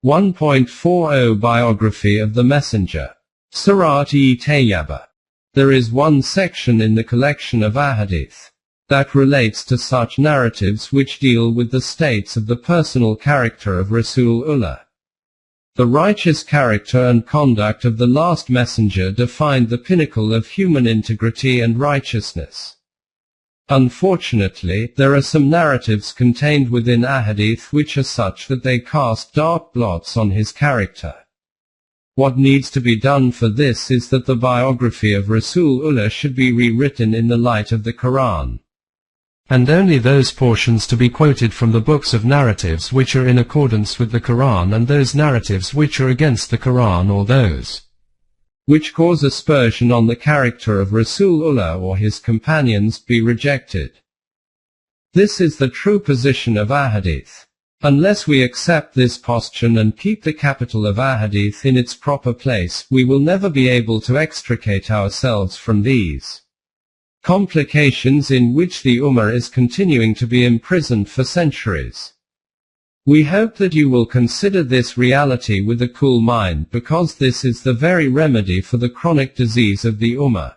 1.40 Biography of the Messenger. Surat-e-Tayyaba. There is one section in the collection of Ahadith that relates to such narratives which deal with the states of the personal character of Rasulullah. The righteous character and conduct of the last messenger defined the pinnacle of human integrity and righteousness. Unfortunately, there are some narratives contained within Ahadith which are such that they cast dark blots on his character. What needs to be done for this is that the biography of Rasulullah should be rewritten in the light of the Quran. And only those portions to be quoted from the books of narratives which are in accordance with the Quran, and those narratives which are against the Quran or those which cause aspersion on the character of Rasulullah or his companions be rejected. This is the true position of Ahadith. Unless we accept this posture and keep the capital of Ahadith in its proper place, we will never be able to extricate ourselves from these complications in which the Ummah is continuing to be imprisoned for centuries. We hope that you will consider this reality with a cool mind, because this is the very remedy for the chronic disease of the Ummah.